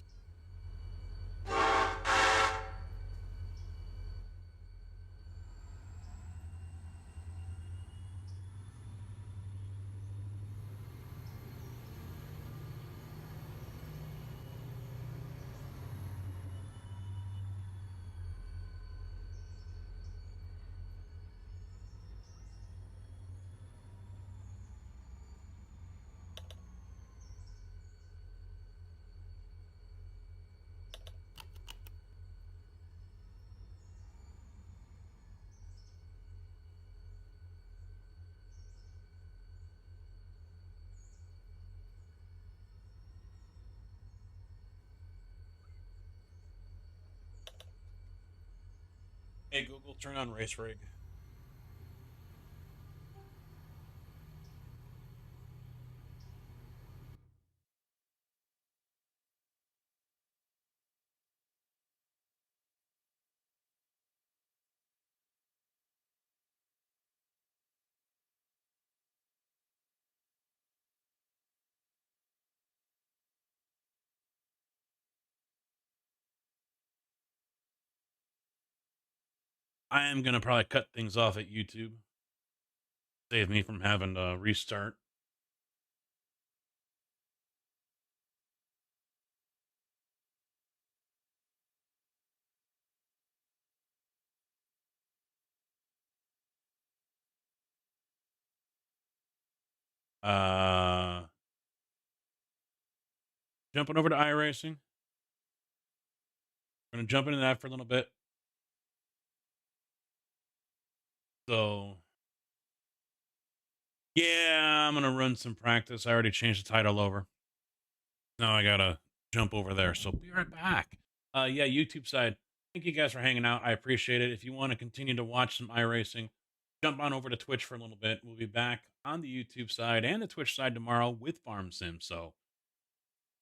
Hey Google, turn on race rig. I am gonna probably cut things off at YouTube. Save me from having to restart. Uh, Jumping over to iRacing. We're gonna jump into that for a little bit. So yeah, I'm gonna run some practice. I already changed the title over. Now I gotta jump over there. So be right back. Yeah, YouTube side. Thank you guys for hanging out. I appreciate it. If you want to continue to watch some iRacing, jump on over to Twitch for a little bit. We'll be back on the YouTube side and the Twitch side tomorrow with Farm Sim. So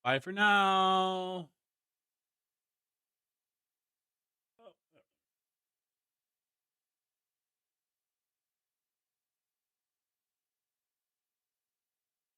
bye for now.